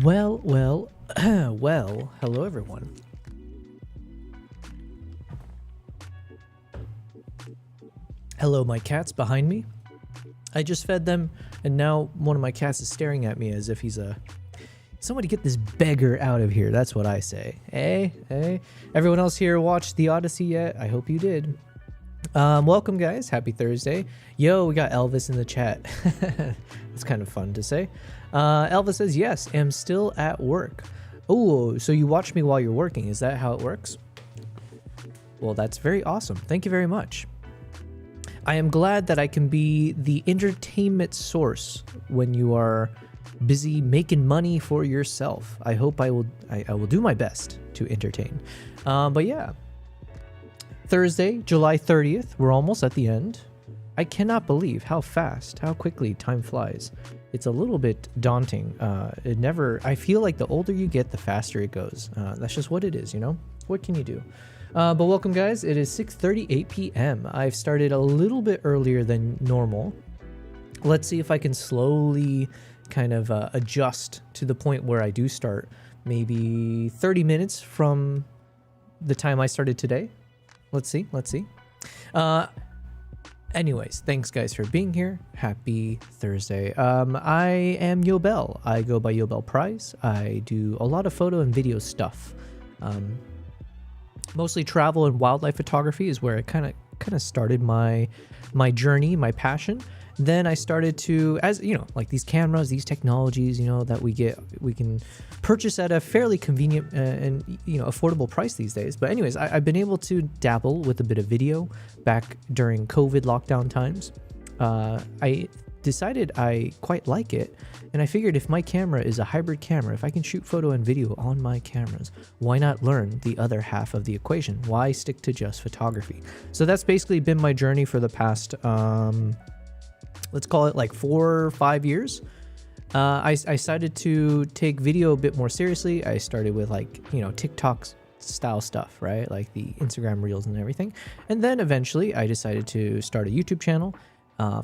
Well, well, hello everyone. Hello, my cats behind me. I just fed them, and now one of my cats is staring at me as if he's a... Somebody get this beggar out of here, that's what I say. Hey. Everyone else here watched The Odyssey yet? I hope you did. Welcome, guys. Happy Thursday. Yo, we got Elvis in the chat. It's kind of fun to say. Elvis says, yes, am still at work. Oh, so you watch me while you're working. Is that how it works? Well, that's very awesome. Thank you very much. I am glad that I can be the entertainment source when you are busy making money for yourself. I hope I will do my best to entertain. But yeah. Thursday, July 30th. We're almost at the end. I cannot believe how quickly time flies. It's a little bit daunting. I feel like the older you get, the faster it goes. That's just what it is, you know? What can you do? But welcome, guys. It is 6:38 p.m. I've started a little bit earlier than normal. Let's see if I can slowly kind of adjust to the point where I do start. Maybe 30 minutes from the time I started today. Let's see. Anyways, thanks guys for being here. Happy Thursday. I am Yobel. I go by YobelPrize. I do a lot of photo and video stuff. Mostly travel and wildlife photography is where I kind of started my journey, my passion. Then I started to, as you know, like these cameras, these technologies, you know, that we can purchase at a fairly convenient and affordable price these days. But anyways, I've been able to dabble with a bit of video back during COVID lockdown times. I decided I quite like it, and I figured if my camera is a hybrid camera, if I can shoot photo and video on my cameras, why not learn the other half of the equation? Why stick to just photography? So that's basically been my journey for the past let's call it like 4 or 5 years. I decided to take video a bit more seriously. I started with TikTok style stuff, right? Like the Instagram reels and everything. And then eventually I decided to start a YouTube channel.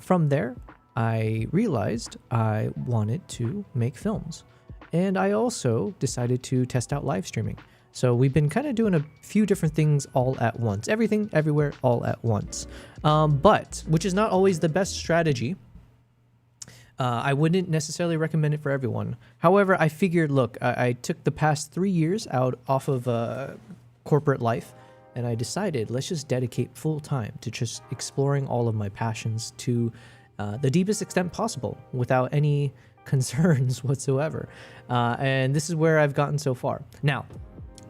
From there, I realized I wanted to make films. And I also decided to test out live streaming. So we've been kind of doing a few different things all at once. Everything, everywhere, all at once. But, which is not always the best strategy. I wouldn't necessarily recommend it for everyone. However, I figured, look, I took the past 3 years off of corporate life, and I decided, let's just dedicate full time to just exploring all of my passions to the deepest extent possible without any concerns whatsoever. And this is where I've gotten so far. Now,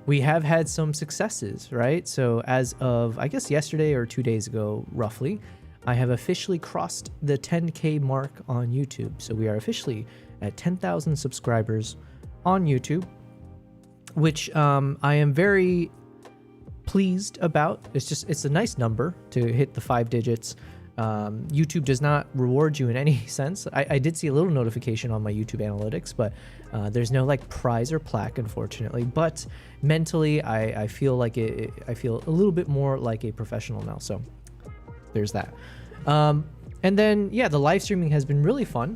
we have had some successes, right? So as of, I guess, yesterday or 2 days ago, roughly, I have officially crossed the 10K mark on YouTube. So we are officially at 10,000 subscribers on YouTube, which I am very pleased about. It's a nice number to hit the 5 digits. YouTube does not reward you in any sense. I did see a little notification on my YouTube analytics, but there's no like prize or plaque, unfortunately. But mentally, I feel like I feel a little bit more like a professional now. So there's that. And then yeah, the live streaming has been really fun.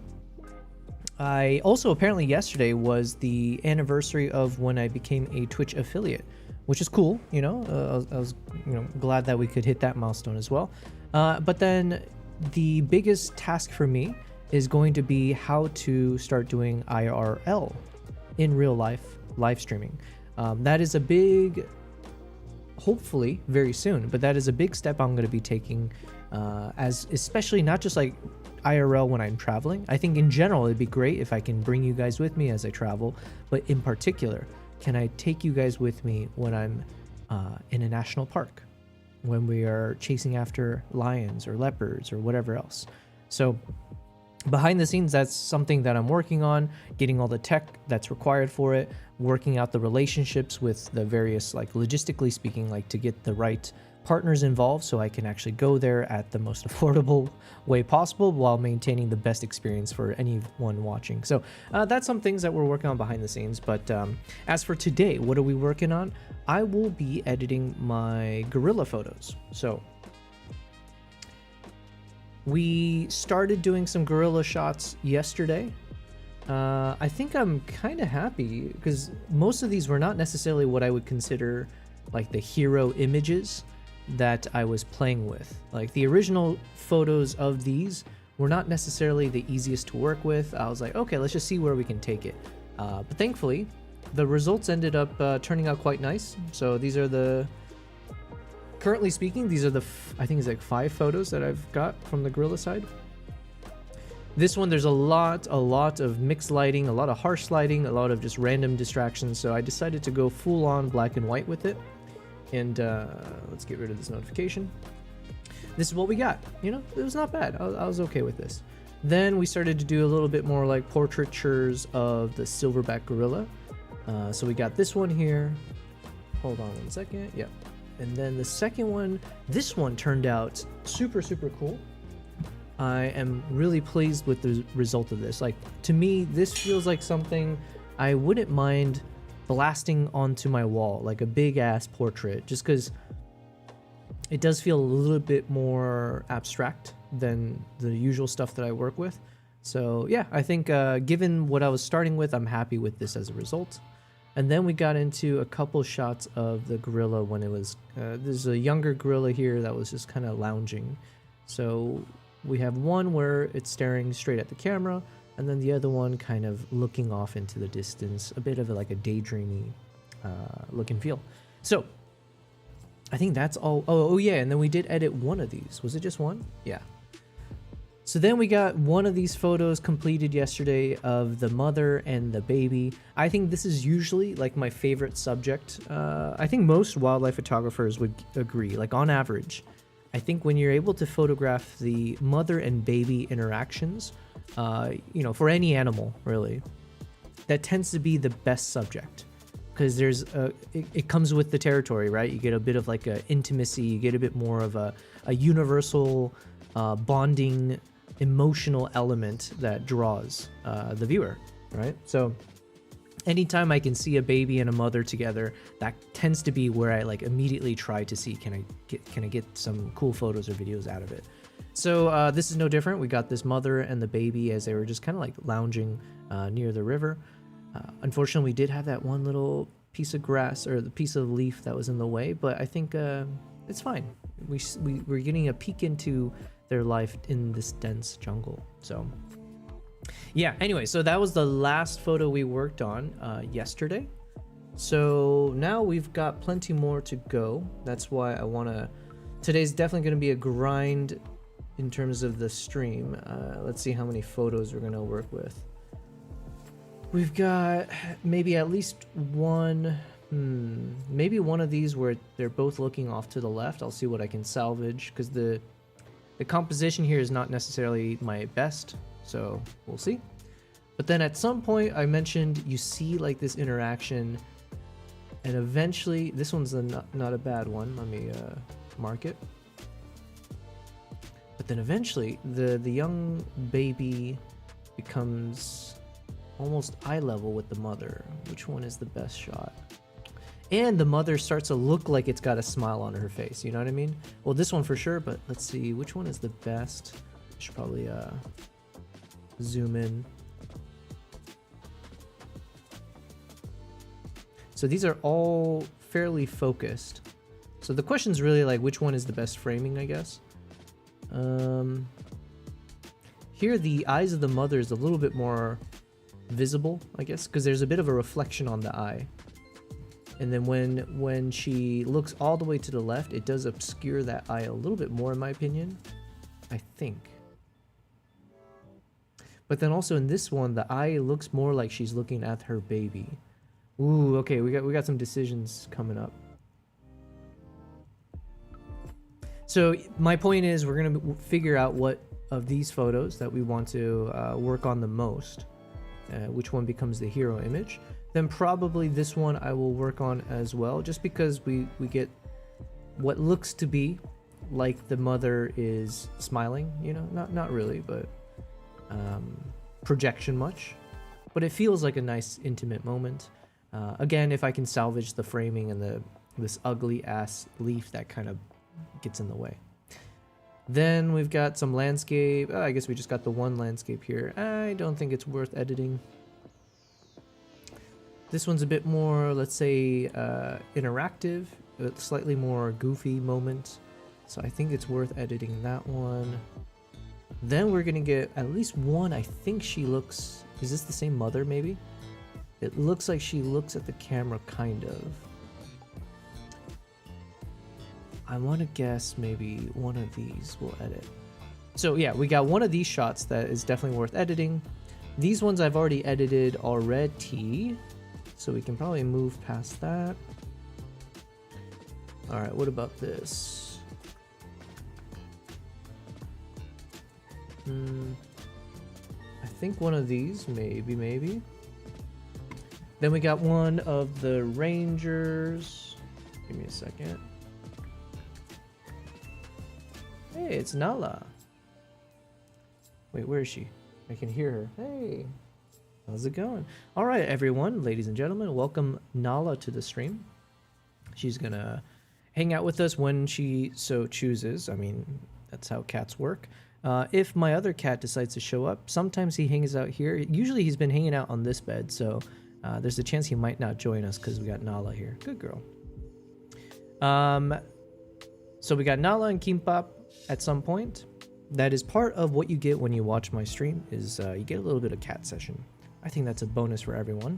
I also apparently yesterday was the anniversary of when I became a Twitch affiliate, which is cool. You know, I was glad that we could hit that milestone as well. But then the biggest task for me is going to be how to start doing IRL, in real life live streaming. That is a big, hopefully very soon, but that is a big step I'm going to be taking, as especially not just like IRL when I'm traveling. I think in general it'd be great if I can bring you guys with me as I travel, but in particular, can I take you guys with me when I'm in a national park, when we are chasing after lions or leopards or whatever else. So behind the scenes, that's something that I'm working on, getting all the tech that's required for it, working out the relationships with the various, like logistically speaking, like to get the right partners involved so I can actually go there at the most affordable way possible while maintaining the best experience for anyone watching. So that's some things that we're working on behind the scenes. But as for today, what are we working on? I will be editing my gorilla photos. So we started doing some gorilla shots yesterday, I think I'm kind of happy because most of these were not necessarily what I would consider like the hero images that I was playing with. Like the original photos of these were not necessarily the easiest to work with. I was like, okay, let's just see where we can take it. But thankfully, the results ended up turning out quite nice. So these are the, currently speaking, these are the, I think it's like 5 photos that I've got from the gorilla side. This one, there's a lot of mixed lighting, a lot of harsh lighting, a lot of just random distractions. So I decided to go full on black and white with it. And let's get rid of this notification. This is what we got. You know, it was not bad. I was okay with this. Then we started to do a little bit more like portraitures of the silverback gorilla. So we got this one here. Hold on one second. Yep. And then the second one, this one turned out super, super cool. I am really pleased with the result of this. Like, to me, this feels like something I wouldn't mind blasting onto my wall, like a big ass portrait, just because it does feel a little bit more abstract than the usual stuff that I work with. So yeah, I think given what I was starting with, I'm happy with this as a result. And then we got into a couple shots of the gorilla when it was, there's a younger gorilla here that was just kind of lounging. So we have one where it's staring straight at the camera, and then the other one kind of looking off into the distance, a bit of like a daydreamy look and feel. So I think that's all. Oh yeah, and then we did edit one of these. Was it just one? Yeah. So then we got one of these photos completed yesterday of the mother and the baby. I think this is usually like my favorite subject. I think most wildlife photographers would agree, like on average, I think when you're able to photograph the mother and baby interactions, you know, for any animal really, that tends to be the best subject, because there's it comes with the territory, right? You get a bit of like a intimacy, you get a bit more of a universal bonding emotional element that draws the viewer, right? So anytime I can see a baby and a mother together, that tends to be where I like immediately try to see, can I get some cool photos or videos out of it. So this is no different. We got this mother and the baby as they were just kind of like lounging near the river. Unfortunately, we did have that one little piece of grass or the piece of leaf that was in the way, but I think it's fine. We're getting a peek into their life in this dense jungle. So yeah, anyway, so that was the last photo we worked on yesterday. So now we've got plenty more to go. That's why I want to, today's definitely going to be a grind in terms of the stream. Let's see how many photos we're going to work with. We've got maybe at least one, maybe one of these where they're both looking off to the left. I'll see what I can salvage, because the composition here is not necessarily my best, so we'll see. But then at some point I mentioned you see like this interaction, and eventually this one's not a bad one. Let me mark it. But then eventually the young baby becomes almost eye level with the mother. Which one is the best shot? And the mother starts to look like it's got a smile on her face, you know what I mean? Well, this one for sure, but let's see which one is the best. I should probably zoom in. So these are all fairly focused. So the question's really like which one is the best framing, I guess. Here the eyes of the mother is a little bit more visible, I guess, because there's a bit of a reflection on the eye. And then when she looks all the way to the left, it does obscure that eye a little bit more, in my opinion, I think. But then also in this one, the eye looks more like she's looking at her baby. Ooh, okay, we got some decisions coming up. So my point is, we're gonna figure out what of these photos that we want to work on the most, which one becomes the hero image. Then probably this one I will work on as well, just because we get what looks to be like the mother is smiling, you know, not really, but projection much, but it feels like a nice intimate moment. Again, if I can salvage the framing and this ugly ass leaf that kind of gets in the way. Then we've got some landscape. I guess we just got the one landscape here. I don't think it's worth editing. This one's a bit more, let's say, interactive, slightly more goofy moment. So I think it's worth editing that one. Then we're gonna get at least one. I think she looks, is this the same mother maybe? It looks like she looks at the camera, kind of. I want to guess maybe one of these we'll edit. So yeah, we got one of these shots that is definitely worth editing. These ones I've already edited already, so we can probably move past that. All right, what about this? I think one of these, maybe. Then we got one of the Rangers. Give me a second. Hey, it's Nala. Wait, where is she? I can hear her. Hey, how's it going? All right, everyone, ladies and gentlemen, welcome Nala to the stream. She's gonna hang out with us when she so chooses. I mean, that's how cats work. If my other cat decides to show up, sometimes he hangs out here. Usually he's been hanging out on this bed, so there's a chance he might not join us because we got Nala here. Good girl. So we got Nala and Kimbap at some point. That is part of what you get when you watch my stream, is you get a little bit of cat session. I think that's a bonus for everyone.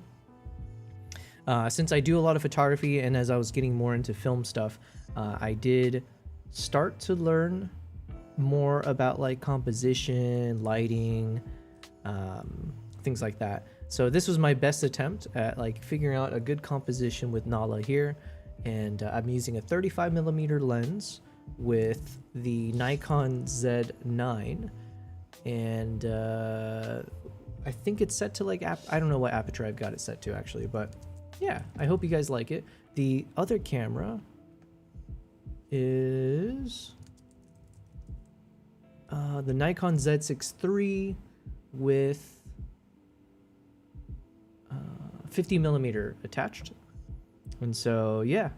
Since I do a lot of photography, and as I was getting more into film stuff, I did start to learn more about like composition, lighting, things like that. So this was my best attempt at like figuring out a good composition with Nala here. And I'm using a 35mm lens with the Nikon Z9, and I think it's set to like I don't know what aperture I've got it set to actually, but yeah, I hope you guys like it. The other camera is the Nikon Z6 III with 50mm attached. And so yeah,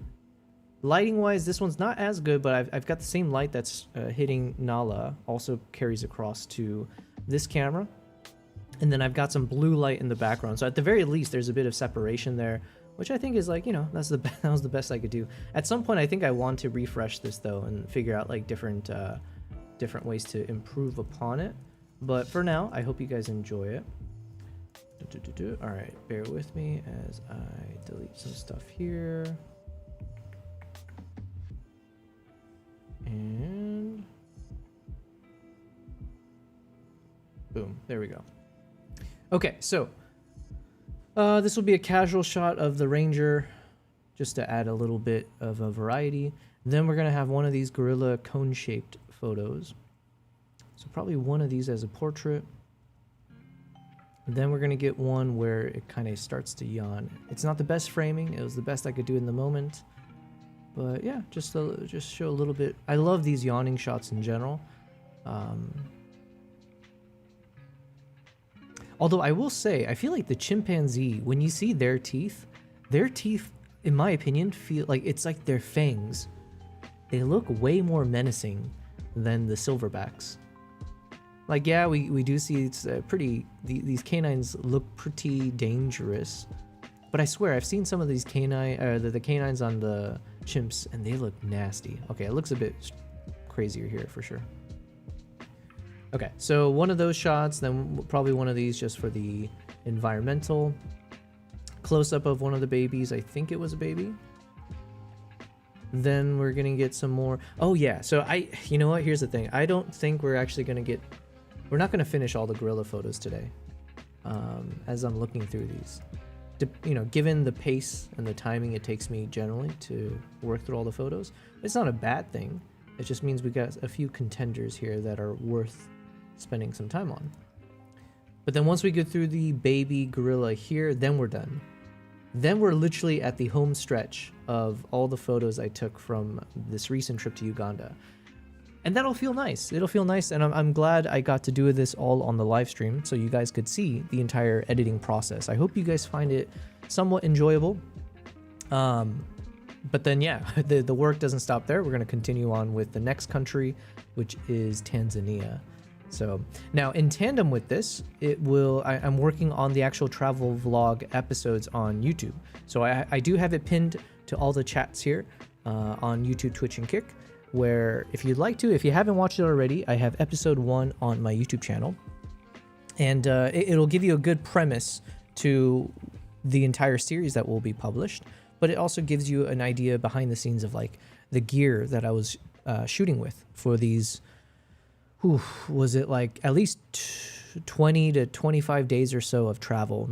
lighting wise, this one's not as good, but I've got the same light that's hitting Nala also carries across to this camera. And then I've got some blue light in the background. So at the very least, there's a bit of separation there, which I think is like, you know, that was the best I could do. At some point, I think I want to refresh this though and figure out like different ways to improve upon it. But for now, I hope you guys enjoy it. All right, bear with me as I delete some stuff here. And boom, there we go. Okay, so this will be a casual shot of the Ranger, just to add a little bit of a variety. Then we're gonna have one of these gorilla cone-shaped photos. So probably one of these as a portrait. Then we're gonna get one where it kind of starts to yawn. It's not the best framing, it was the best I could do in the moment. But yeah, just show a little bit. I love these yawning shots in general. Although I will say, I feel like the chimpanzee, when you see their teeth, in my opinion, feel like it's like their fangs. They look way more menacing than the silverbacks. Like, yeah, we do see it's these canines look pretty dangerous. But I swear, I've seen some of these the canines on the chimps, and they look nasty. Okay, it looks a bit crazier here for sure. Okay, so one of those shots, then probably one of these just for the environmental. Close-up of one of the babies. I think it was a baby. Then we're gonna get some more. Oh yeah, so you know what? Here's the thing. I don't think we're actually gonna get. We're not gonna finish all the gorilla photos today. As I'm looking through these, you know, given the pace and the timing it takes me generally to work through all the photos, it's not a bad thing. It just means we got a few contenders here that are worth spending some time on. But then once we get through the baby gorilla here, then we're done. Then we're literally at the home stretch of all the photos I took from this recent trip to Uganda. And that'll feel nice. It'll feel nice, and I'm glad I got to do this all on the live stream so you guys could see the entire editing process. I hope you guys find it somewhat enjoyable. But then, yeah, the work doesn't stop there. We're going to continue on with the next country, which is Tanzania. So now in tandem with this, I'm working on the actual travel vlog episodes on YouTube. So I do have it pinned to all the chats here on YouTube, Twitch, and Kick, where if you'd like to, if you haven't watched it already, I have episode 1 on my YouTube channel. And it'll give you a good premise to the entire series that will be published, but it also gives you an idea behind the scenes of like the gear that I was shooting with for these, was it like at least 20 to 25 days or so of travel,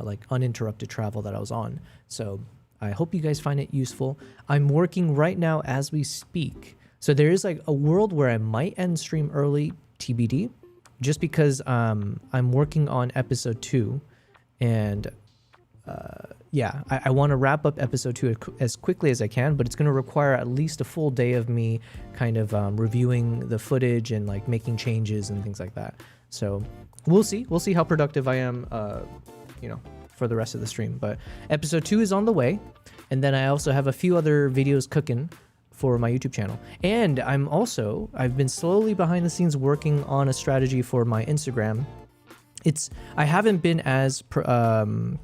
like uninterrupted travel that I was on. So I hope you guys find it useful. I'm working right now as we speak. So there is like a world where I might end stream early, TBD, just because I'm working on episode 2, and yeah, I want to wrap up episode 2 as quickly as I can, but it's going to require at least a full day of me kind of reviewing the footage and like making changes and things like that. So we'll see how productive I am, you know, for the rest of the stream. But episode 2 is on the way, and then I also have a few other videos cooking for my YouTube channel. And I've been slowly behind the scenes working on a strategy for my Instagram. I haven't been as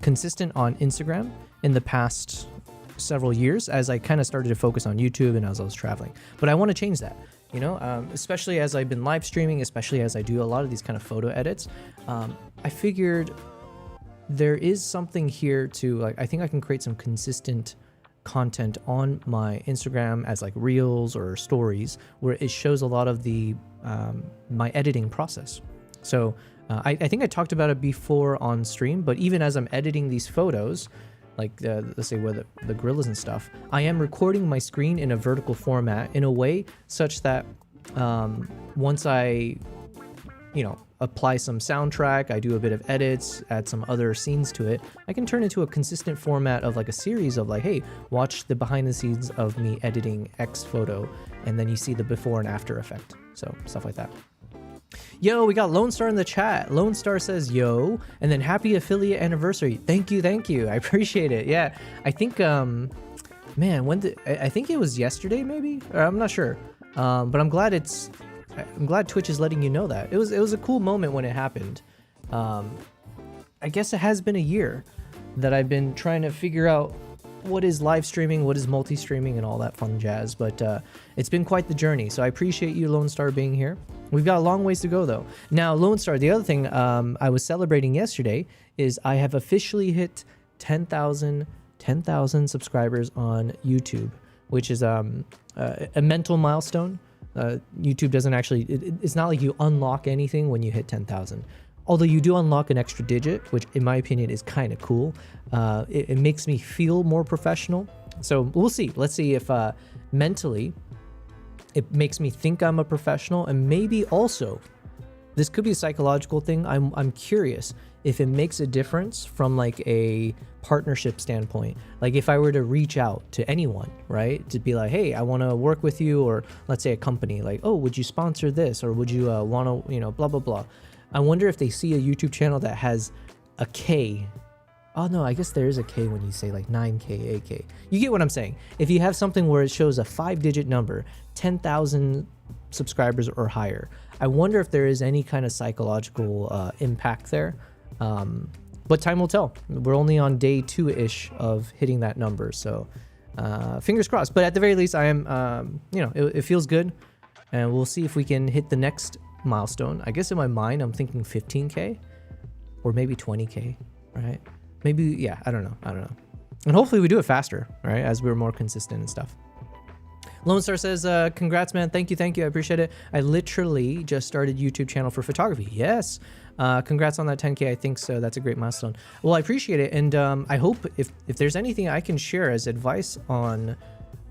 consistent on Instagram in the past several years, as I kind of started to focus on YouTube and as I was traveling. But I want to change that, you know, especially as I've been live streaming, especially as I do a lot of these kind of photo edits. I figured there is something here to, like, I think I can create some consistent content on my Instagram as like reels or stories, where it shows a lot of the my editing process. So I think I talked about it before on stream, but even as I'm editing these photos, like let's say where the gorillas and stuff, I am recording my screen in a vertical format in a way such that once I, you know, apply some soundtrack, I do a bit of edits, add some other scenes to it, I can turn into a consistent format of like a series of like, hey, watch the behind the scenes of me editing X photo, and then you see the before and after effect. So stuff like that. Yo, we got Lone Star in the chat. Lone Star says yo, and then happy affiliate anniversary. Thank you. I appreciate it. Yeah, I think man, I think it was yesterday, maybe, or I'm not sure, but I'm glad Twitch is letting you know that. It was a cool moment when it happened. I guess it has been a year that I've been trying to figure out what is live streaming, what is multi-streaming, and all that fun jazz, but it's been quite the journey. So I appreciate you, Lone Star, being here. We've got a long ways to go, though. Now, Lone Star, the other thing I was celebrating yesterday is I have officially hit 10,000 subscribers on YouTube, which is a mental milestone. YouTube doesn't actually, it's not like you unlock anything when you hit 10,000. Although you do unlock an extra digit, which in my opinion is kind of cool. It makes me feel more professional. So we'll see. Let's see if mentally it makes me think I'm a professional, and maybe also this could be a psychological thing. I'm curious if it makes a difference from like a partnership standpoint. Like if I were to reach out to anyone, right, to be like, hey, I want to work with you, or let's say a company, like, oh, would you sponsor this, or would you want to, you know, blah blah blah. I wonder if they see a YouTube channel that has a K. Oh no, I guess there is a K when you say like 9K, 8K. You get what I'm saying. If you have something where it shows a 5-digit number, 10,000 subscribers or higher, I wonder if there is any kind of psychological impact there. But time will tell. We're only on day 2-ish of hitting that number, so fingers crossed. But at the very least, I am, you know, it feels good, and we'll see if we can hit the next milestone. I guess in my mind, I'm thinking 15K or maybe 20K, right? Maybe, yeah, I don't know. And hopefully we do it faster, right, as we're more consistent and stuff. Lone Star says, congrats, man. Thank you. I appreciate it. I literally just started YouTube channel for photography. Yes. Congrats on that 10K. I think so. That's a great milestone. Well, I appreciate it. And I hope if there's anything I can share as advice on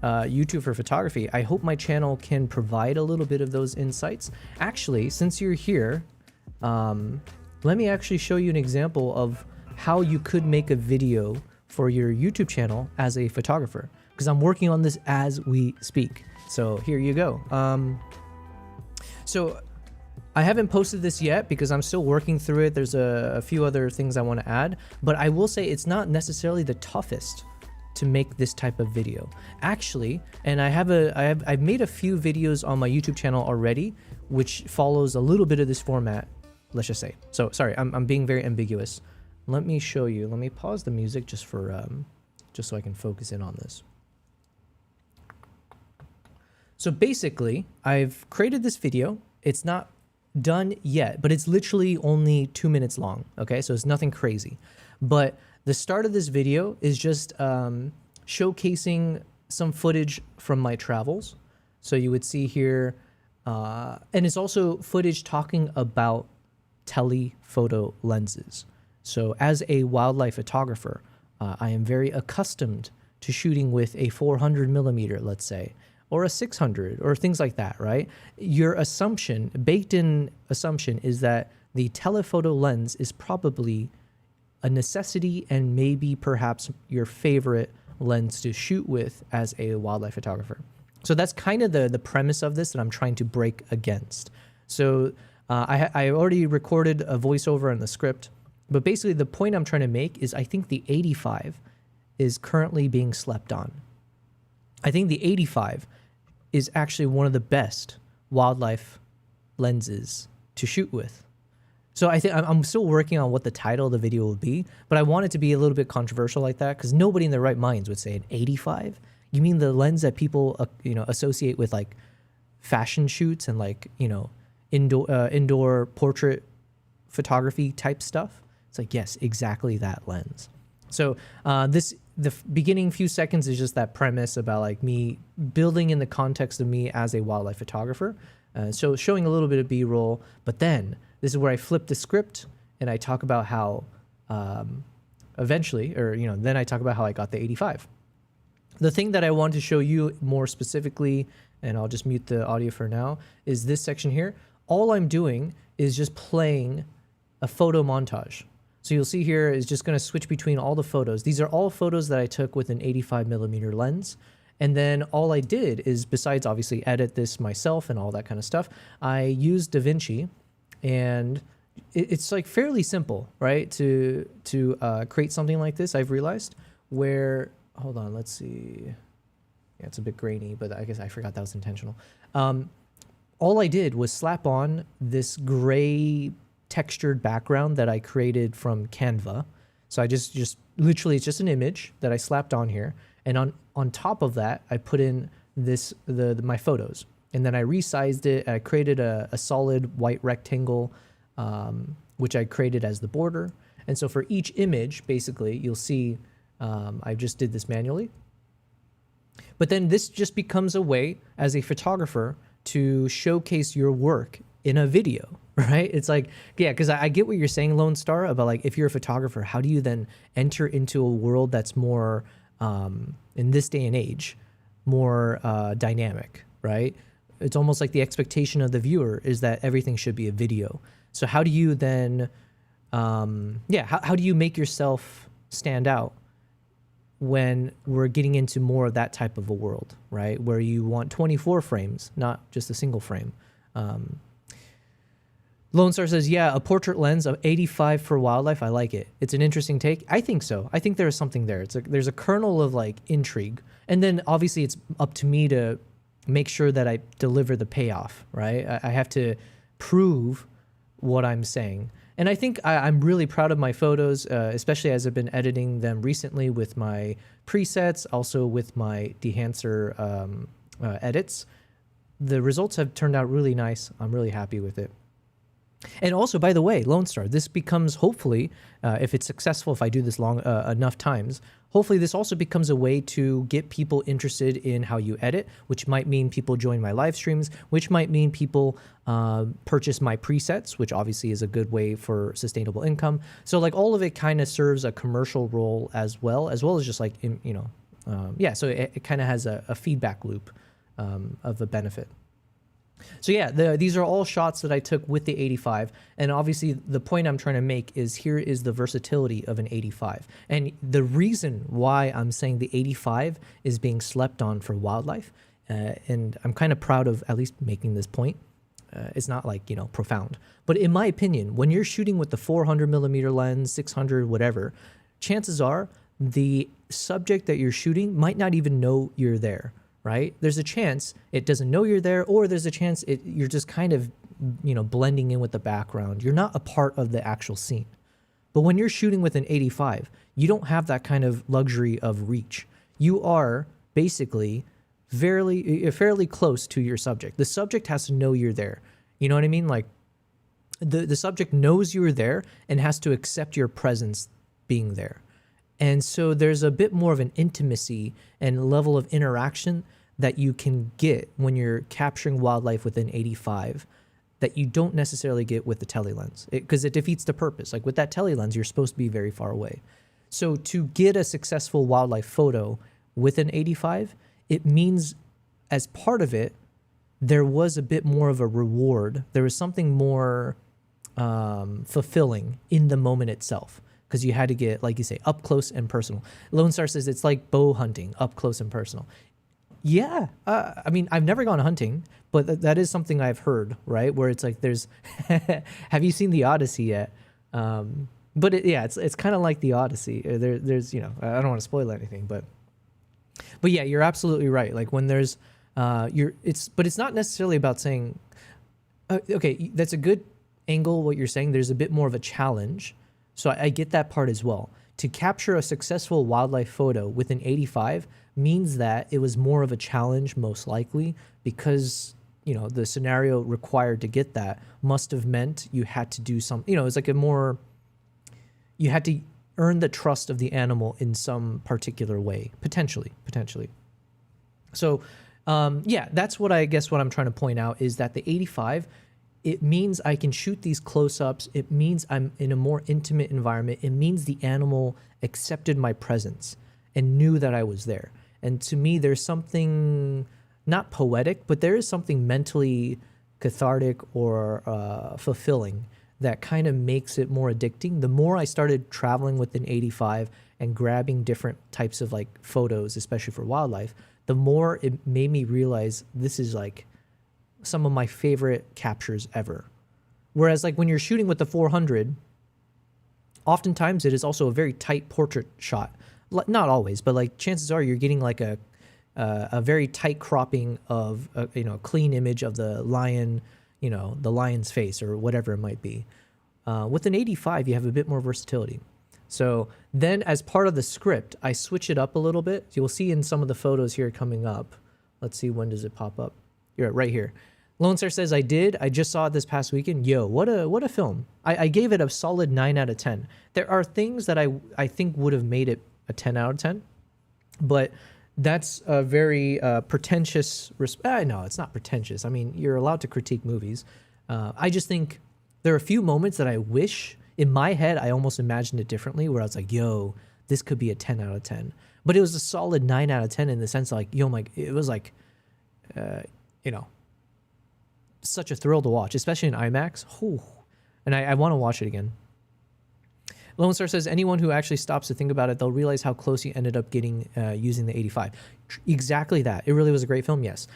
YouTube for photography, I hope my channel can provide a little bit of those insights. Actually, since you're here, let me actually show you an example of how you could make a video for your YouTube channel as a photographer, because I'm working on this as we speak. So here you go. So I haven't posted this yet because I'm still working through it. There's a few other things I want to add, but I will say it's not necessarily the toughest to make this type of video, actually. And I've made a few videos on my YouTube channel already which follows a little bit of this format, let's just say. So sorry, I'm being very ambiguous. Let me show you. Let me pause the music just for just so I can focus in on this. So basically, I've created this video. It's not done yet, but it's literally only 2 minutes long. Okay, so it's nothing crazy. But the start of this video is just showcasing some footage from my travels. So you would see here, and it's also footage talking about telephoto lenses. So as a wildlife photographer, I am very accustomed to shooting with a 400 millimeter, let's say, or a 600 or things like that, right? Your assumption, baked in assumption, is that the telephoto lens is probably a necessity and maybe perhaps your favorite lens to shoot with as a wildlife photographer. So that's kind of the premise of this that I'm trying to break against. So I already recorded a voiceover in the script, but basically the point I'm trying to make is I think the 85 is currently being slept on. I think the 85 is actually one of the best wildlife lenses to shoot with. So I think I'm still working on what the title of the video will be, but I want it to be a little bit controversial like that, because nobody in their right minds would say an 85. You mean the lens that people associate with like fashion shoots and like indoor portrait photography type stuff? It's like, yes, exactly that lens. So the beginning few seconds is just that premise about like me building in the context of me as a wildlife photographer. So showing a little bit of B-roll, but then this is where I flip the script and I talk about how eventually, then I talk about how I got the 85. The thing that I want to show you more specifically, and I'll just mute the audio for now, is this section here. All I'm doing is just playing a photo montage. So you'll see here is just going to switch between all the photos. These are all photos that I took with an 85 millimeter lens. And then all I did is, besides obviously edit this myself and all that kind of stuff, I used DaVinci, and it's like fairly simple, right? To create something like this, I've realized, where, hold on, let's see. Yeah, it's a bit grainy, but I guess I forgot that was intentional. All I did was slap on this gray textured background that I created from Canva. So I just literally, it's just an image that I slapped on here. And on top of that, I put in my photos. And then I resized it. I created a solid white rectangle, which I created as the border. And so for each image, basically, you'll see I just did this manually. But then this just becomes a way as a photographer to showcase your work in a video, right? It's like, yeah, because I get what you're saying, Lone Star, about like, if you're a photographer, how do you then enter into a world that's more, in this day and age, more dynamic, right? It's almost like the expectation of the viewer is that everything should be a video. So how do you then, how do you make yourself stand out when we're getting into more of that type of a world, right? Where you want 24 frames, not just a single frame. Lone Star says, yeah, a portrait lens of 85 for wildlife. I like it. It's an interesting take. I think so. I think there's something there. There's a kernel of like intrigue. And then obviously it's up to me to make sure that I deliver the payoff, right? I have to prove what I'm saying. And I think I'm really proud of my photos, especially as I've been editing them recently with my presets, also with my Dehancer edits. The results have turned out really nice. I'm really happy with it. And also, by the way, Lone Star, this becomes, hopefully, if it's successful, if I do this long enough times, hopefully this also becomes a way to get people interested in how you edit, which might mean people join my live streams, which might mean people purchase my presets, which obviously is a good way for sustainable income. So like all of it kind of serves a commercial role as well as just like, so it kind of has a feedback loop of a benefit. So yeah, these are all shots that I took with the 85, and obviously the point I'm trying to make is here is the versatility of an 85. And the reason why I'm saying the 85 is being slept on for wildlife, and I'm kind of proud of at least making this point. It's not like, profound. But in my opinion, when you're shooting with the 400 millimeter lens, 600, whatever, chances are the subject that you're shooting might not even know you're there. Right? There's a chance it doesn't know you're there, or there's a chance you're just kind of blending in with the background. You're not a part of the actual scene. But when you're shooting with an 85, you don't have that kind of luxury of reach. You are basically fairly close to your subject. The subject has to know you're there. You know what I mean? Like the subject knows you're there and has to accept your presence being there. And so there's a bit more of an intimacy and level of interaction that you can get when you're capturing wildlife with an 85 that you don't necessarily get with the telelens, because it defeats the purpose. Like with that telelens, you're supposed to be very far away. So to get a successful wildlife photo with an 85, it means as part of it, there was a bit more of a reward. There was something more fulfilling in the moment itself, because you had to get, like you say, up close and personal. Lone Star says it's like bow hunting, up close and personal. Yeah, I mean, I've never gone hunting, but that is something I've heard, right? Where it's like there's, have you seen the Odyssey yet? But it's kind of like the Odyssey. There's I don't want to spoil anything, but yeah, you're absolutely right. Like when there's but it's not necessarily about saying, okay, that's a good angle. What you're saying, there's a bit more of a challenge. So I get that part as well. To capture a successful wildlife photo with an 85 means that it was more of a challenge, most likely, because the scenario required to get that must have meant you had to do something. It's like you had to earn the trust of the animal in some particular way, potentially. So that's what what I'm trying to point out is that the 85, it means I can shoot these close-ups. It means I'm in a more intimate environment. It means the animal accepted my presence and knew that I was there. And to me, there's something not poetic, but there is something mentally cathartic or fulfilling that kind of makes it more addicting. The more I started traveling with an 85 and grabbing different types of like photos, especially for wildlife, the more it made me realize this is like some of my favorite captures ever. Whereas like when you're shooting with the 400, oftentimes it is also a very tight portrait shot. Not always, but like chances are you're getting like a very tight cropping of a clean image of the lion, the lion's face or whatever it might be. With an 85, you have a bit more versatility. So then as part of the script, I switch it up a little bit. You'll see in some of the photos here coming up. Let's see, when does it pop up? You're right here. Lone Star says, I just saw it this past weekend. Yo, what a film. I gave it a solid 9 out of 10. There are things that I think would have made it a 10 out of 10, but that's a very pretentious... no, it's not pretentious. I mean, you're allowed to critique movies. I just think there are a few moments that I wish... In my head, I almost imagined it differently, where I was like, yo, this could be a 10 out of 10. But it was a solid 9 out of 10 in the sense like, it was like, such a thrill to watch, especially in IMAX. Whew. And I want to watch it again. Lone Star says, anyone who actually stops to think about it, they'll realize how close you ended up getting using the 85. Exactly that. It really was a great film, yes.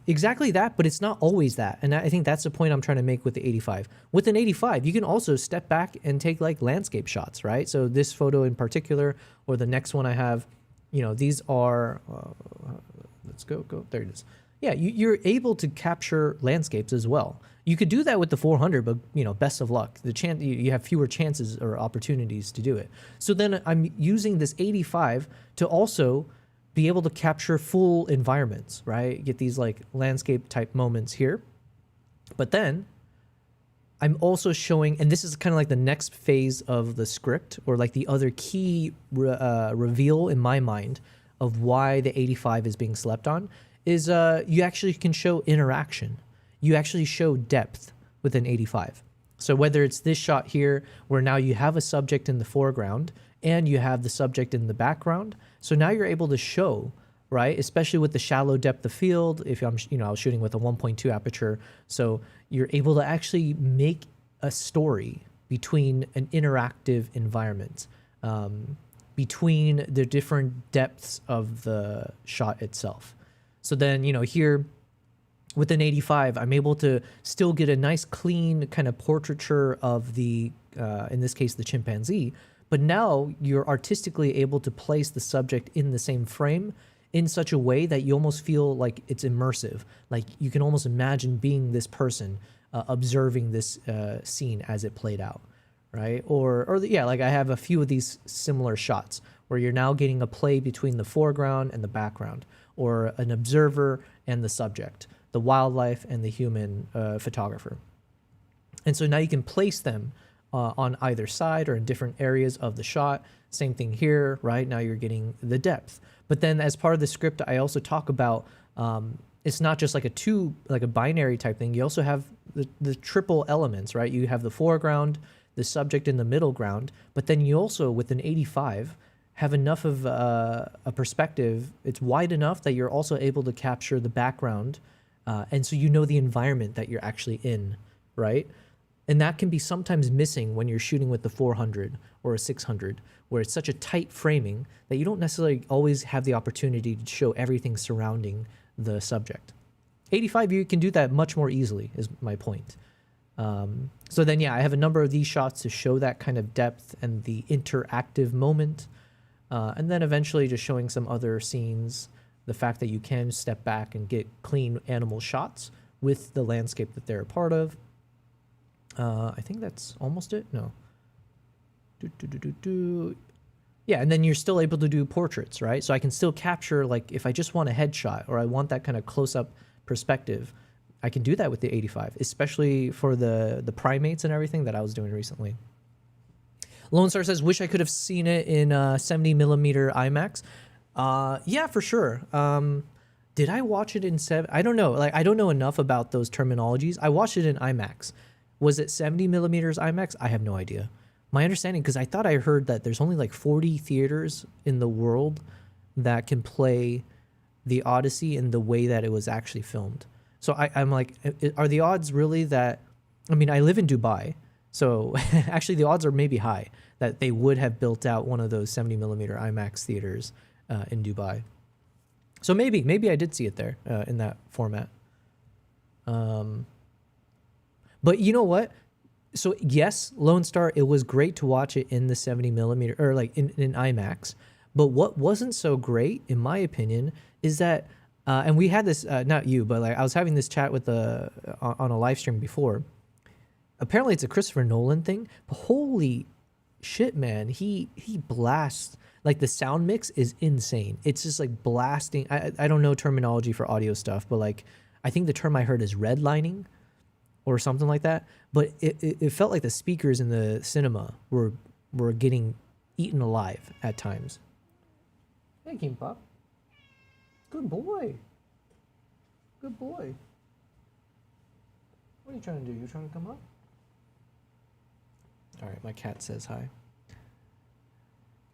Exactly that, but it's not always that. And I think that's the point I'm trying to make with the 85. With an 85, you can also step back and take like landscape shots, right? So this photo in particular, or the next one I have, these are, let's go, there it is. Yeah, you're able to capture landscapes as well. You could do that with the 400, but best of luck. You have fewer chances or opportunities to do it. So then I'm using this 85 to also be able to capture full environments, right? Get these like landscape type moments here. But then I'm also showing, and this is kind of like the next phase of the script, or like the other key reveal in my mind of why the 85 is being slept on, is you actually can show interaction. You actually show depth with an 85. So whether it's this shot here, where now you have a subject in the foreground and you have the subject in the background. So now you're able to show, right? Especially with the shallow depth of field. If I'm, I was shooting with a 1.2 aperture. So you're able to actually make a story between an interactive environment, between the different depths of the shot itself. So then, here with an 85, I'm able to still get a nice clean kind of portraiture of the, in this case, the chimpanzee. But now you're artistically able to place the subject in the same frame in such a way that you almost feel like it's immersive. Like you can almost imagine being this person observing this scene as it played out, right? Yeah, like I have a few of these similar shots where you're now getting a play between the foreground and the background, or an observer and the subject, the wildlife and the human photographer. And so now you can place them on either side or in different areas of the shot. Same thing here, right? Now you're getting the depth. But then as part of the script, I also talk about it's not just like a binary type thing. You also have the triple elements, right? You have the foreground, the subject in the middle ground, but then you also, with an 85, have enough of a perspective. It's wide enough that you're also able to capture the background. And so you know the environment that you're actually in, right? And that can be sometimes missing when you're shooting with the 400 or a 600, where it's such a tight framing that you don't necessarily always have the opportunity to show everything surrounding the subject. 85, you can do that much more easily, is my point. So then, yeah, I have a number of these shots to show that kind of depth and the interactive moment. And then eventually just showing some other scenes, the fact that you can step back and get clean animal shots with the landscape that they're a part of. I think that's almost it. No. Yeah, and then you're still able to do portraits, right? So I can still capture, like, if I just want a headshot or I want that kind of close-up perspective, I can do that with the 85, especially for the primates and everything that I was doing recently. Lone Star says, wish I could have seen it in 70 millimeter IMAX. Yeah, for sure. Did I watch it in 7? I don't know. Like, I don't know enough about those terminologies. I watched it in IMAX. Was it 70 millimeters IMAX? I have no idea. My understanding, because I thought I heard that there's only like 40 theaters in the world that can play the Odyssey in the way that it was actually filmed. So I'm like, are the odds really that, I mean, I live in Dubai, so actually the odds are maybe high that they would have built out one of those 70 millimeter IMAX theaters in Dubai. So maybe I did see it there in that format. But you know what? So yes, Lone Star, it was great to watch it in the 70 millimeter or like in IMAX. But what wasn't so great, in my opinion, is that, and we had this, not you, but like I was having this chat with on a live stream before. Apparently it's a Christopher Nolan thing, but holy shit, man, he blasts. Like the sound mix is insane. It's just like blasting. I don't know terminology for audio stuff, but like I think the term I heard is redlining or something like that. But it felt like the speakers in the cinema were getting eaten alive at times. Hey, King Pop. Good boy. Good boy. What are you trying to do? You trying to come up? All right, my cat says hi.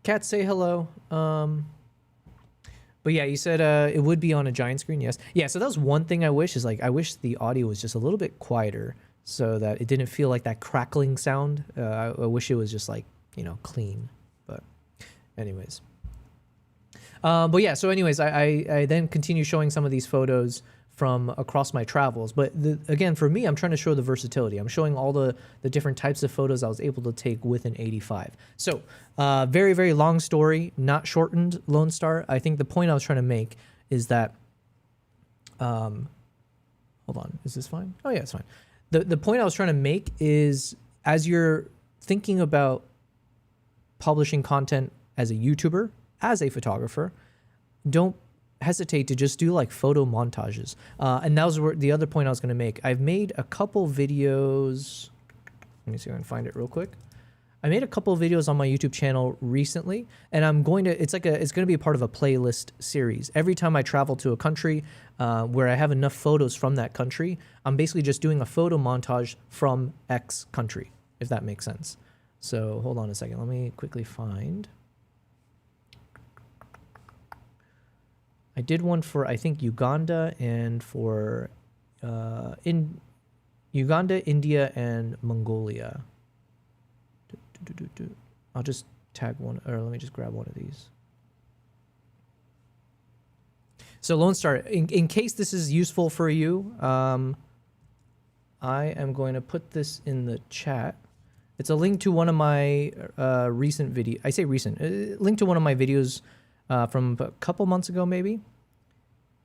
Cat, say hello. But yeah, you said it would be on a giant screen. Yes. Yeah, so that was one thing I wish is like I wish the audio was just a little bit quieter so that it didn't feel like that crackling sound. I wish it was just like, you know, clean. But anyways. But yeah, so anyways, I then continue showing some of these photos from across my travels. But again, for me, I'm trying to show the versatility. I'm showing all the different types of photos I was able to take with an 85. So very, very long story, not shortened, Lone Star. I think the point I was trying to make is that, hold on, is this fine? Oh yeah, it's fine. The point I was trying to make is as you're thinking about publishing content as a YouTuber, as a photographer, don't hesitate to just do like photo montages. And that was the other point I was going to make. I've made a couple videos. Let me see if I can find it real quick. I made a couple of videos on my YouTube channel recently, and I'm going to, it's going to be a part of a playlist series. Every time I travel to a country where I have enough photos from that country, I'm basically just doing a photo montage from X country, if that makes sense. So hold on a second. Let me quickly find. I did one for, I think, Uganda and for in Uganda, India, and Mongolia. I'll just tag one, or let me just grab one of these. So Lone Star, in case this is useful for you, I am going to put this in the chat. It's a link to one of my recent videos. I say recent, link to one of my videos from a couple months ago, maybe.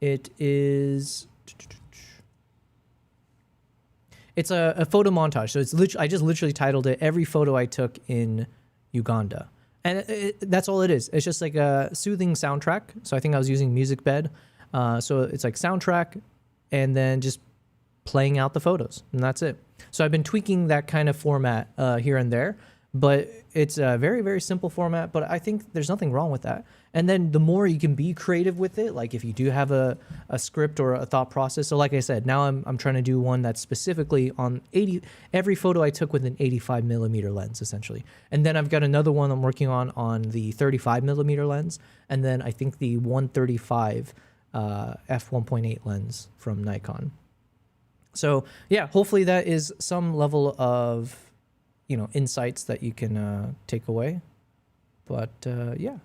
It is It's a photo montage. So I just literally titled it "Every Photo I Took in Uganda," and that's all it is. It's just like a soothing soundtrack. So I think I was using Music Bed. So it's like soundtrack, and then just playing out the photos, and that's it. So I've been tweaking that kind of format here and there, but it's a very, very simple format. But I think there's nothing wrong with that. And then the more you can be creative with it, like if you do have a script or a thought process. So like I said, now I'm trying to do one that's specifically on every photo I took with an 85 millimeter lens, essentially. And then I've got another one I'm working on the 35 millimeter lens. And then I think the 135 f1.8 lens from Nikon. So yeah, hopefully that is some level of, insights that you can take away. But yeah.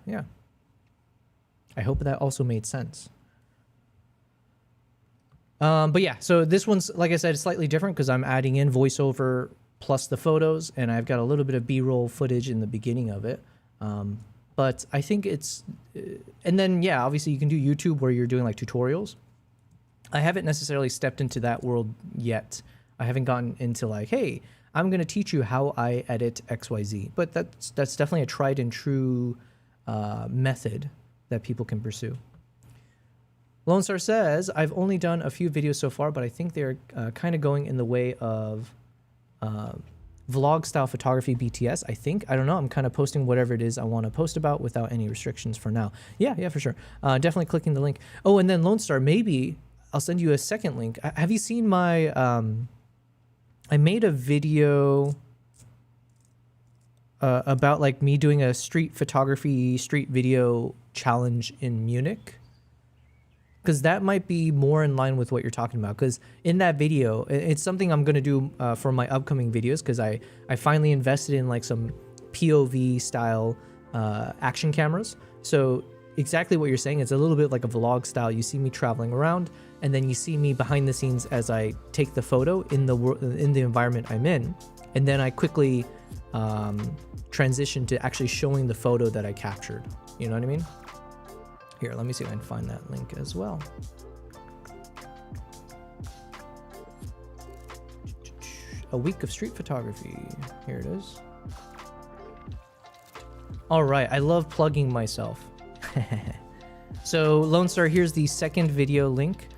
I hope that also made sense. But yeah, so this one's, like I said, slightly different because I'm adding in voiceover plus the photos, and I've got a little bit of B-roll footage in the beginning of it. But I think it's, and then yeah, obviously you can do YouTube where you're doing like tutorials. I haven't necessarily stepped into that world yet. I haven't gotten into like, hey, I'm going to teach you how I edit XYZ. But that's definitely a tried and true method that people can pursue. Lone Star says, I've only done a few videos so far, but I think they're kind of going in the way of vlog style photography BTS, I think. I don't know. I'm kind of posting whatever it is I want to post about without any restrictions for now. Yeah, for sure. Definitely clicking the link. Oh, and then Lone Star, maybe I'll send you a second link. Have you seen my, I made a video about like me doing a street video challenge in Munich, because that might be more in line with what you're talking about. Because in that video, it's something I'm going to do for my upcoming videos, because I finally invested in like some POV style action cameras. So exactly what you're saying, it's a little bit like a vlog style. You see me traveling around, and then you see me behind the scenes as I take the photo in the environment I'm in, and then I quickly transition to actually showing the photo that I captured. You know what I mean? Here, let me see if I can find that link as well. A week of street photography. Here it is. All right, I love plugging myself. So Lone Star, here's the second video link.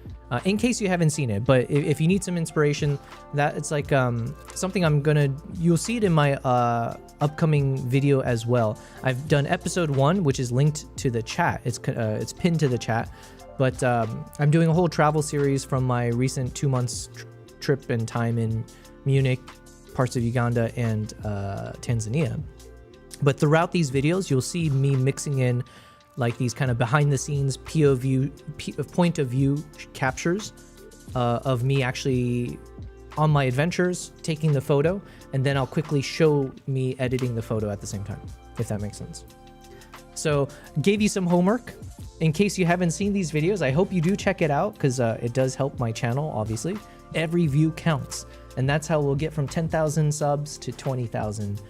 In case you haven't seen it, but if you need some inspiration, that it's like something you'll see it in my upcoming video as well. I've done episode 1, which is linked to the chat. It's pinned to the chat, but I'm doing a whole travel series from my recent 2 months trip and time in Munich, parts of Uganda, and Tanzania. But throughout these videos, you'll see me mixing in like these kind of behind the scenes point of view captures of me actually on my adventures taking the photo, and then I'll quickly show me editing the photo at the same time, if that makes sense. So gave you some homework. In case you haven't seen these videos, I hope you do check it out, because it does help my channel, obviously. Every view counts, and that's how we'll get from 10,000 subs to 20,000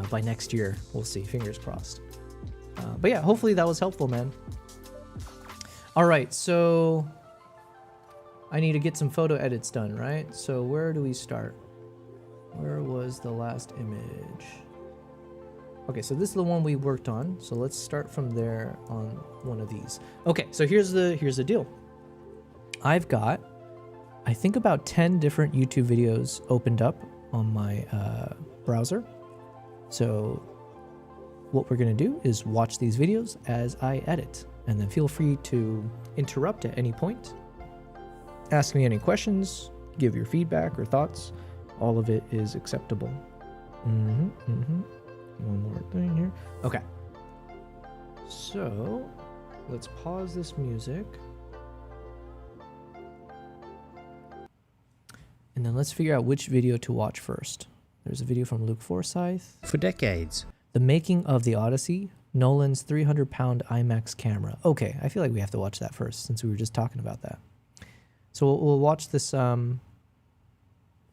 by next year. We'll see, fingers crossed. But yeah, hopefully that was helpful, man. All right, so I need to get some photo edits done, right? So where do we start? Where was the last image? Okay, so this is the one we worked on. So let's start from there on one of these. Okay, so here's the deal. I've got, I think, about 10 different YouTube videos opened up on my browser. So what we're going to do is watch these videos as I edit, and then feel free to interrupt at any point, ask me any questions, give your feedback or thoughts. All of it is acceptable. One more thing here. Okay, so let's pause this music, and then let's figure out which video to watch first. There's a video from Luke Forsyth. For decades. The making of the Odyssey, Nolan's 300-pound IMAX camera. Okay, I feel like we have to watch that first, since we were just talking about that. So we'll watch this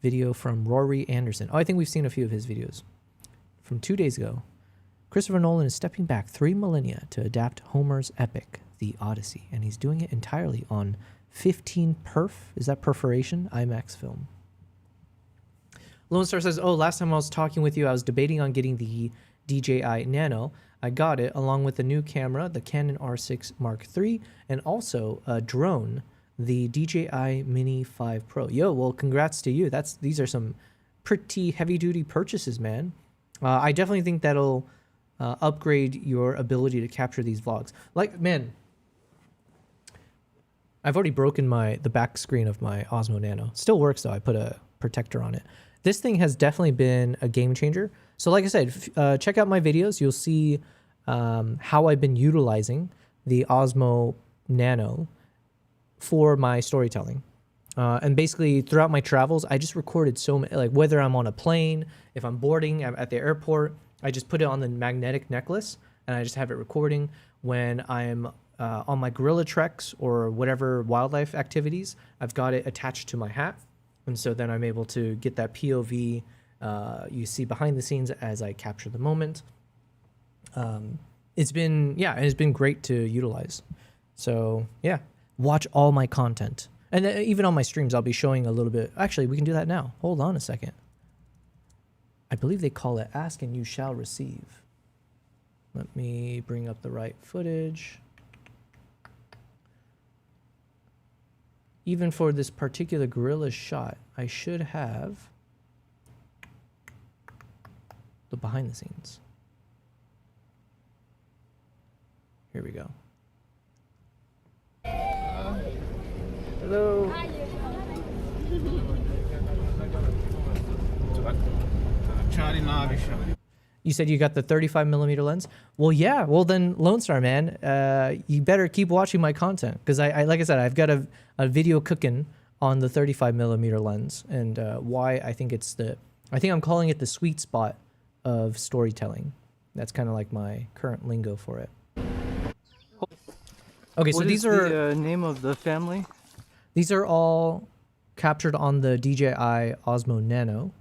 video from Rory Anderson. Oh, I think we've seen a few of his videos. From 2 days ago, Christopher Nolan is stepping back 3 millennia to adapt Homer's epic, The Odyssey, and he's doing it entirely on 15 perf, is that perforation, IMAX film. Lone Star says, oh, last time I was talking with you, I was debating on getting the DJI Nano. I got it along with the new camera, the Canon R6 Mark III, and also a drone, the DJI Mini 5 Pro. Yo, well, congrats to you. These are some pretty heavy-duty purchases, man. I definitely think that'll upgrade your ability to capture these vlogs. Like, man, I've already broken the back screen of my Osmo Nano. Still works though. I put a protector on it. This thing has definitely been a game changer. So like I said, check out my videos. You'll see how I've been utilizing the Osmo Nano for my storytelling. And basically throughout my travels, I just recorded so many, like whether I'm on a plane, if I'm boarding at the airport, I just put it on the magnetic necklace and I just have it recording. When I'm on my gorilla treks or whatever wildlife activities, I've got it attached to my hat. And so then I'm able to get that POV you see behind the scenes as I capture the moment. It's been great to utilize. So yeah, watch all my content. And even on my streams, I'll be showing a little bit. Actually, we can do that now. Hold on a second. I believe they call it ask and you shall receive. Let me bring up the right footage. Even for this particular gorilla shot, I should have the behind the scenes. Here we go. Hello. You said you got the 35mm lens? Well, yeah. Well, then, Lone Star, man, you better keep watching my content. Because, I like I said, I've got a video cooking on the 35mm lens. And why I think I think I'm calling it the sweet spot of storytelling. That's kind of like my current lingo for it. Okay, so these are the name of the family. These are all captured on the DJI Osmo Nano.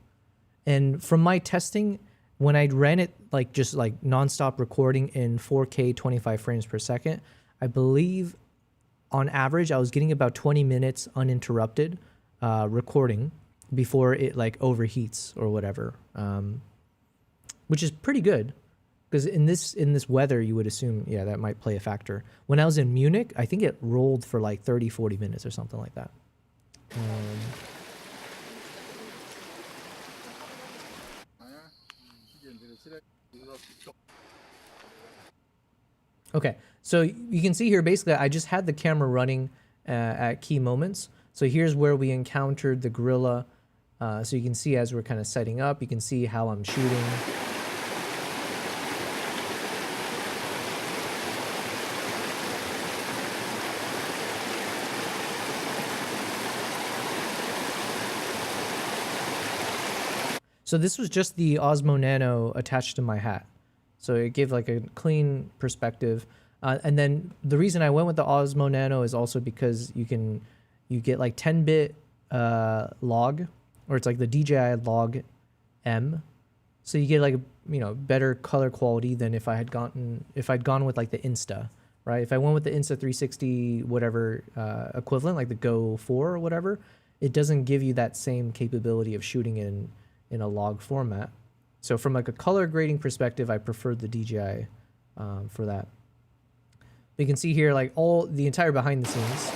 And from my testing, when I ran it just nonstop recording in 4K 25 frames per second, I believe on average I was getting about 20 minutes uninterrupted recording before it overheats or whatever, which is pretty good. Because in this weather, you would assume, yeah, that might play a factor. When I was in Munich, I think it rolled for 30, 40 minutes or something like that. Okay, so you can see here, basically, I just had the camera running at key moments. So here's where we encountered the gorilla. So you can see as we're kind of setting up, you can see how I'm shooting. So this was just the Osmo Nano attached to my hat. So it gave a clean perspective. And then the reason I went with the Osmo Nano is also because you get 10-bit log, or it's the DJI log M. So you get better color quality than if I'd gone with the Insta, right? If I went with the Insta 360 whatever equivalent, the Go 4 or whatever, it doesn't give you that same capability of shooting in a log format. So from a color grading perspective, I preferred the DJI for that. But you can see here the entire behind the scenes.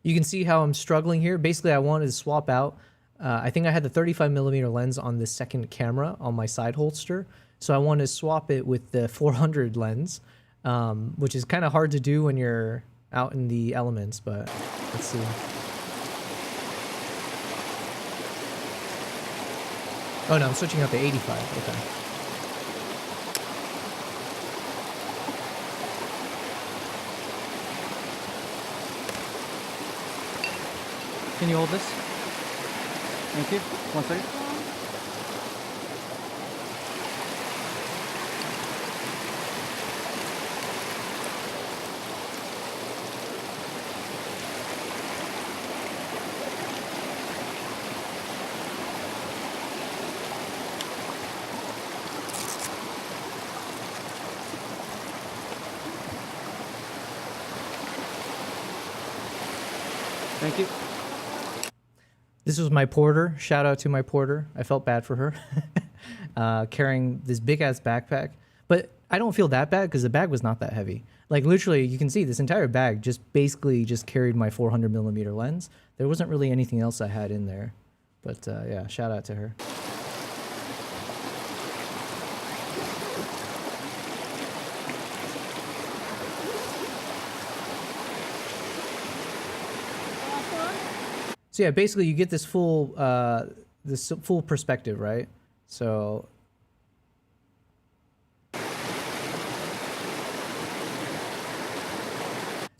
You can see how I'm struggling here. Basically, I wanted to swap out. I think I had the 35mm lens on the second camera on my side holster. So I wanted to swap it with the 400 lens, which is kind of hard to do when you're out in the elements, but let's see. Oh no, I'm switching out the 85, okay. Can you hold this? Thank you. 1 second. Thank you. This was my porter. Shout out to my porter. I felt bad for her carrying this big ass backpack, but I don't feel that bad because the bag was not that heavy. Like literally, you can see this entire bag just basically just carried my 400mm lens. There wasn't really anything else I had in there, but yeah, shout out to her. So yeah, basically you get this full perspective, right? So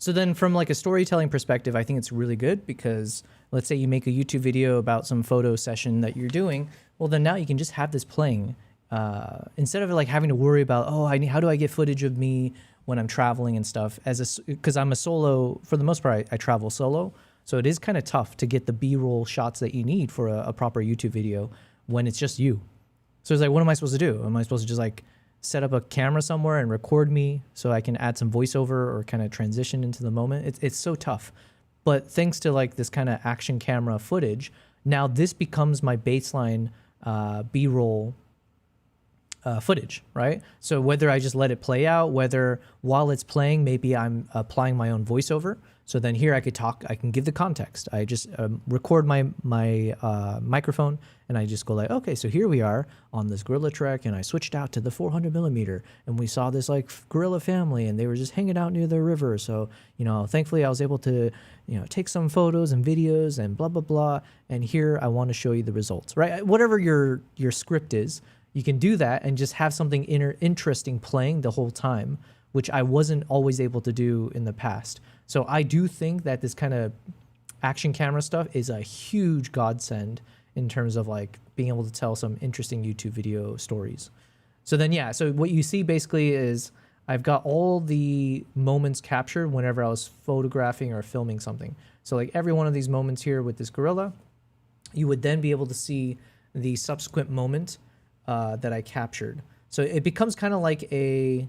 then from like a storytelling perspective, I think it's really good because let's say you make a YouTube video about some photo session that you're doing. Well, then now you can just have this playing instead of like having to worry about, oh, how do I get footage of me when I'm traveling and stuff, because I'm a solo, for the most part, I travel solo. So it is kind of tough to get the B-roll shots that you need for a proper YouTube video when it's just you. So it's like, what am I supposed to do? Am I supposed to just like set up a camera somewhere and record me so I can add some voiceover or kind of transition into the moment? It's so tough. But thanks to like this kind of action camera footage, now this becomes my baseline B-roll footage, right? So whether I just let it play out, whether while it's playing, maybe I'm applying my own voiceover. So then here I could talk, I can give the context. I just record my microphone and I just go like, okay, so here we are on this gorilla trek and I switched out to the 400mm and we saw this like gorilla family and they were just hanging out near the river. So, you know, thankfully I was able to, you know, take some photos and videos and blah, blah, blah. And here I want to show you the results, right? Whatever your script is, you can do that and just have something interesting playing the whole time, which I wasn't always able to do in the past. So I do think that this kind of action camera stuff is a huge godsend in terms of like being able to tell some interesting YouTube video stories. So then, yeah, so what you see basically is I've got all the moments captured whenever I was photographing or filming something. So like every one of these moments here with this gorilla, you would then be able to see the subsequent moment that I captured. So it becomes kind of like a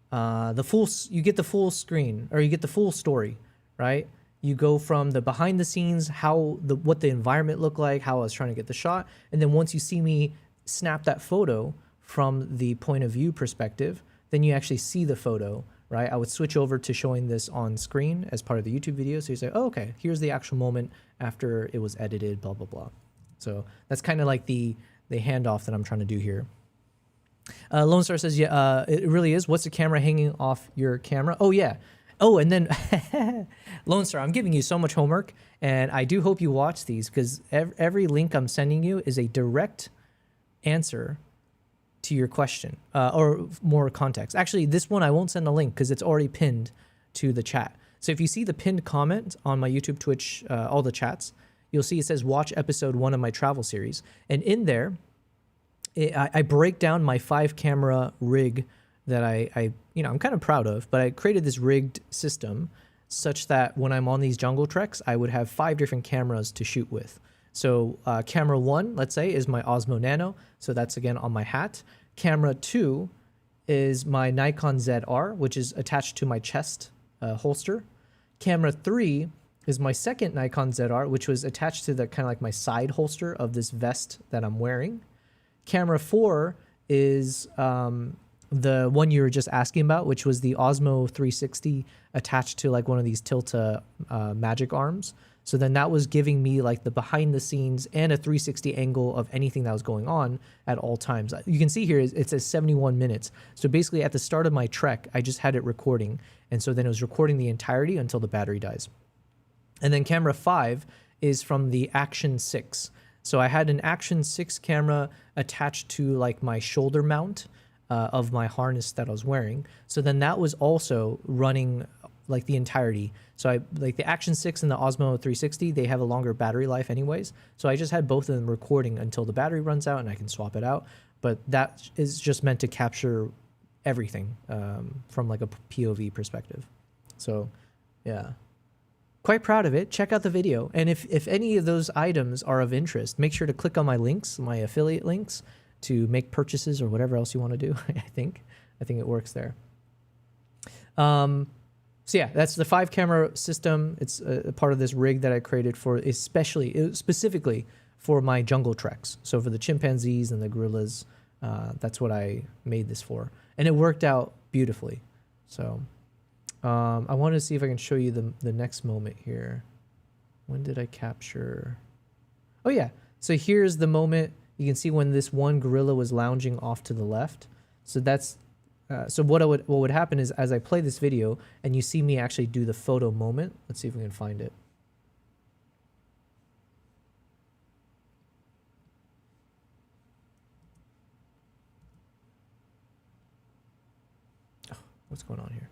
you get the full screen, or you get the full story, right? You go from the behind the scenes, what the environment looked like, how I was trying to get the shot, and then once you see me snap that photo from the point of view perspective, then you actually see the photo, right? I would switch over to showing this on screen as part of the YouTube video. So you say, oh, okay, here's the actual moment after it was edited, blah, blah, blah. So that's kind of like the handoff that I'm trying to do here. Lone Star says, yeah, it really is. What's the camera hanging off your camera? Oh, yeah. Oh, and then Lone Star, I'm giving you so much homework, and I do hope you watch these because every link I'm sending you is a direct answer to your question or more context. Actually, this one I won't send a link because it's already pinned to the chat. So if you see the pinned comment on my YouTube, Twitch, all the chats, you'll see it says watch episode 1 of my travel series. And in there, I break down my 5-camera rig that I'm kind of proud of, but I created this rigged system such that when I'm on these jungle treks, I would have 5 different cameras to shoot with. So camera 1, let's say, is my Osmo Nano. So that's again on my hat. Camera 2 is my Nikon ZR, which is attached to my chest holster. Camera 3 is my second Nikon ZR, which was attached to the kind of like my side holster of this vest that I'm wearing. Camera 4 is the one you were just asking about, which was the Osmo 360 attached to like one of these Tilta magic arms. So then that was giving me like the behind the scenes and a 360 angle of anything that was going on at all times. You can see here it says 71 minutes. So basically at the start of my trek, I just had it recording. And so then it was recording the entirety until the battery dies. And then camera 5 is from the Action 6. So I had an Action 6 camera attached to like my shoulder mount of my harness that I was wearing. So then that was also running like the entirety. So I like the Action 6 and the Osmo 360, they have a longer battery life anyways. So I just had both of them recording until the battery runs out and I can swap it out. But that is just meant to capture everything from like a POV perspective. So yeah. Quite proud of it. Check out the video. And if any of those items are of interest, make sure to click on my links, my affiliate links, to make purchases or whatever else you want to do. I think it works there. So yeah, that's the 5-camera system. It's a part of this rig that I created for specifically for my jungle treks. So for the chimpanzees and the gorillas, that's what I made this for. And it worked out beautifully. So I wanted to see if I can show you the next moment here. When did I capture? Oh yeah, so here's the moment. You can see when this one gorilla was lounging off to the left. So that's so what would happen is as I play this video and you see me actually do the photo moment. Let's see if we can find it. Oh, what's going on here?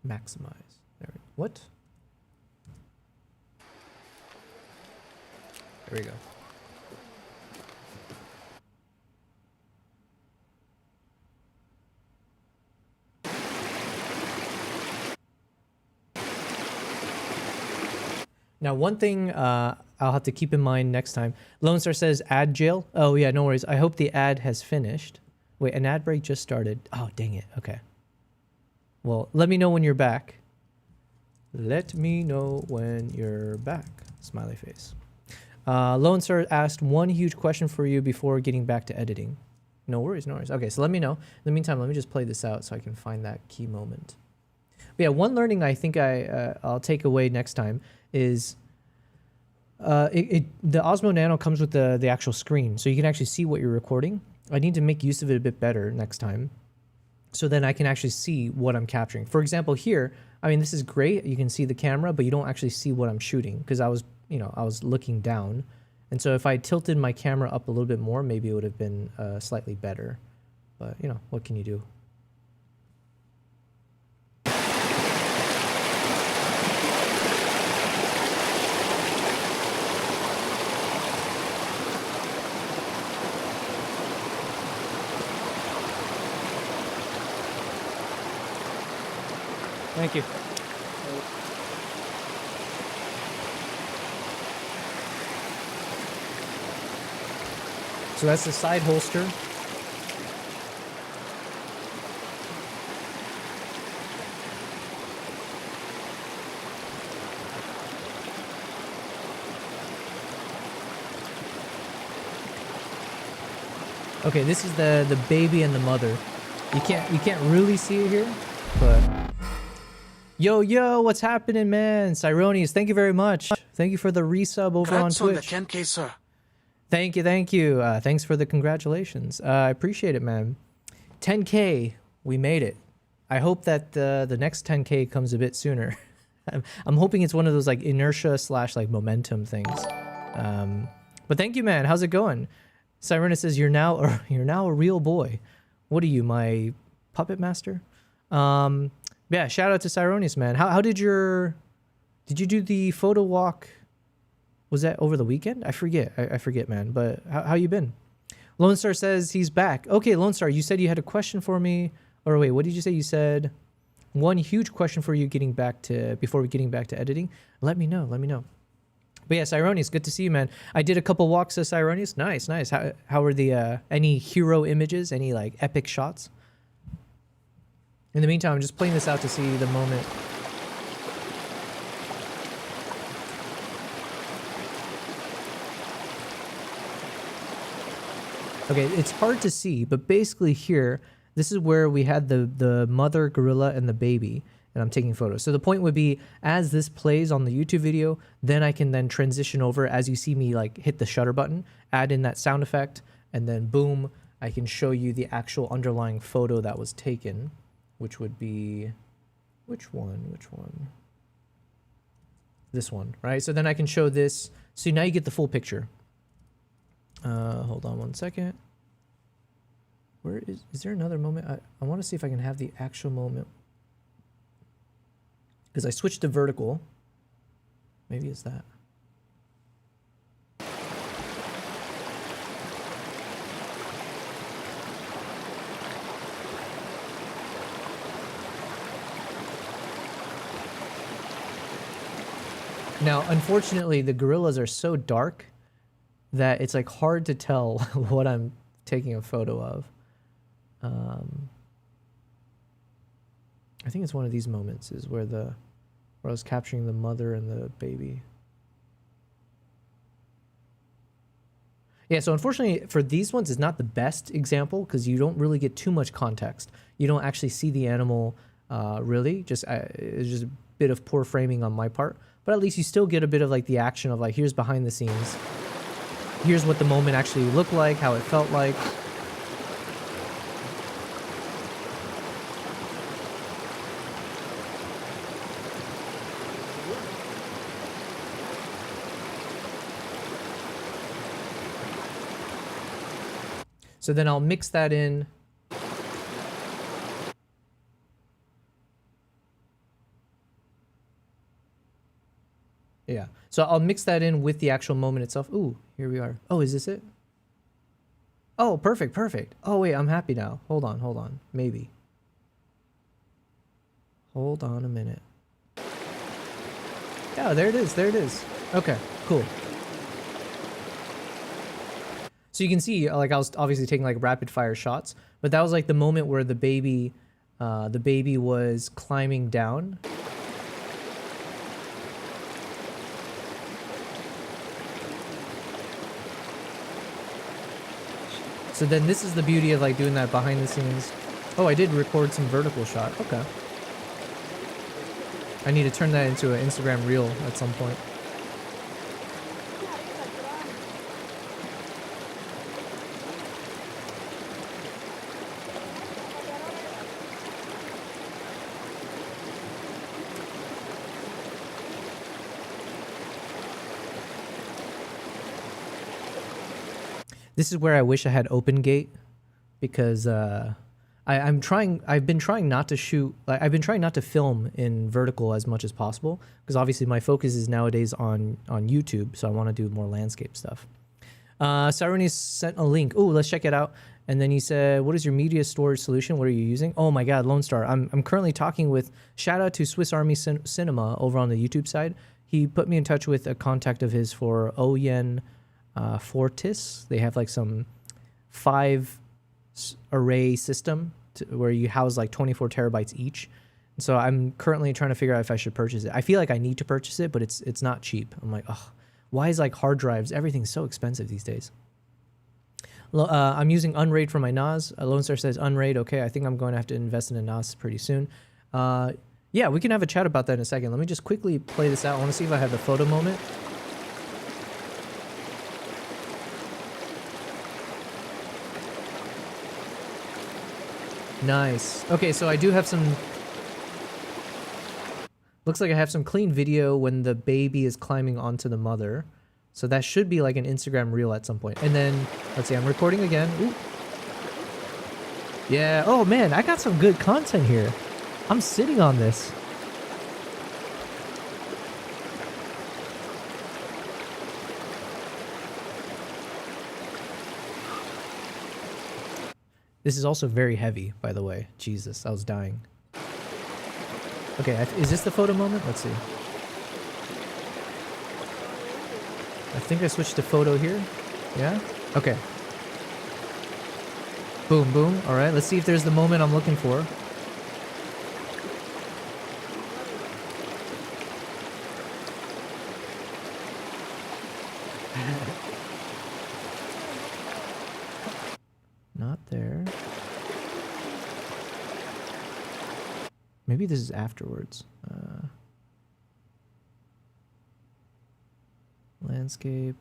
Maximize. There. What? There we go. Now, one thing I'll have to keep in mind next time. Lone Star says ad jail. Oh, yeah, no worries. I hope the ad has finished. Wait, an ad break just started. Oh, dang it. Okay. Well, let me know when you're back. Let me know when you're back. Smiley face. Lone Star asked one huge question for you before getting back to editing. No worries, no worries. Okay, so let me know. In the meantime, let me just play this out so I can find that key moment. But yeah, one learning I think I'll take away next time is the Osmo Nano comes with the actual screen, so you can actually see what you're recording. I need to make use of it a bit better next time, so then I can actually see what I'm capturing. For example, here, I mean, this is great. You can see the camera, but you don't actually see what I'm shooting because I was looking down. And so if I tilted my camera up a little bit more, maybe it would have been slightly better. But, what can you do? Thank you. So that's the side holster. Okay, this is the baby and the mother. You can't really see it here, but yo, what's happening, man? Cyronius, thank you very much. Thank you for the resub over on Twitch. On the 10K, sir. Thank you. Thanks for the congratulations. I appreciate it, man. 10K, we made it. I hope that the next 10K comes a bit sooner. I'm hoping it's one of those like inertia / like momentum things. But thank you, man. How's it going? Cyrena says you're now a real boy. What are you, my puppet master? Yeah, shout out to Cyronius, man. How did you do the photo walk? Was that over the weekend? I forget, man. But how you been? Lone Star says he's back. Okay, Lone Star, you said you had a question for me. Or wait, what did you say? You said one huge question for you before getting back to editing. Let me know. But yes, Cyronius, good to see you, man. I did a couple walks to Cyronius. Nice. How were the any hero images? Any like epic shots? In the meantime, I'm just playing this out to see the moment. Okay, it's hard to see, but basically here, this is where we had the mother gorilla and the baby, and I'm taking photos. So the point would be, as this plays on the YouTube video, then I can then transition over as you see me like hit the shutter button, add in that sound effect, and then boom, I can show you the actual underlying photo that was taken, which would be, which one? This one, right? So then I can show this. So now you get the full picture. Hold on one second. Where is there another moment? I want to see if I can have the actual moment. Because I switched to vertical. Maybe it's that. Now, unfortunately, the gorillas are so dark that it's like hard to tell what I'm taking a photo of. I think it's one of these moments is where I was capturing the mother and the baby. Yeah, so unfortunately for these ones, it's not the best example because you don't really get too much context. You don't actually see the animal really. It's just a bit of poor framing on my part. But at least you still get a bit of like the action of like, here's behind the scenes. Here's what the moment actually looked like, how it felt like. So then I'll mix that in. Yeah. So I'll mix that in with the actual moment itself. Ooh, here we are. Oh, is this it? Oh, perfect, perfect. Oh, wait, I'm happy now. Hold on. Maybe. Hold on a minute. Yeah, there it is. Okay, cool. So you can see, like, I was obviously taking like rapid fire shots, but that was like the moment where the baby was climbing down. So then this is the beauty of like doing that behind the scenes. Oh, I did record some vertical shot. Okay. I need to turn that into an Instagram reel at some point. This is where I wish I had OpenGate, because I've been trying not to shoot, I've been trying not to film in vertical as much as possible, because obviously my focus is nowadays on YouTube, so I want to do more landscape stuff. Cyrone sent a link. Oh, let's check it out. And then he said, what is your media storage solution? What are you using? Oh my God, Lone Star. I'm currently talking with, shout out to Swiss Army Cinema over on the YouTube side. He put me in touch with a contact of his for Oyen Fortis. They have like some 5 array system where you house like 24 terabytes each. So I'm currently trying to figure out if I should purchase it. I feel like I need to purchase it, but it's not cheap. I'm like, oh, why is like hard drives, everything's so expensive these days. I'm using Unraid for my NAS. Lone Star says Unraid. Okay, I think I'm going to have to invest in a NAS pretty soon. Yeah, we can have a chat about that in a second. Let me just quickly play this out. I want to see if I have the photo moment. Nice. Okay, so I do have some... Looks like I have some clean video when the baby is climbing onto the mother. So that should be like an Instagram reel at some point. And then, let's see, I'm recording again. Ooh. Yeah, oh man, I got some good content here. I'm sitting on this. This is also very heavy, by the way. Jesus, I was dying. Okay, is this the photo moment? Let's see. I think I switched to photo here. Yeah? Okay. Boom, boom. All right, let's see if there's the moment I'm looking for. Not there. Maybe this is afterwards. Landscape.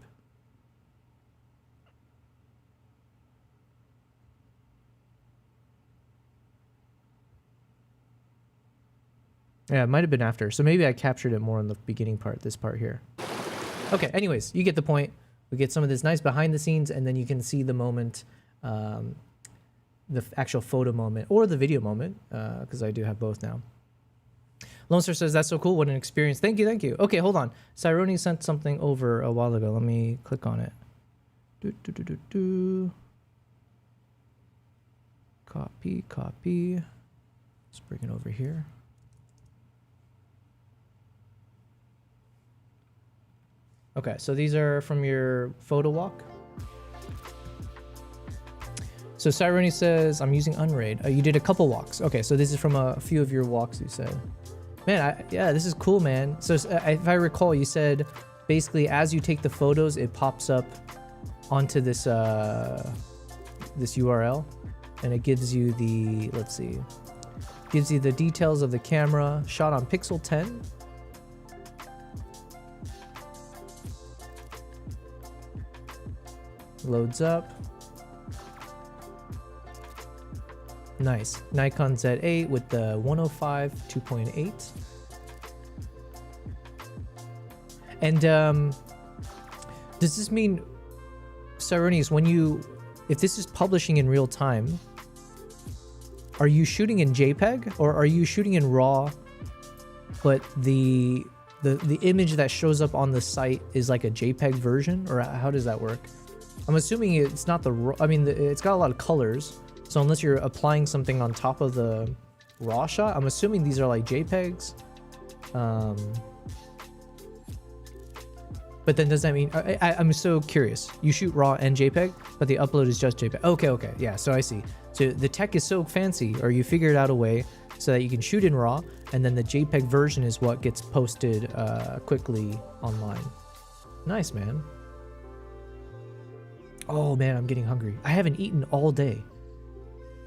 Yeah, it might have been after. So maybe I captured it more in the beginning part, this part here. Okay, anyways, you get the point. We get some of this nice behind the scenes, and then you can see the moment, the actual photo moment, or the video moment, because I do have both now. Lone Star says, that's so cool. What an experience. Thank you, thank you. Okay, hold on. Cyrone sent something over a while ago. Let me click on it. Copy, copy. Let's bring it over here. Okay, so these are from your photo walk. So Cyrone says, I'm using Unraid. You did a couple walks. Okay, so this is from a few of your walks, you said. Man, yeah, this is cool, man. So if I recall, you said basically as you take the photos, it pops up onto this this URL, and it gives you the, let's see, gives you the details of the camera shot on Pixel 10. Loads up. Nice. Nikon Z8 with the 105 2.8. And does this mean, Cyronius, when you, if this is publishing in real time, are you shooting in JPEG or are you shooting in RAW, but the image that shows up on the site is like a JPEG version, or how does that work? I'm assuming it's not the raw, I mean, it's got a lot of colors. So unless you're applying something on top of the raw shot, I'm assuming these are like JPEGs. But then does that mean, I'm so curious. You shoot raw and JPEG, but the upload is just JPEG. Okay, yeah, so I see. So the tech is so fancy, or you figured out a way so that you can shoot in raw, and then the JPEG version is what gets posted quickly online. Nice, man. Oh man, I'm getting hungry. I haven't eaten all day.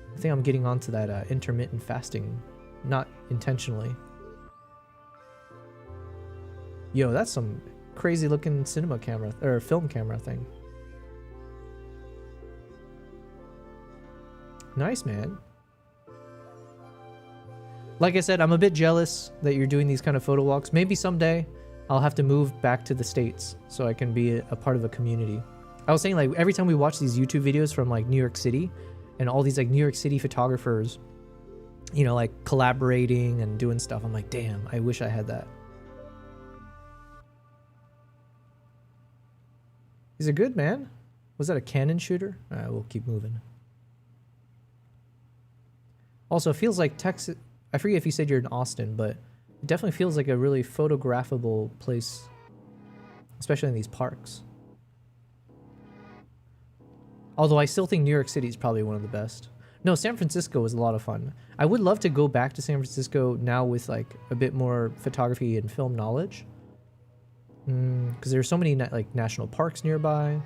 I think I'm getting onto that intermittent fasting, not intentionally. Yo, that's some crazy looking cinema camera or film camera thing. Nice, man. Like I said, I'm a bit jealous that you're doing these kind of photo walks. Maybe someday I'll have to move back to the States so I can be a part of a community. I was saying, like, every time we watch these YouTube videos from like New York City, and all these like New York City photographers, you know, like collaborating and doing stuff, I'm like, damn, I wish I had that. Is it good, man? Was that a Canon shooter? All right, we'll keep moving. Also, it feels like Texas, I forget if you said you're in Austin, but it definitely feels like a really photographable place, especially in these parks. Although I still think New York City is probably one of the best. No, San Francisco was a lot of fun. I would love to go back to San Francisco now with like a bit more photography and film knowledge. Because there's so many like national parks nearby.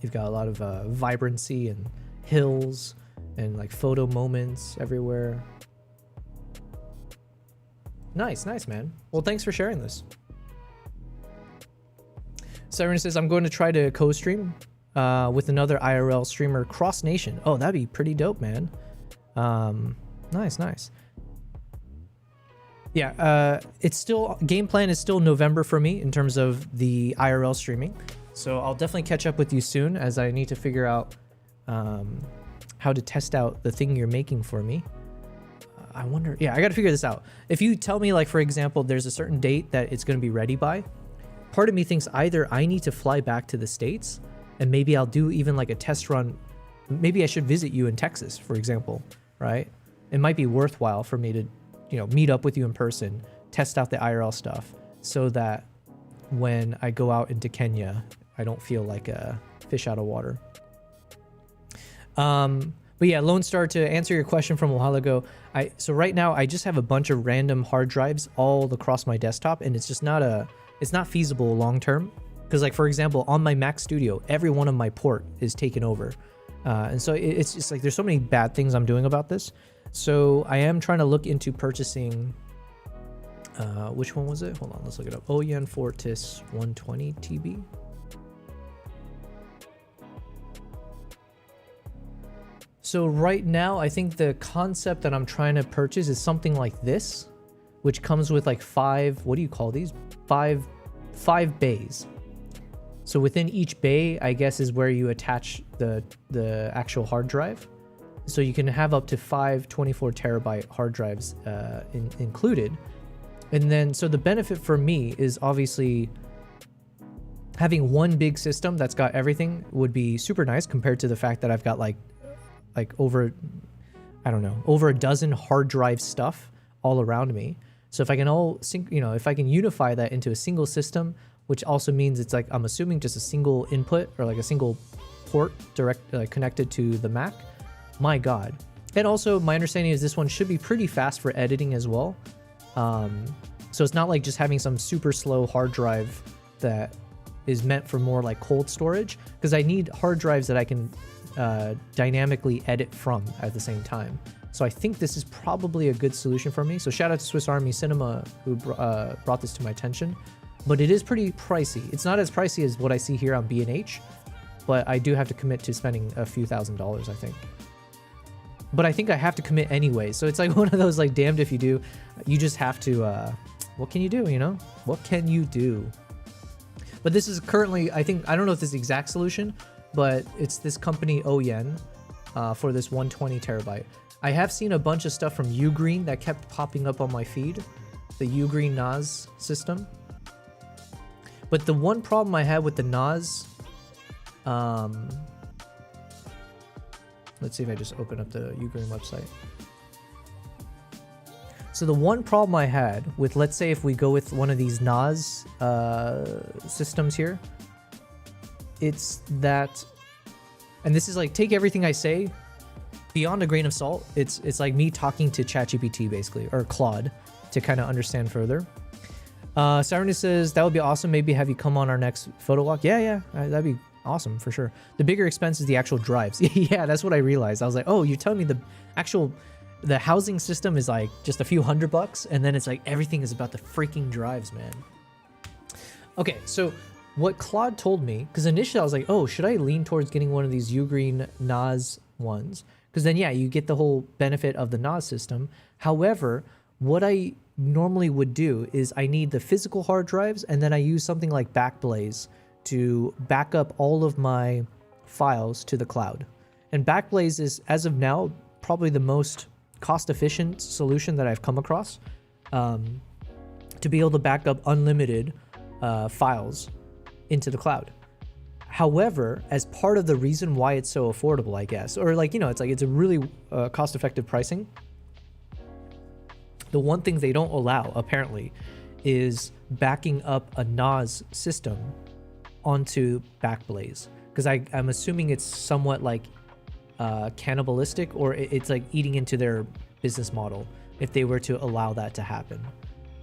You've got a lot of vibrancy and hills and like photo moments everywhere. Nice, man. Well, thanks for sharing this. Siren says, I'm going to try to co-stream with another IRL streamer cross nation. Oh, that'd be pretty dope, man. Nice. Yeah, it's still, game plan is still November for me in terms of the IRL streaming. So I'll definitely catch up with you soon, as I need to figure out how to test out the thing you're making for me. I wonder, yeah, I got to figure this out. If you tell me, like, for example, there's a certain date that it's going to be ready by, part of me thinks either I need to fly back to the States, and maybe I'll do even like a test run. Maybe I should visit you in Texas, for example, right? It might be worthwhile for me to, you know, meet up with you in person, test out the IRL stuff, so that when I go out into Kenya, I don't feel like a fish out of water. But yeah, Lone Star, to answer your question from a while ago, so right now I just have a bunch of random hard drives all across my desktop, and it's just not it's not feasible long term. Because, like, for example, on my Mac Studio, every one of my port is taken over. And so it's just like there's so many bad things I'm doing about this. So I am trying to look into purchasing, which one was it? Hold on, let's look it up. Oyen Fortis 120 TB. So right now, I think the concept that I'm trying to purchase is something like this, which comes with like what do you call these? Five bays. So within each bay, I guess, is where you attach the actual hard drive. So you can have up to 5 24 terabyte hard drives included. And then, so the benefit for me is obviously having one big system that's got everything would be super nice compared to the fact that I've got like over, I don't know, over a dozen hard drive stuff all around me. So if I can if I can unify that into a single system, which also means it's like, I'm assuming just a single input or like a single port direct connected to the Mac, my God. And also, my understanding is this one should be pretty fast for editing as well. So it's not like just having some super slow hard drive that is meant for more like cold storage, because I need hard drives that I can dynamically edit from at the same time. So I think this is probably a good solution for me. So shout out to Swiss Army Cinema who brought this to my attention. But it is pretty pricey. It's not as pricey as what I see here on B&H, but I do have to commit to spending a few $1,000s, I think. But I think I have to commit anyway. So it's like one of those like damned if you do. You just have to, what can you do, you know? What can you do? But this is currently, I don't know if this is the exact solution, but it's this company Oyen for this 120 terabyte. I have seen a bunch of stuff from Ugreen that kept popping up on my feed. The Ugreen NAS system. But the one problem I had with the NAS, let's see if I just open up the Ugreen website. So the one problem I had with, let's say if we go with one of these NAS systems here, it's that, and this is like, take everything I say beyond a grain of salt. It's like me talking to ChatGPT basically, or Claude, to kind of understand further. Cyrene says, that would be awesome. Maybe have you come on our next photo walk. Yeah, that'd be awesome for sure. The bigger expense is the actual drives. Yeah, that's what I realized. I was like, oh, you're telling me the housing system is like just a few $100, and then it's like everything is about the freaking drives, man. Okay, so what Claude told me, because initially I was like, oh, should I lean towards getting one of these Ugreen NAS ones? Because then, yeah, you get the whole benefit of the NAS system. However, what I normally would do is I need the physical hard drives, and then I use something like Backblaze to back up all of my files to the cloud. And Backblaze is, as of now, probably the most cost-efficient solution that I've come across to be able to back up unlimited files into the cloud. However, as part of the reason why it's so affordable, I guess, or like, you know, it's a really cost-effective pricing. The one thing they don't allow, apparently, is backing up a NAS system onto Backblaze. Because I'm assuming it's somewhat like cannibalistic, or it's like eating into their business model if they were to allow that to happen.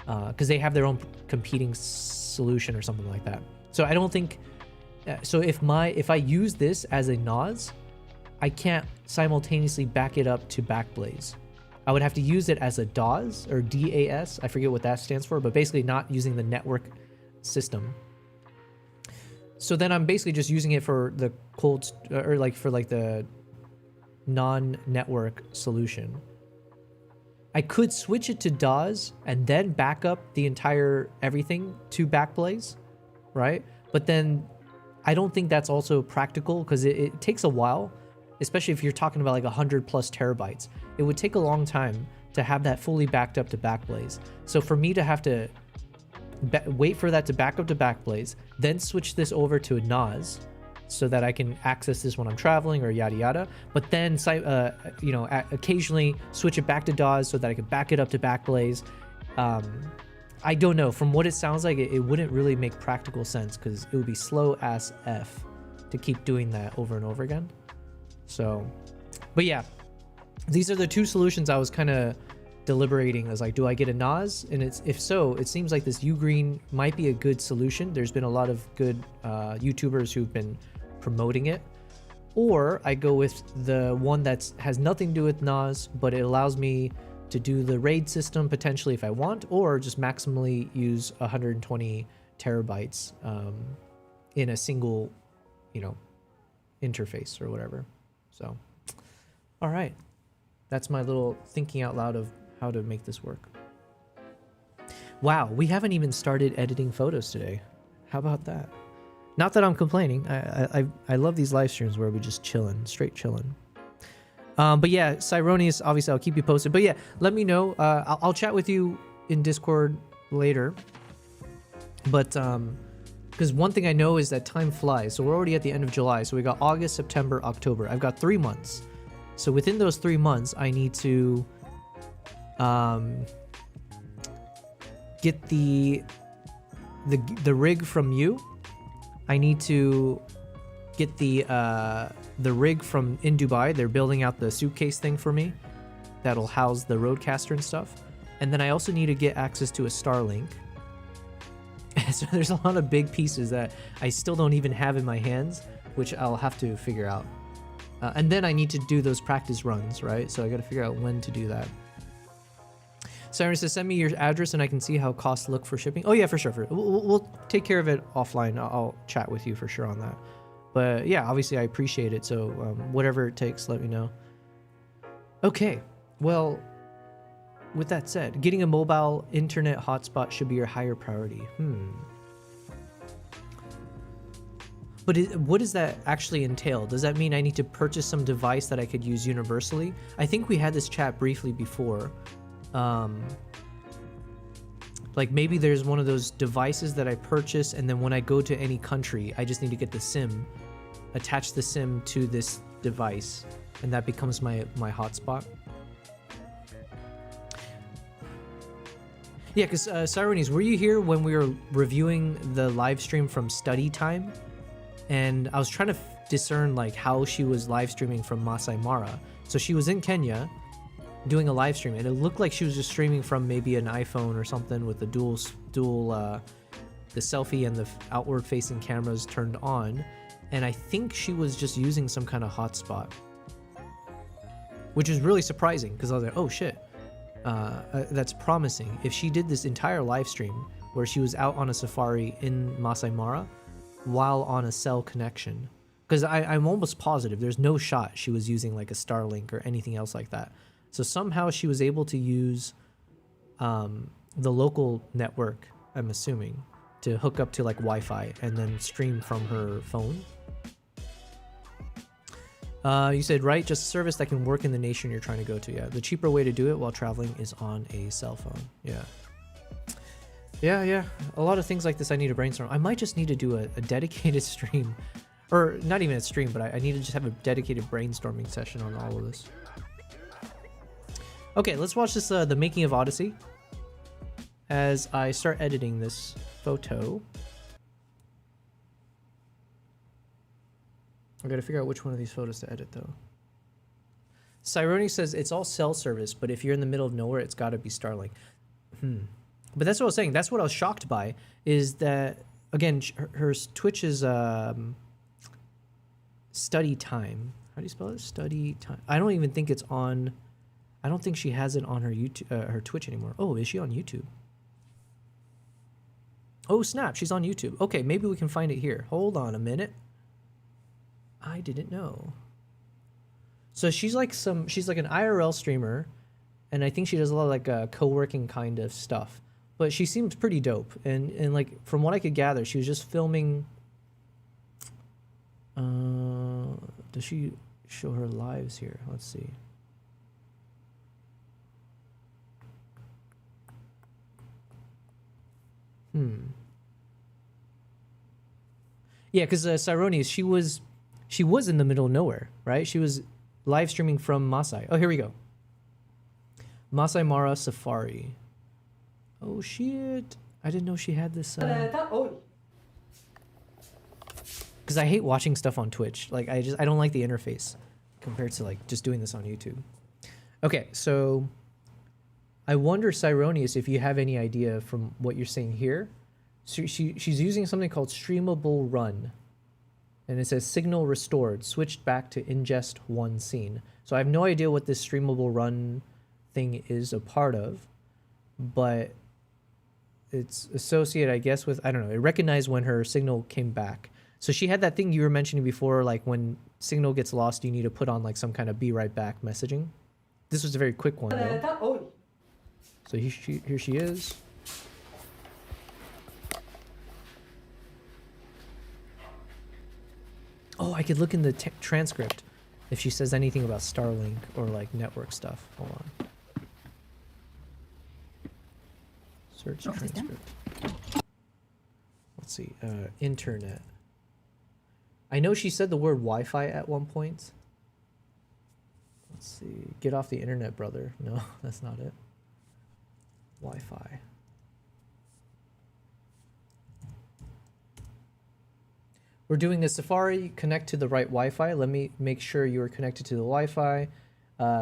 Because they have their own competing solution or something like that. So I don't think... So if I use this as a NAS, I can't simultaneously back it up to Backblaze. I would have to use it as a DAS or DAS. I forget what that stands for, but basically not using the network system. So then I'm basically just using it for the cold, or like for like the non-network solution. I could switch it to DAS and then back up the entire everything to Backblaze, right? But then I don't think that's also practical, because it takes a while, especially if you're talking about like 100+ terabytes. It would take a long time to have that fully backed up to Backblaze. So for me to have to wait for that to back up to Backblaze, then switch this over to a NAS so that I can access this when I'm traveling or yada yada, but then you know, occasionally switch it back to DAS so that I can back it up to Backblaze. I don't know. From what it sounds like, it wouldn't really make practical sense, because it would be slow as F to keep doing that over and over again. So, but yeah, these are the two solutions I was kind of deliberating. I was like, do I get a NAS? And if so, it seems like this Ugreen might be a good solution. There's been a lot of good YouTubers who've been promoting it. Or I go with the one that has nothing to do with NAS, but it allows me to do the RAID system potentially if I want, or just maximally use 120 terabytes in a single, you know, interface or whatever. So, all right. That's my little thinking out loud of how to make this work. Wow, we haven't even started editing photos today. How about that? Not that I'm complaining. I love these live streams where we just chilling, straight chilling. But yeah, Cyronius, obviously I'll keep you posted. But yeah, let me know. I'll chat with you in Discord later. But because one thing I know is that time flies. So we're already at the end of July. So we got August, September, October. I've got 3 months. So within those 3 months, I need to get the rig from you. I need to get the rig from in Dubai. They're building out the suitcase thing for me that'll house the Rodecaster and stuff. And then I also need to get access to a Starlink. So there's a lot of big pieces that I still don't even have in my hands, which I'll have to figure out. And then I need to do those practice runs, right? So I got to figure out when to do that. Siren says, send me your address and I can see how costs look for shipping. Oh yeah, for sure. We'll take care of it offline. I'll chat with you for sure on that. But yeah, obviously I appreciate it. So whatever it takes, let me know. Okay, well, with that said, getting a mobile internet hotspot should be your higher priority. But what does that actually entail? Does that mean I need to purchase some device that I could use universally? I think we had this chat briefly before. Like maybe there's one of those devices that I purchase, and then when I go to any country, I just need to get the SIM, attach the SIM to this device, and that becomes my hotspot. Yeah, because Cyrones, were you here when we were reviewing the live stream from Study Time? And I was trying to discern like how she was live streaming from Masai Mara. So she was in Kenya doing a live stream, and it looked like she was just streaming from maybe an iPhone or something with the dual the selfie and the outward facing cameras turned on. And I think she was just using some kind of hotspot, which is really surprising because I was like, oh shit. That's promising. If she did this entire live stream where she was out on a safari in Masai Mara while on a cell connection, because I'm almost positive there's no shot she was using like a Starlink or anything else like that. So somehow she was able to use the local network, I'm assuming, to hook up to like Wi-Fi and then stream from her phone. You said, right, just a service that can work in the nation you're trying to go to. Yeah, the cheaper way to do it while traveling is on a cell phone. Yeah, a lot of things like this I need to brainstorm. I might just need to do a dedicated stream, or not even a stream, but I need to just have a dedicated brainstorming session on all of this. Okay, let's watch this, the making of Odyssey, as I start editing this photo. I gotta figure out which one of these photos to edit though. Cyrone says it's all cell service, but if you're in the middle of nowhere, it's gotta be Starlink. But that's what I was saying. That's what I was shocked by, is that, again, her Twitch is Study Time. How do you spell it? Study Time. I don't even think it's on, I don't think she has it on her YouTube, her Twitch anymore. Oh, is she on YouTube? Oh snap, she's on YouTube. Okay, maybe we can find it here. Hold on a minute. I didn't know. So she's like an IRL streamer, and I think she does a lot of like co-working kind of stuff. But she seems pretty dope, and like from what I could gather, she was just filming. Does she show her lives here? Let's see. Yeah, because Cyrone, she was in the middle of nowhere, right? She was live streaming from Masai. Oh, here we go. Masai Mara Safari. Oh shit! I didn't know she had this. Because I hate watching stuff on Twitch. Like I don't like the interface compared to like just doing this on YouTube. Okay, so I wonder, Cyronius, if you have any idea from what you're saying here. So she's using something called Streamable Run. And it says signal restored, switched back to ingest one scene. So I have no idea what this Streamable Run thing is a part of, but it's associated, I guess, with, I don't know, it recognized when her signal came back. So she had that thing you were mentioning before, like when signal gets lost, you need to put on like some kind of be right back messaging. This was a very quick one though. So here she is. Oh, I could look in the transcript if she says anything about Starlink or like network stuff. Hold on. Search transcript. Let's see. Internet. I know she said the word Wi-Fi at one point. Let's see. Get off the internet, brother. No, that's not it. Wi-Fi. We're doing a Safari, connect to the right Wi-Fi. Let me make sure you are connected to the Wi-Fi.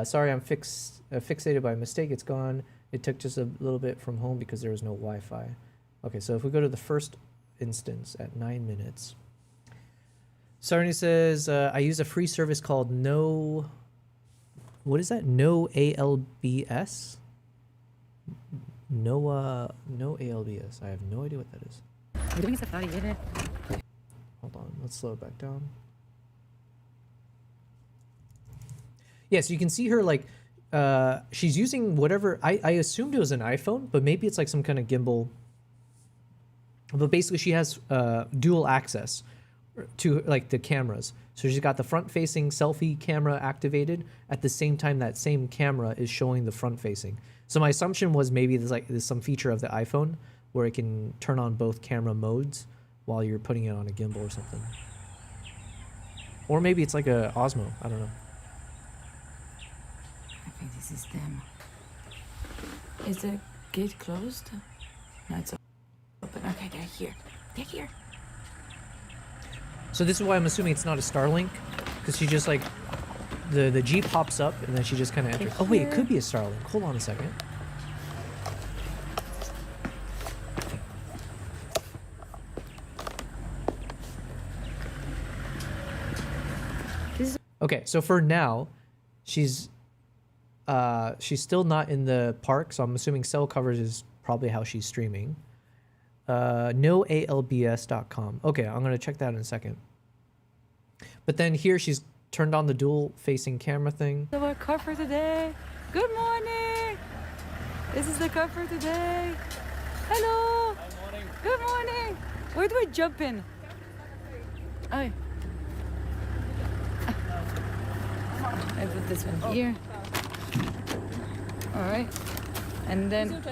Sorry, I'm fixated by mistake. It's gone. It took just a little bit from home because there was no Wi-Fi. Okay, so if we go to the first instance at 9 minutes. Sarni says, I use a free service called what is that? No ALBS? No ALBS. I have no idea what that is. We're doing Safari, yeah. Hold on, let's slow it back down. Yeah, so you can see her like, she's using whatever, I assumed it was an iPhone, but maybe it's like some kind of gimbal. But basically she has dual access to like the cameras. So she's got the front facing selfie camera activated at the same time that same camera is showing the front facing. So my assumption was maybe there's some feature of the iPhone where it can turn on both camera modes while you're putting it on a gimbal or something. Or maybe it's like a Osmo, I don't know. I think this is them. Is the gate closed? No, it's open. Okay, they're here. They're here. So this is why I'm assuming it's not a Starlink, because she just like, the Jeep hops up and then she just kind of enters. Oh wait, it could be a Starlink. Hold on a second. Okay, so for now, she's still not in the park, so I'm assuming cell coverage is probably how she's streaming. NoALBS.com. Okay, I'm gonna check that in a second. But then here she's turned on the dual facing camera thing. So our car for today. Good morning. This is the car for today. Hello. Good morning. Good morning. Where do I jump in? Oh. I put this one here. All right. And then.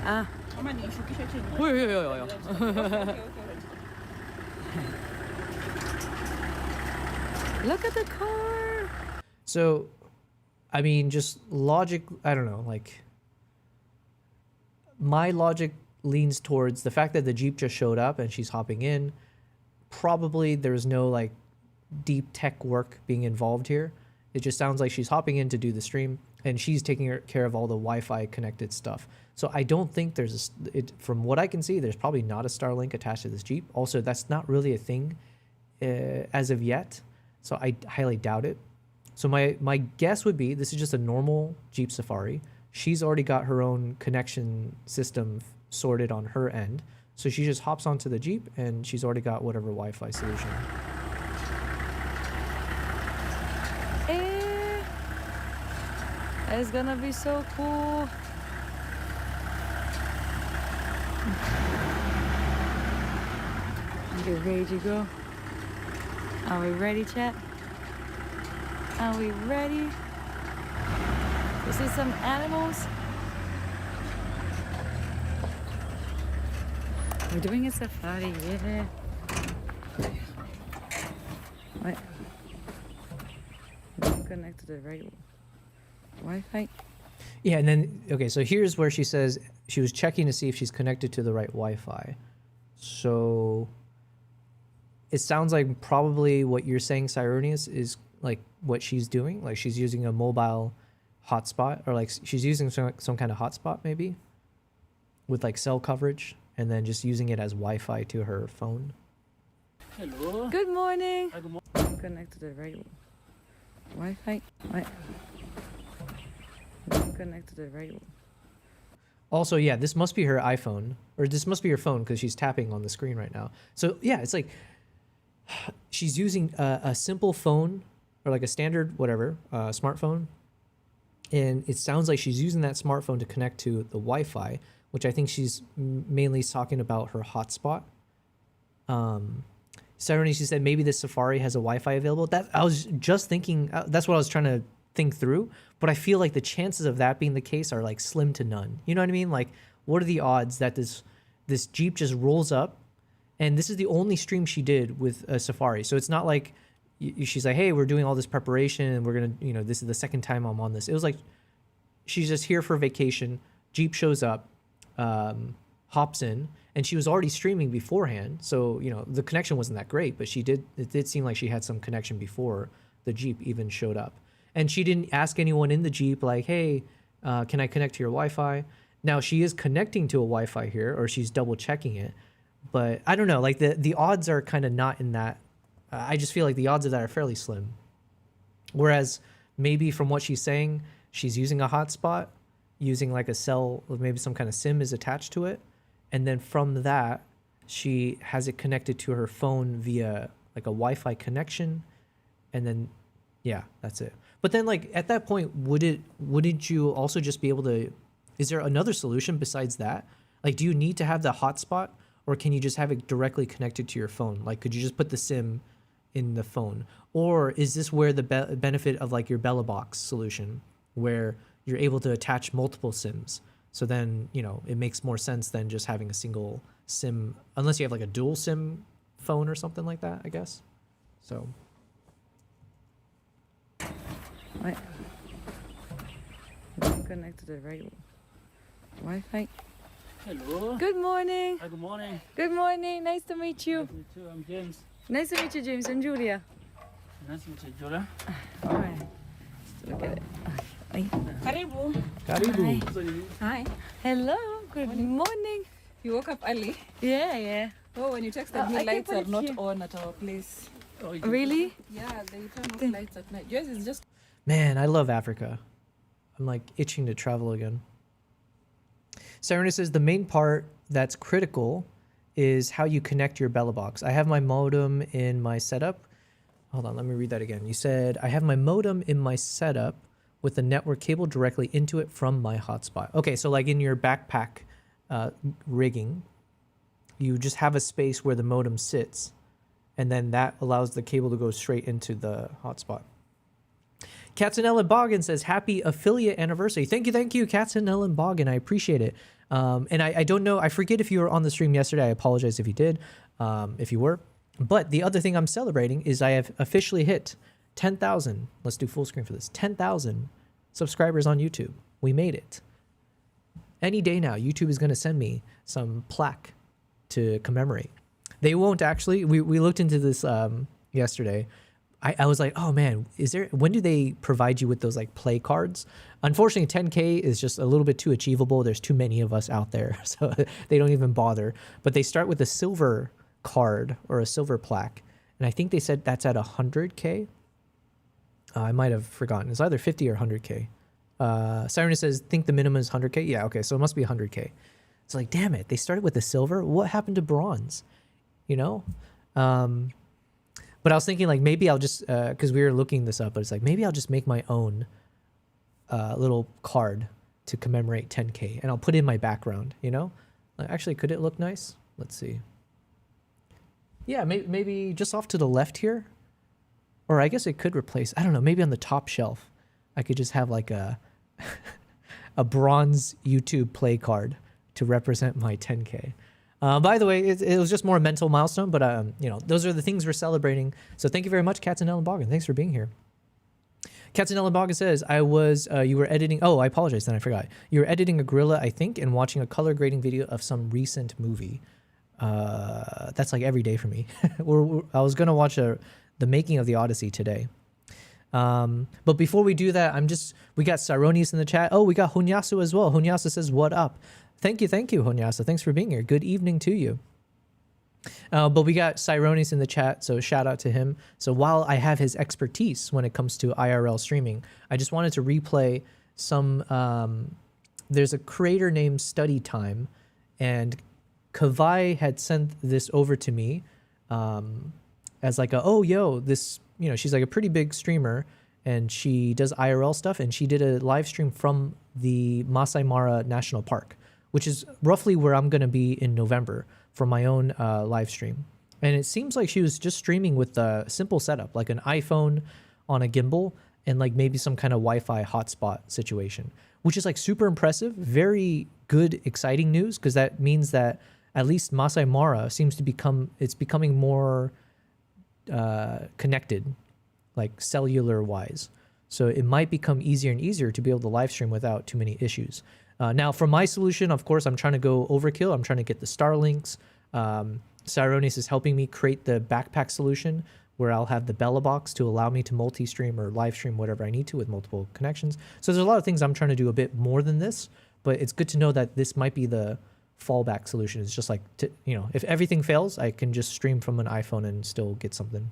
Ah. Look at the car. So, I mean, just logic, I don't know, like, my logic leans towards the fact that the Jeep just showed up and she's hopping in. Probably there's no, like, deep tech work being involved here. It just sounds like she's hopping in to do the stream and she's taking care of all the Wi-Fi connected stuff. So I don't think there's from what I can see, there's probably not a Starlink attached to this Jeep. Also, that's not really a thing as of yet. So I highly doubt it. So my guess would be this is just a normal Jeep Safari. She's already got her own connection system sorted on her end. So she just hops onto the Jeep and she's already got whatever Wi-Fi solution. It's gonna be so cool. Are you ready to go? Are we ready, chat? Are we ready to see some animals? We're doing a safari, yeah. What? Connect to the right Wi-Fi. Yeah, and then, okay, so here's where she says she was checking to see if she's connected to the right Wi-Fi. So it sounds like probably what you're saying, Cyronius, is like what she's doing. Like she's using a mobile hotspot, or like she's using some kind of hotspot maybe with like cell coverage and then just using it as Wi-Fi to her phone. Hello. Good morning. Hi, good morning. Connect to the right Wi-Fi. What? Connect to the right. Also, yeah, this must be her iPhone, or this must be her phone because she's tapping on the screen right now. So yeah, it's like she's using a simple phone or like a standard whatever smartphone, and it sounds like she's using that smartphone to connect to the Wi-Fi, which I think she's mainly talking about her hotspot. Saroni, she said maybe this Safari has a Wi-Fi available. That I was just thinking. That's what I was trying to think through, but I feel like the chances of that being the case are like slim to none. You know what I mean? Like, what are the odds that this Jeep just rolls up, and this is the only stream she did with a Safari. So it's not like she's like, hey, we're doing all this preparation and we're gonna, you know, this is the second time I'm on this. It was like she's just here for vacation. Jeep shows up, hops in, and she was already streaming beforehand. So, you know, the connection wasn't that great, but it did seem like she had some connection before the Jeep even showed up. And she didn't ask anyone in the Jeep like, hey, can I connect to your Wi-Fi? Now she is connecting to a Wi-Fi here, or she's double checking it, but I don't know, like the odds are kind of not in that. I just feel like the odds of that are fairly slim. Whereas maybe from what she's saying, she's using a hotspot, using like a cell, maybe some kind of SIM is attached to it. And then from that, she has it connected to her phone via like a Wi-Fi connection. And then, yeah, that's it. But then like at that point, wouldn't you also just be able to, is there another solution besides that? Like, do you need to have the hotspot, or can you just have it directly connected to your phone? Like, could you just put the SIM in the phone? Or is this where the benefit of like your Bella Box solution, where you're able to attach multiple SIMs? So then, you know, it makes more sense than just having a single SIM, unless you have like a dual SIM phone or something like that, I guess. So. Right. Connect to the right Wi-Fi. Hello. Good morning. Hi, good morning. Good morning. Nice to meet you. Nice to meet you. I'm James. Nice to meet you, James and Julia. Nice to meet you, Julia. All right. Look at it. Ay. Karibu. Karibu. Hi. Hello. Good morning. You woke up early? Yeah. Oh, when you texted I me, can lights put are it not here. on at our place. Oh, you Really? Yeah, they turn off lights at night. Yours is just Man, I love Africa. I'm like itching to travel again. Serena says the main part that's critical is how you connect your Bella Box. I have my modem in my setup. Hold on, let me read that again. You said, I have my modem in my setup with the network cable directly into it from my hotspot. Okay, so like in your backpack rigging, you just have a space where the modem sits, and then that allows the cable to go straight into the hotspot. Katzenellen Boggin says, happy affiliate anniversary. Thank you, Katzenellen Boggin. I appreciate it. And I don't know, I forget if you were on the stream yesterday. I apologize if you did, if you were. But the other thing I'm celebrating is I have officially hit 10,000. Let's do full screen for this. 10,000 subscribers on YouTube. We made it. Any day now, YouTube is going to send me some plaque to commemorate. They won't actually. We looked into this yesterday. I was like, oh man, when do they provide you with those like play cards? Unfortunately, 10K is just a little bit too achievable. There's too many of us out there, so they don't even bother. But they start with a silver card or a silver plaque. And I think they said that's at 100K. I might have forgotten. It's either 50 or 100K. Siren says, think the minimum is 100K. Yeah, okay, so it must be 100K. It's like, damn it, they started with the silver. What happened to bronze? You know? But I was thinking like maybe I'll just, because we were looking this up, but it's like maybe I'll just make my own little card to commemorate 10K, and I'll put it in my background, you know? Actually, could it look nice? Let's see. Yeah, maybe just off to the left here. Or I guess it could replace, I don't know, maybe on the top shelf. I could just have like a bronze YouTube play card to represent my 10K. By the way, it was just more a mental milestone, but you know, those are the things we're celebrating. So thank you very much, Katzenellen Boggin. Thanks for being here. Katzenellen Boggin says, you were editing, oh, I apologize, then I forgot. You were editing a gorilla, I think, and watching a color grading video of some recent movie. That's like every day for me. I was going to watch the making of the Odyssey today. But before we do that, we got Saronis in the chat. Oh, we got Hunyasu as well. Hunyasu says, what up? Thank you, Hunyasu. Thanks for being here. Good evening to you. But we got Cyronis in the chat, so shout out to him. So while I have his expertise when it comes to IRL streaming, I just wanted to replay some, there's a creator named Study Time, and Kavai had sent this over to me as like this, you know, she's like a pretty big streamer, and she does IRL stuff, and she did a live stream from the Masai Mara National Park, which is roughly where I'm going to be in November for my own live stream. And it seems like she was just streaming with a simple setup, like an iPhone on a gimbal and like maybe some kind of Wi-Fi hotspot situation, which is like super impressive, very good, exciting news, because that means that at least Masai Mara seems to becoming more connected, like cellular wise. So it might become easier and easier to be able to live stream without too many issues. Now for my solution, of course, I'm trying to go overkill. I'm trying to get the Starlinks. Cyronis is helping me create the backpack solution where I'll have the Bella box to allow me to multi-stream or live stream whatever I need to with multiple connections. So there's a lot of things I'm trying to do a bit more than this, but it's good to know that this might be the fallback solution. It's just like, if everything fails, I can just stream from an iPhone and still get something.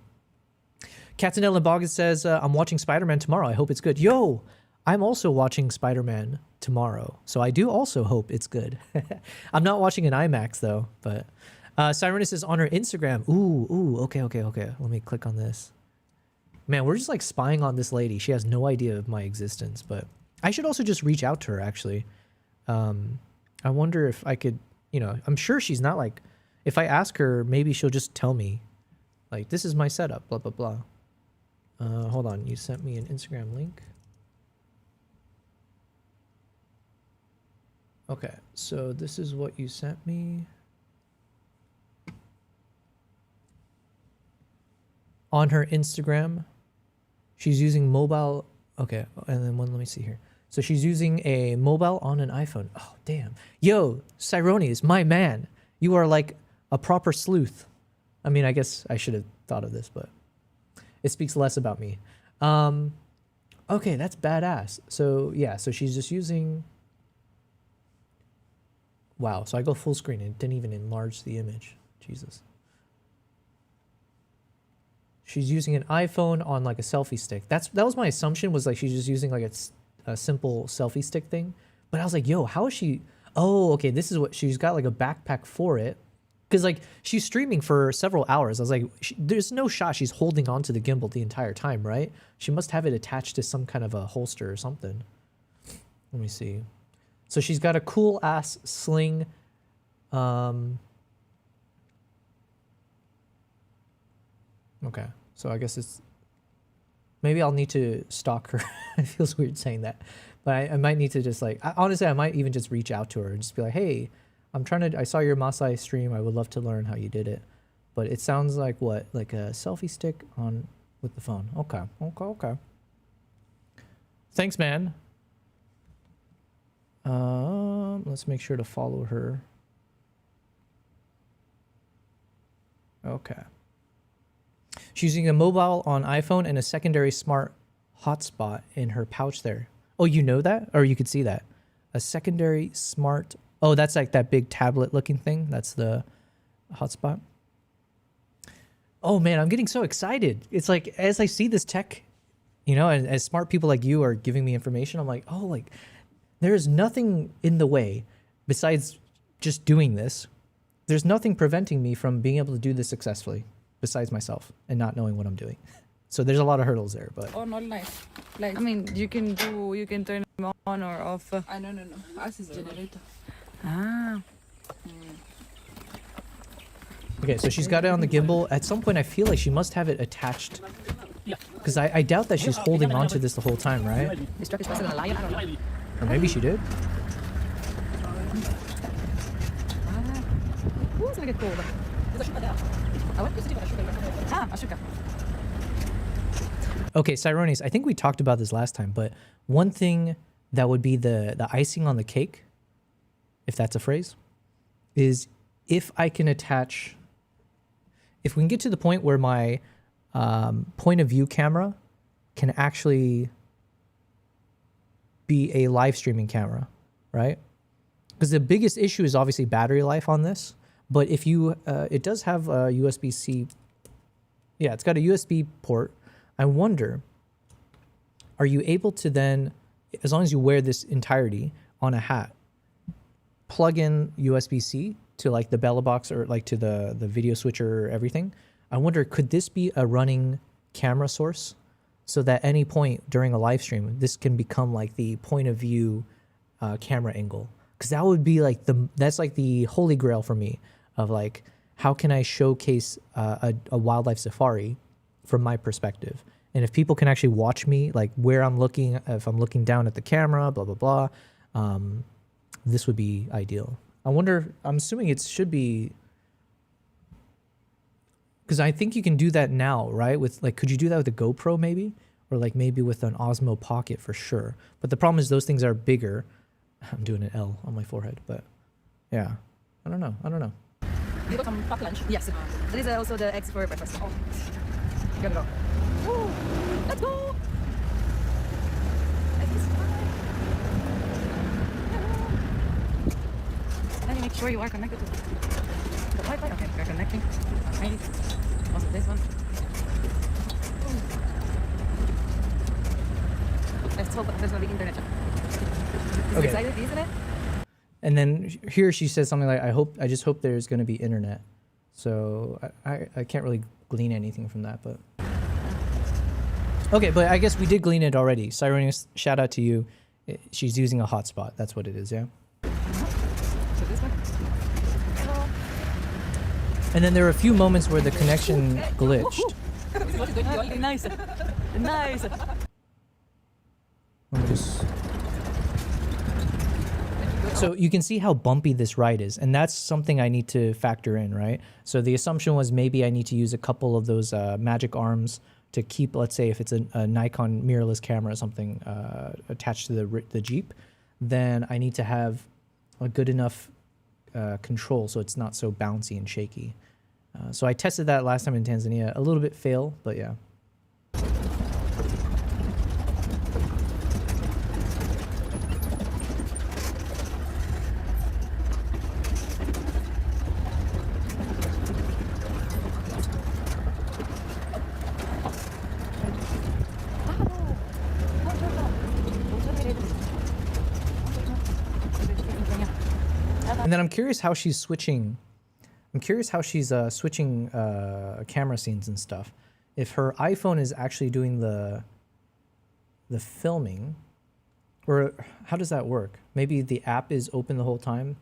Catanella Boggins says, I'm watching Spider-Man tomorrow. I hope it's good. Yo, I'm also watching Spider-Man tomorrow. So I do also hope it's good. I'm not watching an IMAX though, but Cyrenus is on her Instagram. Ooh, okay. Let me click on this. Man, we're just like spying on this lady. She has no idea of my existence, but I should also just reach out to her actually. I wonder if I could, I'm sure she's not like, if I ask her, maybe she'll just tell me like, this is my setup, blah, blah, blah. Hold on. You sent me an Instagram link. Okay. So this is what you sent me. On her Instagram, she's using mobile. Okay. And then let me see here. So she's using a mobile on an iPhone. Oh, damn. Yo, Cyronius, my man. You are like a proper sleuth. I mean, I guess I should have thought of this, but it speaks less about me. Okay, that's badass. So, yeah, so she's just using... Wow, so I go full screen and it didn't even enlarge the image. Jesus. She's using an iPhone on like a selfie stick. That was my assumption, was like she's just using like a simple selfie stick thing. But I was like, yo, how is she... Oh, okay, this is what... She's got like a backpack for it. Because like she's streaming for several hours. I was like, there's no shot she's holding on to the gimbal the entire time, right? She must have it attached to some kind of a holster or something. Let me see. So she's got a cool ass sling. Okay. So I guess it's... Maybe I'll need to stalk her. It feels weird saying that. But I might need to just like... Honestly, I might even just reach out to her and just be like, hey... I saw your Masai stream. I would love to learn how you did it. But it sounds like what? Like a selfie stick on with the phone. Okay. Thanks, man. Let's make sure to follow her. Okay. She's using a mobile on iPhone and a secondary smart hotspot in her pouch there. Oh, you know that? Or you could see that. A secondary smart... Oh, that's like that big tablet looking thing. That's the hotspot. Oh man, I'm getting so excited. It's like, as I see this tech, and as smart people like you are giving me information, I'm like, oh, like there is nothing in the way besides just doing this. There's nothing preventing me from being able to do this successfully besides myself and not knowing what I'm doing. So there's a lot of hurdles there, but. On all night. Like, I mean, you can turn them on or off. no. Ours is generator. Ah. Okay, so she's got it on the gimbal. At some point, I feel like she must have it attached. Because I doubt that she's holding on to this the whole time, right? This truck is faster than a lion. I don't know. Or maybe she did. Ooh, it's gonna get cold. There's a sugar there. A sugar. Okay, Cyronis, I think we talked about this last time, but one thing that would be the icing on the cake, if that's a phrase, is if I can attach, if we can get to the point where my point of view camera can actually be a live streaming camera, right? Because the biggest issue is obviously battery life on this, but if you, it does have a USB-C, yeah, it's got a USB port. I wonder, are you able to then, as long as you wear this entirety on a hat, plug in USB-C to like the Bella box or like to the video switcher or everything? I wonder, could this be a running camera source so that any point during a live stream, this can become like the point of view camera angle? Because that would be like that's like the holy grail for me of like, how can I showcase a wildlife safari from my perspective? And if people can actually watch me, like where I'm looking, if I'm looking down at the camera, blah, blah, blah, this would be ideal. I wonder, I'm assuming it should be, because I think you can do that now, right? With like, could you do that with a GoPro maybe? Or like maybe with an Osmo Pocket for sure. But the problem is those things are bigger. I'm doing an L on my forehead, but yeah, I don't know. You got some packed lunch? Yes. There is also the eggs for breakfast. Oh. Gotta go. Woo. Let's go! Let me make sure you are connected to the Wi-Fi. Okay, we're connecting. Right. Also this one. Let's hope there's gonna be internet. Is Okay. excited, isn't it? And then here she says something like, I just hope there's going to be internet. So I can't really glean anything from that, but. Okay, but I guess we did glean it already. Cyronius, shout out to you. She's using a hotspot. That's what it is, yeah? So this one. Hello. And then there were a few moments where the connection glitched. Nice. Nice. Let me just... So you can see how bumpy this ride is, and that's something I need to factor in, right? So the assumption was maybe I need to use a couple of those magic arms to keep, let's say if it's a Nikon mirrorless camera or something attached to the Jeep, then I need to have a good enough control so it's not so bouncy and shaky. So I tested that last time in Tanzania, a little bit fail, but yeah. And then I'm curious how she's switching. I'm curious how she's switching camera scenes and stuff. If her iPhone is actually doing the filming, or how does that work? Maybe the app is open the whole time,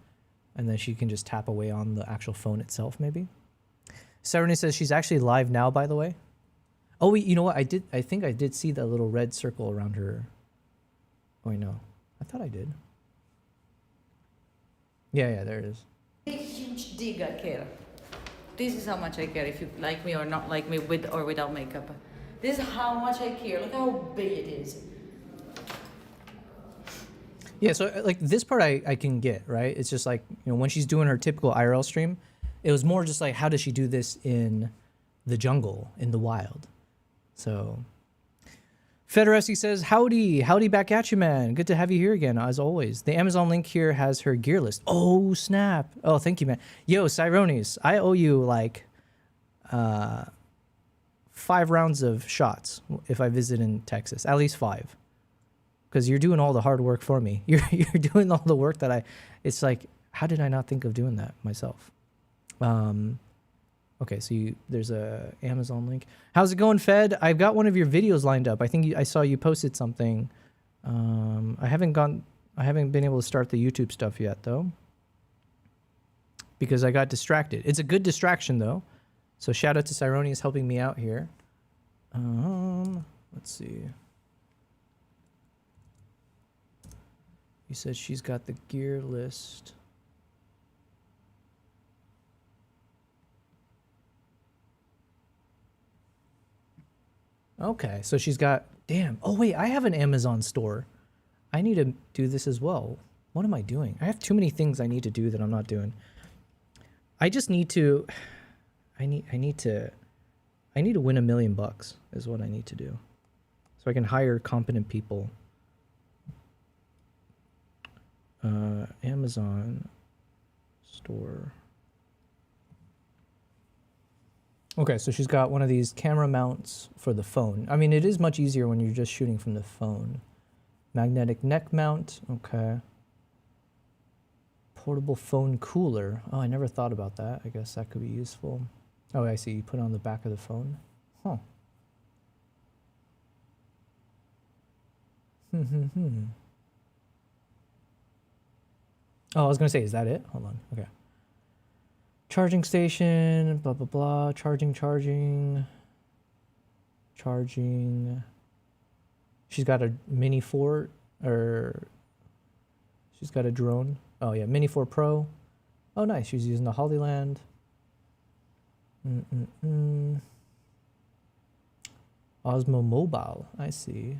and then she can just tap away on the actual phone itself. Maybe. Sarani says she's actually live now. By the way. Oh wait, you know what? I think I did see that little red circle around her. Oh wait, no, I thought I did. Yeah, there it is. Big, huge dig I care. This is how much I care if you like me or not like me with or without makeup. This is how much I care. Look how big it is. Yeah, so like this part I can get, right? It's just like, you know, when she's doing her typical IRL stream, it was more just like, how does she do this in the jungle, in the wild? So Federesi says, howdy back at you, man. Good to have you here again, as always. The Amazon link here has her gear list. Oh, snap. Oh, thank you, man. Yo, Cyronius, I owe you like 5 rounds of shots if I visit in Texas. At least 5. Because you're doing all the hard work for me. You're doing all the work that it's like, how did I not think of doing that myself? Okay, so there's a Amazon link. How's it going, Fed? I've got one of your videos lined up. I think I saw you posted something. I haven't been able to start the YouTube stuff yet though, because I got distracted. It's a good distraction though. So shout out to Cyronius helping me out here. Let's see. You said she's got the gear list. Okay, so she's got, damn. Oh wait, I have an Amazon store. I need to do this as well. What am I doing? I have too many things I need to do that I'm not doing. I just need to, I need to win $1 million is what I need to do. So I can hire competent people. Amazon store. Okay, so she's got one of these camera mounts for the phone. I mean, it is much easier when you're just shooting from the phone. Magnetic neck mount, okay. Portable phone cooler. Oh, I never thought about that. I guess that could be useful. Oh, I see. You put it on the back of the phone. Huh. Oh, I was going to say, is that it? Hold on. Okay. Charging station, blah, blah, blah. Charging. She's got a Mini 4, or she's got a drone. Oh, yeah, Mini 4 Pro. Oh, nice. She's using the Hollyland. Osmo Mobile. I see.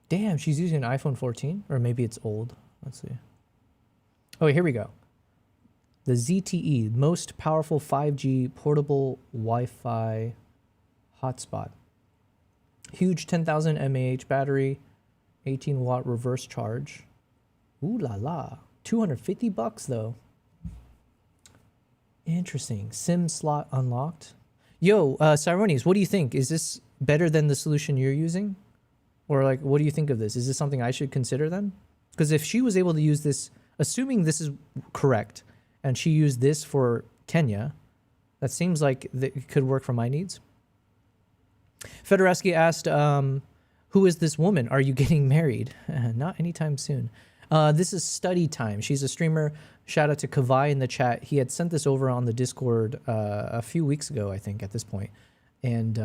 Damn, she's using an iPhone 14, or maybe it's old. Let's see. Oh, here we go. The ZTE, most powerful 5G portable Wi-Fi hotspot. Huge 10,000 mAh battery, 18 watt reverse charge. Ooh la la. $250 though. Interesting. SIM slot unlocked. Yo, Cyrones, what do you think? Is this better than the solution you're using? Or like, what do you think of this? Is this something I should consider then? Because if she was able to use this, assuming this is correct, and she used this for Kenya, that seems like it could work for my needs. Fedorovsky asked, who is this woman? Are you getting married? Not anytime soon. This is study time. She's a streamer. Shout out to Kavai in the chat. He had sent this over on the Discord a few weeks ago, I think, at this point, and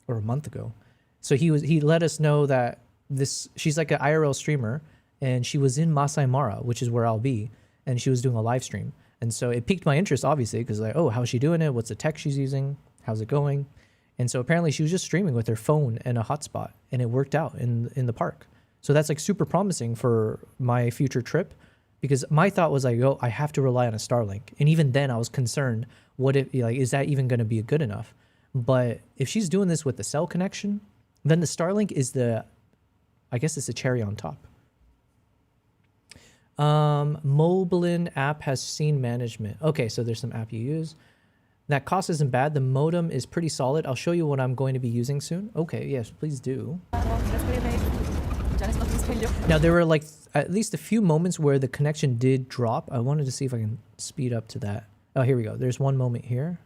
or a month ago. So he let us know that she's like an IRL streamer, and she was in Masai Mara, which is where I'll be, and she was doing a live stream. And so it piqued my interest, obviously, because like, oh, how's she doing it? What's the tech she's using? How's it going? And so apparently she was just streaming with her phone and a hotspot, and it worked out in the park. So that's like super promising for my future trip, because my thought was like, oh, I have to rely on a Starlink. And even then I was concerned, what if, like, is that even going to be good enough? But if she's doing this with the cell connection, then the Starlink is I guess it's a cherry on top. Mobilin app has scene management. Okay, so there's some app you use. That cost isn't bad. The modem is pretty solid. I'll show you what I'm going to be using soon. Okay, yes, please do. Now, there were like at least a few moments where the connection did drop. I wanted to see if I can speed up to that. Oh, here we go. There's one moment here.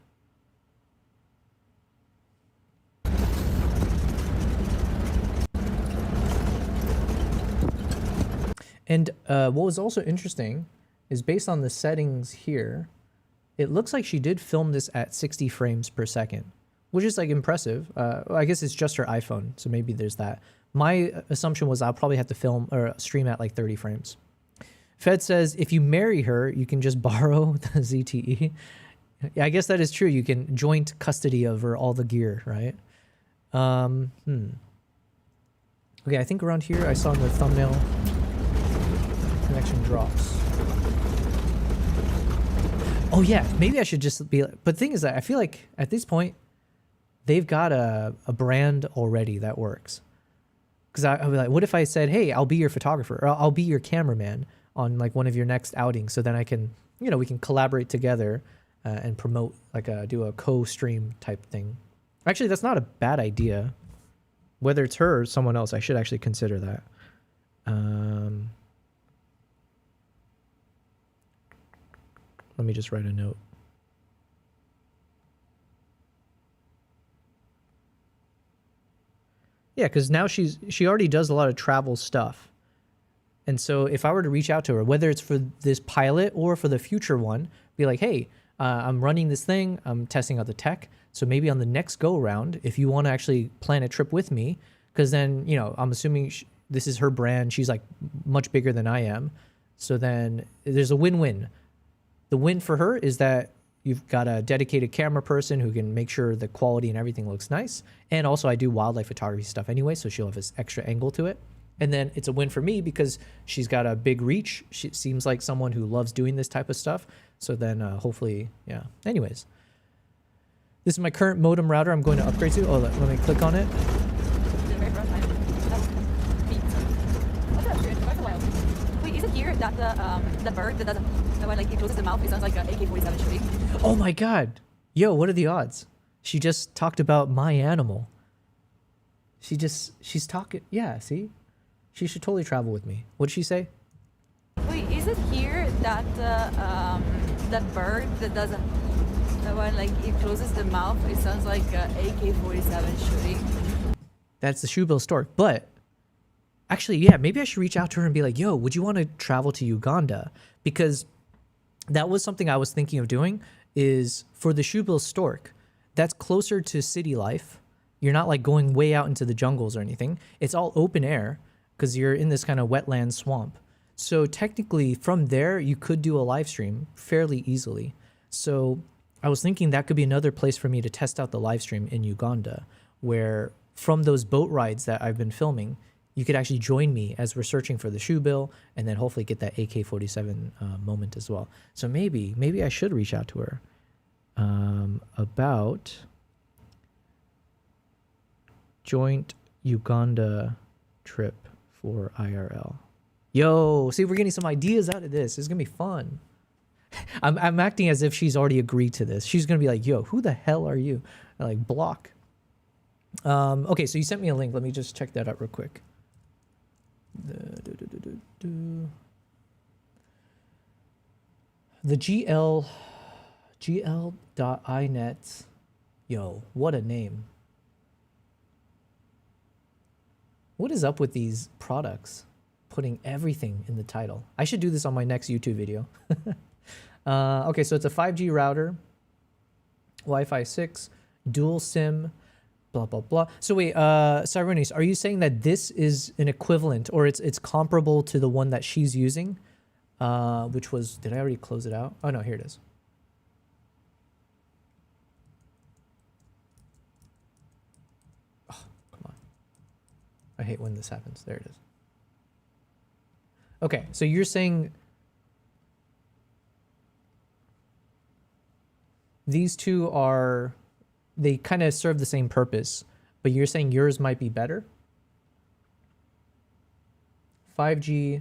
And what was also interesting is based on the settings here, it looks like she did film this at 60 frames per second, which is like impressive. I guess it's just her iPhone, so maybe there's that. My assumption was I'll probably have to film or stream at like 30 frames. Fed says, if you marry her, you can just borrow the ZTE. Yeah, I guess that is true. You can joint custody over all the gear, right? Okay, I think around here I saw in the thumbnail, connection drops. Oh yeah, maybe I should just be like, but the thing is that I feel like at this point, they've got a brand already that works. Because I'll be like, what if I said, hey, I'll be your photographer, or I'll be your cameraman on like one of your next outings, so then I can, you know, we can collaborate together and promote, like do a co-stream type thing. Actually, that's not a bad idea. Whether it's her or someone else, I should actually consider that. Let me just write a note. Yeah, because now she already does a lot of travel stuff. And so if I were to reach out to her, whether it's for this pilot or for the future one, be like, hey, I'm running this thing, I'm testing out the tech. So maybe on the next go round, if you want to actually plan a trip with me, because then, you know, I'm assuming this is her brand. She's like much bigger than I am. So then there's a win-win. The win for her is that you've got a dedicated camera person who can make sure the quality and everything looks nice. And also I do wildlife photography stuff anyway, so she'll have this extra angle to it. And then it's a win for me because she's got a big reach. She seems like someone who loves doing this type of stuff. So then hopefully, yeah. Anyways, this is my current modem router I'm going to upgrade to. Oh, let me click on it. Wait, is it here that the bird that doesn't, when like it closes the mouth, it sounds like an AK-47 shooting? Oh my God. Yo, what are the odds? She just talked about my animal. She's talking. Yeah, see? She should totally travel with me. What'd she say? Wait, is it here that that bird that doesn't, that when like it closes the mouth, it sounds like an AK-47 shooting? That's the shoebill stork. But actually, yeah, maybe I should reach out to her and be like, yo, would you want to travel to Uganda? Because that was something I was thinking of doing, is for the shoebill stork, that's closer to city life. You're not like going way out into the jungles or anything. It's all open air because you're in this kind of wetland swamp. So technically from there, you could do a live stream fairly easily. So I was thinking that could be another place for me to test out the live stream in Uganda, where from those boat rides that I've been filming, you could actually join me as we're searching for the shoe bill, and then hopefully get that AK-47 moment as well. So maybe I should reach out to her about joint Uganda trip for IRL. Yo, see, we're getting some ideas out of this. It's gonna be fun. I'm acting as if she's already agreed to this. She's gonna be like, yo, who the hell are you? And like, block. Okay, so you sent me a link. Let me just check that out real quick. The gl.inet. Yo, what a name. What is up with these products putting everything in the title? I should do this on my next YouTube video. Okay, so it's a 5G router, Wi-Fi 6, dual SIM, blah, blah, blah. So wait, Cyronis, are you saying that this is an equivalent, or it's comparable to the one that she's using? Which was, did I already close it out? Oh no, here it is. Oh, come on. I hate when this happens. There it is. Okay, so you're saying these two are, they kind of serve the same purpose, but you're saying yours might be better? 5G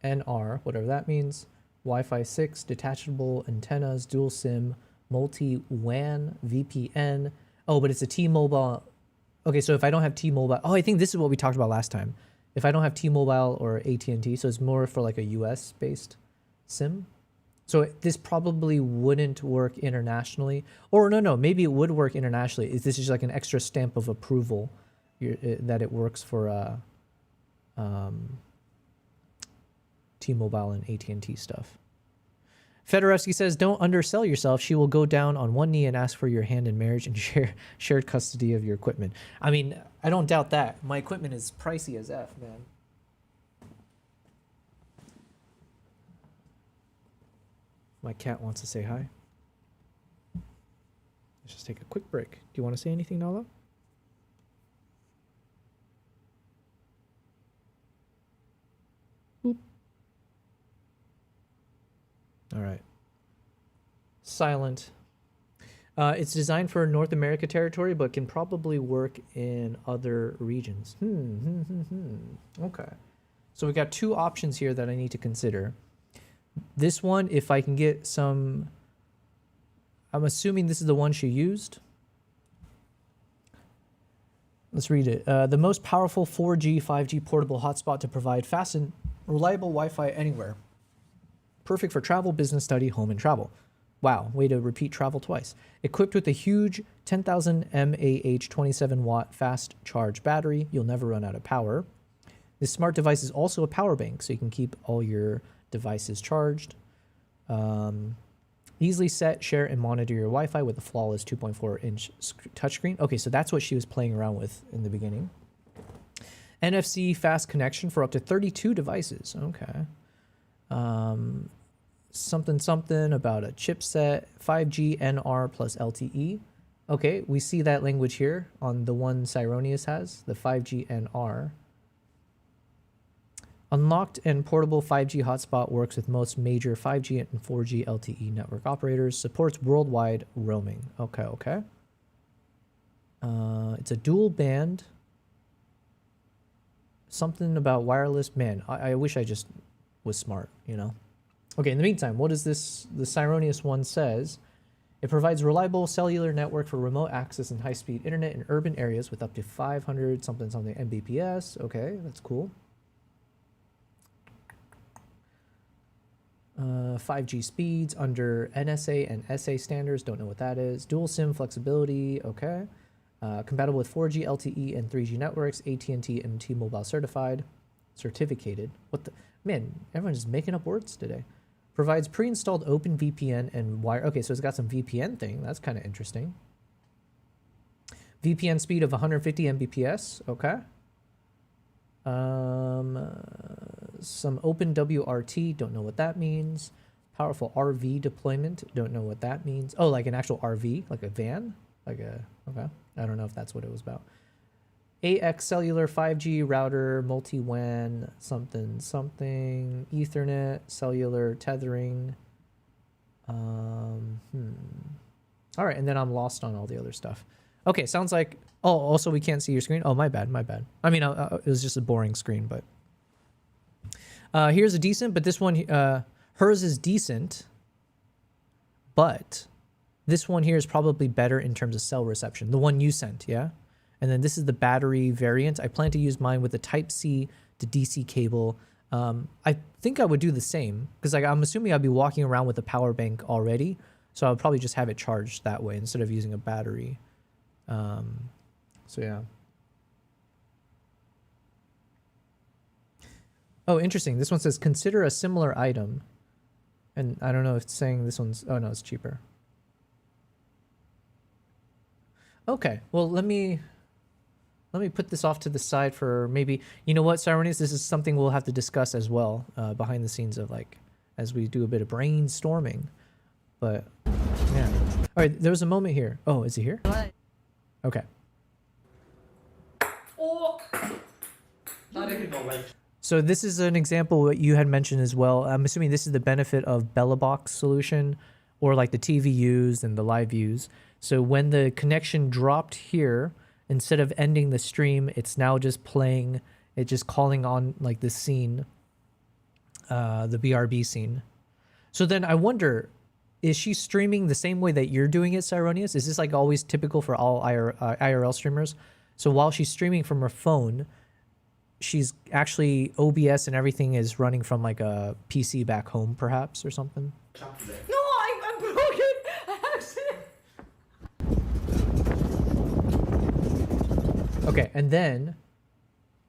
NR, whatever that means, Wi-Fi 6, detachable antennas, dual SIM, multi-WAN, VPN. Oh, but it's a T-Mobile. Okay, so if I don't have T-Mobile, oh, I think this is what we talked about last time. If I don't have T-Mobile or AT&T, so it's more for like a US-based SIM. So this probably wouldn't work internationally. Or no, maybe it would work internationally. Is this just like an extra stamp of approval that it works for T-Mobile and AT&T stuff? Fedorowski says, don't undersell yourself. She will go down on one knee and ask for your hand in marriage and shared custody of your equipment. I mean, I don't doubt that. My equipment is pricey as F, man. My cat wants to say hi. Let's just take a quick break. Do you want to say anything, Nala? Boop. All right. Silent. It's designed for North America territory, but can probably work in other regions. Okay. So we got two options here that I need to consider. This one, if I can get some, I'm assuming this is the one she used. Let's read it. The most powerful 4G, 5G portable hotspot to provide fast and reliable Wi-Fi anywhere. Perfect for travel, business, study, home, and travel. Wow, way to repeat travel twice. Equipped with a huge 10,000 mAh 27 watt fast charge battery, you'll never run out of power. This smart device is also a power bank, so you can keep all your devices charged. Easily set, share, and monitor your Wi-Fi with a flawless 2.4-inch touchscreen. Okay, so that's what she was playing around with in the beginning. NFC fast connection for up to 32 devices. Okay. Something about a chipset, 5G NR plus LTE. Okay, we see that language here on the one Cyronius has, the 5G NR. Unlocked and portable 5G hotspot works with most major 5G and 4G LTE network operators. Supports worldwide roaming. Okay. It's a dual band. Something about wireless. Man, I wish I just was smart, you know. Okay, in the meantime, what is this? The Cyronius one says, it provides reliable cellular network for remote access and high-speed internet in urban areas with up to 500 something Mbps. Okay, that's cool. 5G speeds under NSA and SA standards. Don't know what that is. Dual SIM flexibility. Okay. Compatible with 4G, LTE, and 3G networks. AT&T and T-Mobile certified. Certificated. What the? Man, everyone's just making up words today. Provides pre-installed OpenVPN and wire. Okay, so it's got some VPN thing. That's kind of interesting. VPN speed of 150 Mbps. Okay. Some OpenWRT. Don't know what that means. Powerful RV deployment. Don't know what that means. Oh, like an actual RV, like a van, like a. Okay. I don't know if that's what it was about. AX cellular 5G router, multi-WAN, something, Ethernet, cellular tethering. All right, and then I'm lost on all the other stuff. Okay, sounds like. Oh, also we can't see your screen. Oh, my bad. I mean, it was just a boring screen, but here's a decent. But this one, hers is decent, but this one here is probably better in terms of cell reception. The one you sent, yeah. And then this is the battery variant. I plan to use mine with a Type-C to DC cable. I think I would do the same because like I'm assuming I'd be walking around with a power bank already. So I would probably just have it charged that way instead of using a battery. So yeah. Oh, interesting. This one says, consider a similar item. And I don't know if it's saying this one's, oh no, it's cheaper. Okay, well, let me put this off to the side for maybe, you know what, Cyronius, this is something we'll have to discuss as well behind the scenes of like, as we do a bit of brainstorming. But yeah. All right, there was a moment here. Oh, is he here? Okay. So this is an example what you had mentioned as well. I'm assuming this is the benefit of BellaBox solution or like the TVUs and the live views. So when the connection dropped here, instead of ending the stream, it's now just playing, it's just calling on like the scene, the BRB scene. So then I wonder, is she streaming the same way that you're doing it, Cyronius? Is this like always typical for all IRL streamers? So while she's streaming from her phone, she's actually OBS and everything is running from like a PC back home perhaps or something? No, I'm broken. Okay, and then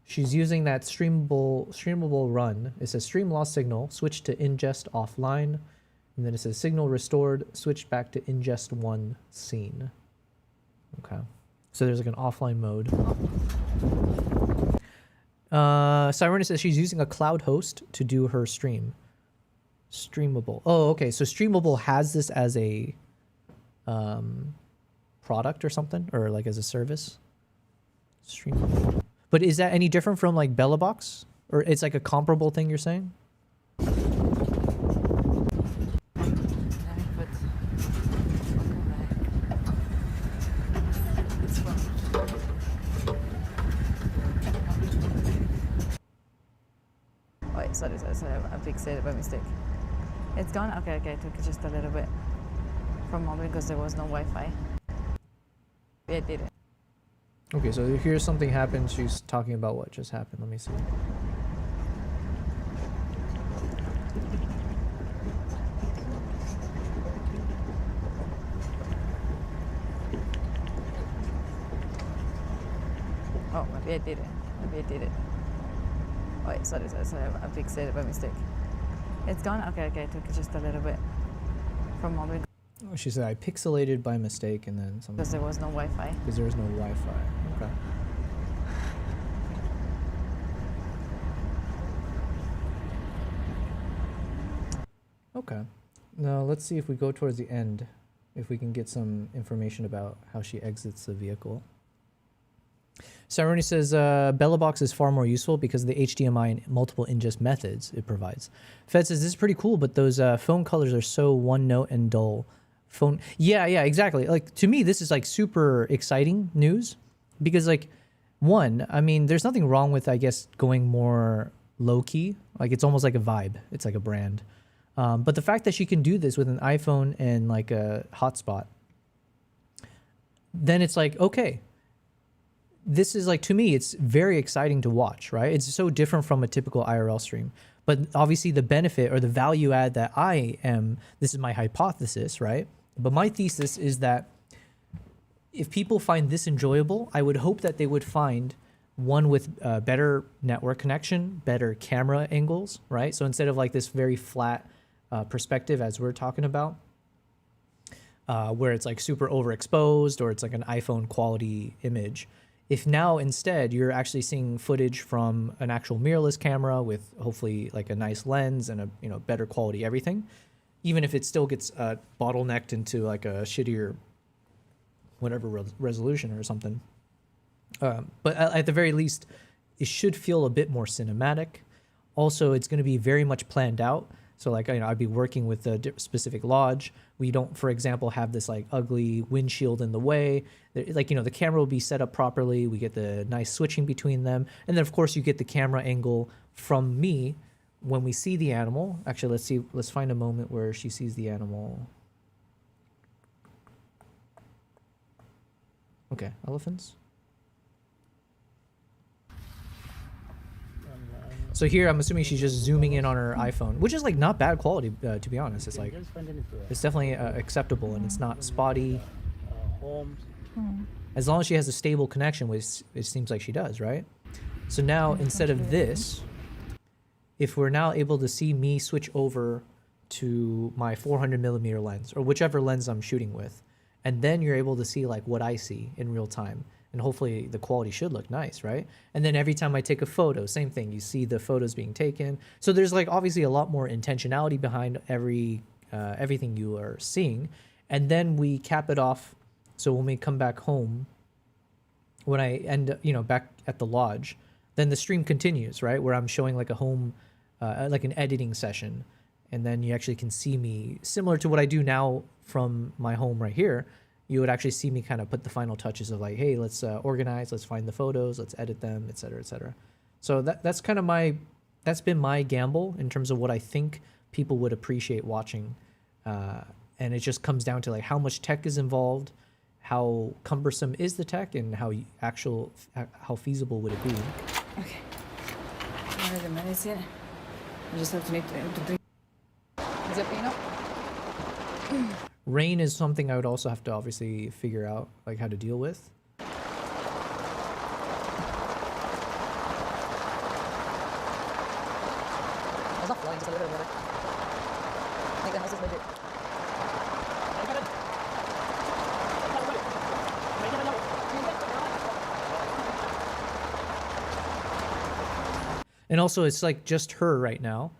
she's using that streamable run. It says stream lost signal, switch to ingest offline. And then it says signal restored, switch back to ingest one scene. Okay. So there's like an offline mode. Cyrona says she's using a cloud host to do her stream. Streamable. Oh, okay. So Streamable has this as a product or something, or like as a service. Streamable. But is that any different from like BellaBox, or it's like a comparable thing you're saying? Wait, sorry, I fixed it by mistake. It's gone? Okay, I took it just a little bit from home because there was no Wi-Fi. Yeah, it did it. Okay, so here's something happened. She's talking about what just happened. Let me see. Oh, maybe I did it. Wait, sorry, I fixed it by mistake. It's gone? Okay, I took it just a little bit from home. Oh, she said I pixelated by mistake and then something. Because there was no Wi-Fi. Because there was no Wi-Fi. Okay. Okay. Now let's see if we go towards the end, if we can get some information about how she exits the vehicle. Saroni says BellaBox is far more useful because of the HDMI and multiple ingest methods it provides. Fed says this is pretty cool, but those phone colors are so one note and dull. Phone, yeah, exactly. Like to me, this is like super exciting news because like one, I mean, there's nothing wrong with I guess going more low key. Like it's almost like a vibe. It's like a brand. But the fact that she can do this with an iPhone and like a hotspot, then it's like okay. This is like, to me, it's very exciting to watch, right? It's so different from a typical IRL stream. But obviously the benefit or the value add that this is my hypothesis, right? But my thesis is that if people find this enjoyable, I would hope that they would find one with better network connection, better camera angles, right? So instead of like this very flat perspective as we're talking about, where it's like super overexposed or it's like an iPhone quality image, if now instead you're actually seeing footage from an actual mirrorless camera with hopefully like a nice lens and a better quality everything, even if it still gets bottlenecked into like a shittier whatever resolution or something, But at the very least, it should feel a bit more cinematic. Also, it's going to be very much planned out. So like, you know, I'd be working with a specific lodge. We don't, for example, have this like ugly windshield in the way. Like, you know, the camera will be set up properly. We get the nice switching between them. And then of course you get the camera angle from me when we see the animal. Actually, let's find a moment where she sees the animal. Okay, elephants. So here, I'm assuming she's just zooming in on her iPhone, which is like not bad quality, to be honest. It's like, it's definitely acceptable and it's not spotty. As long as she has a stable connection, which it seems like she does, right? So now, instead of this, if we're now able to see me switch over to my 400mm lens, or whichever lens I'm shooting with, and then you're able to see like what I see in real time. And hopefully the quality should look nice, right? And then every time I take a photo, same thing, you see the photos being taken. So there's like obviously a lot more intentionality behind everything you are seeing. And then we cap it off. So when we come back home, when I end, you know, back at the lodge, then the stream continues, right? Where I'm showing like a home, like an editing session. And then you actually can see me, similar to what I do now from my home right here. You would actually see me kind of put the final touches of like, hey, let's organize, let's find the photos, let's edit them, et cetera, et cetera. So that's kind of that's been my gamble in terms of what I think people would appreciate watching. And it just comes down to like how much tech is involved, how cumbersome is the tech, and how feasible would it be. Okay. Wait a minute yet. I just have to make to breathe. Is that enough? Rain is something I would also have to obviously figure out like how to deal with. It's not flowing, just a little bit of water. I think the house is legit. And also it's like just her right now.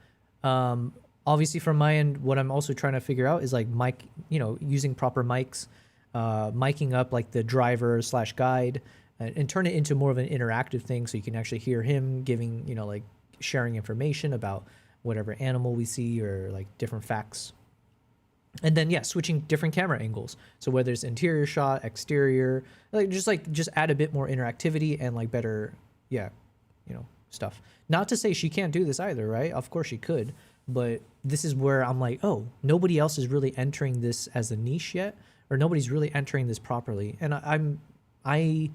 Obviously from my end, what I'm also trying to figure out is like mic, you know, using proper mics, miking up like the driver / guide and turn it into more of an interactive thing. So you can actually hear him giving, you know, like sharing information about whatever animal we see or like different facts. And then, yeah, switching different camera angles. So whether it's interior shot, exterior, just add a bit more interactivity and like better, yeah, you know, stuff. Not to say she can't do this either, right? Of course she could. But this is where I'm like, oh, nobody else is really entering this as a niche yet, or nobody's really entering this properly. And I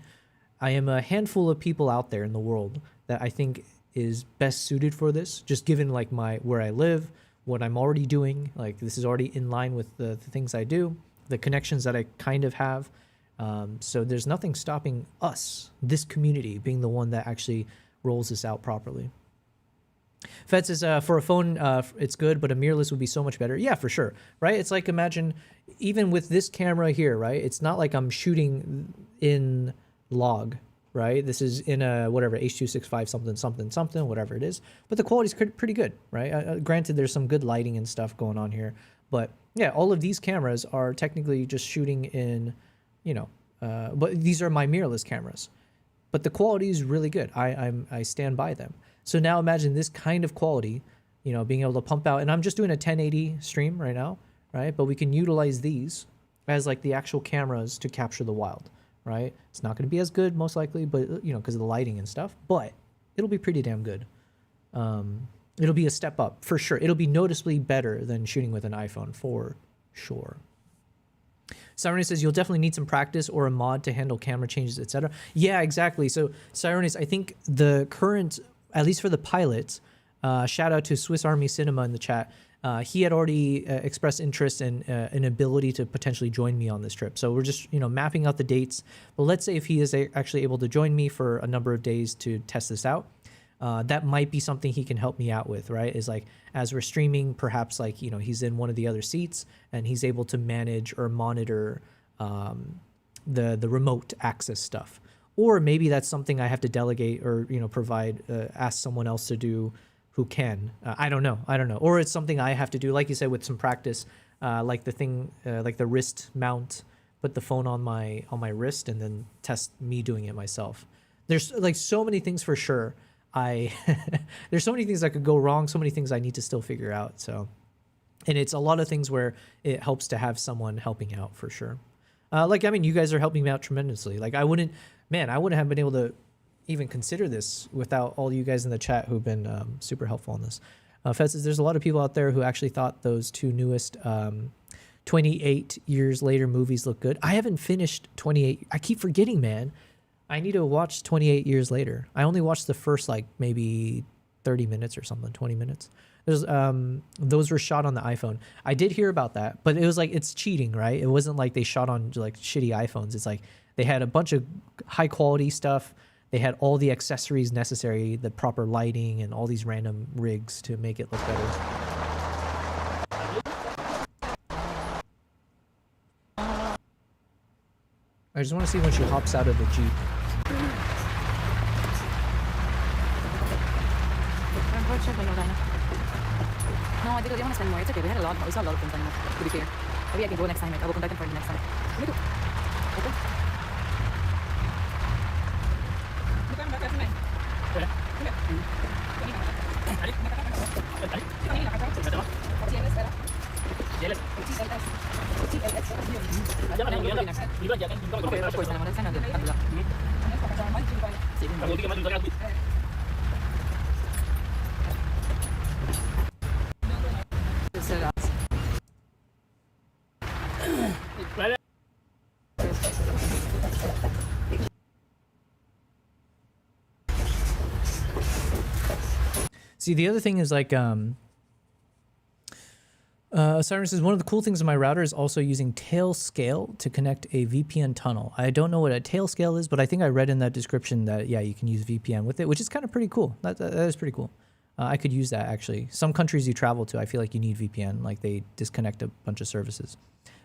am a handful of people out there in the world that I think is best suited for this, just given like where I live, what I'm already doing. Like this is already in line with the things I do, the connections that I kind of have. So there's nothing stopping us, this community, being the one that actually rolls this out properly. Fed says, for a phone, it's good, but a mirrorless would be so much better. Yeah, for sure, right? It's like, imagine, even with this camera here, right? It's not like I'm shooting in log, right? This is in a, whatever, H.265 something, whatever it is. But the quality's pretty good, right? Granted, there's some good lighting and stuff going on here. But yeah, all of these cameras are technically just shooting in, you know, but these are my mirrorless cameras. But the quality is really good. I stand by them. So now imagine this kind of quality, you know, being able to pump out, and I'm just doing a 1080 stream right now, right? But we can utilize these as like the actual cameras to capture the wild, right? It's not going to be as good most likely, but you know, because of the lighting and stuff, but it'll be pretty damn good. It'll be a step up for sure. It'll be noticeably better than shooting with an iPhone for sure. Cyronis says you'll definitely need some practice or a mod to handle camera changes, etc. Yeah, exactly. So Cyronis, I think the current, at least for the pilots, shout out to Swiss Army Cinema in the chat. He had already expressed interest in an ability to potentially join me on this trip. So we're just, you know, mapping out the dates. But let's say if he is actually able to join me for a number of days to test this out, that might be something he can help me out with, right? Is like, as we're streaming, perhaps like, you know, he's in one of the other seats and he's able to manage or monitor the remote access stuff. Or maybe that's something I have to delegate or, you know, provide, ask someone else to do who can. I don't know. Or it's something I have to do, like you said, with some practice, like the thing, like the wrist mount, put the phone on my wrist and then test me doing it myself. There's like so many things for sure. There's so many things that could go wrong, so many things I need to still figure out. So, and it's a lot of things where it helps to have someone helping out for sure. Like, I mean, you guys are helping me out tremendously. Like I wouldn't have been able to even consider this without all you guys in the chat who've been super helpful on this. Fed says there's a lot of people out there who actually thought those two newest 28 years later movies look good. I haven't finished 28. I keep forgetting, man. I need to watch 28 years later. I only watched the first like maybe 30 minutes or something, 20 minutes. There's those were shot on the iPhone. I did hear about that, but it was like it's cheating, right? It wasn't like they shot on like shitty iPhones. It's like they had a bunch of high quality stuff. They had all the accessories necessary, the proper lighting and all these random rigs to make it look better. I just want to see when she hops out of the Jeep. No, I think I want to spend more. It's okay. We had a lot. We saw a lot of things anymore, to be fair. Maybe I can go next time. I will contact them for the next time. Me too. Okay. Okay, of course. Next time I'll do it. See, the other thing is like, Siren says, one of the cool things in my router is also using tail scale to connect a VPN tunnel. I don't know what a tail scale is, but I think I read in that description that, yeah, you can use VPN with it, which is kind of pretty cool. That is pretty cool. I could use that actually. Some countries you travel to, I feel like you need VPN, like they disconnect a bunch of services.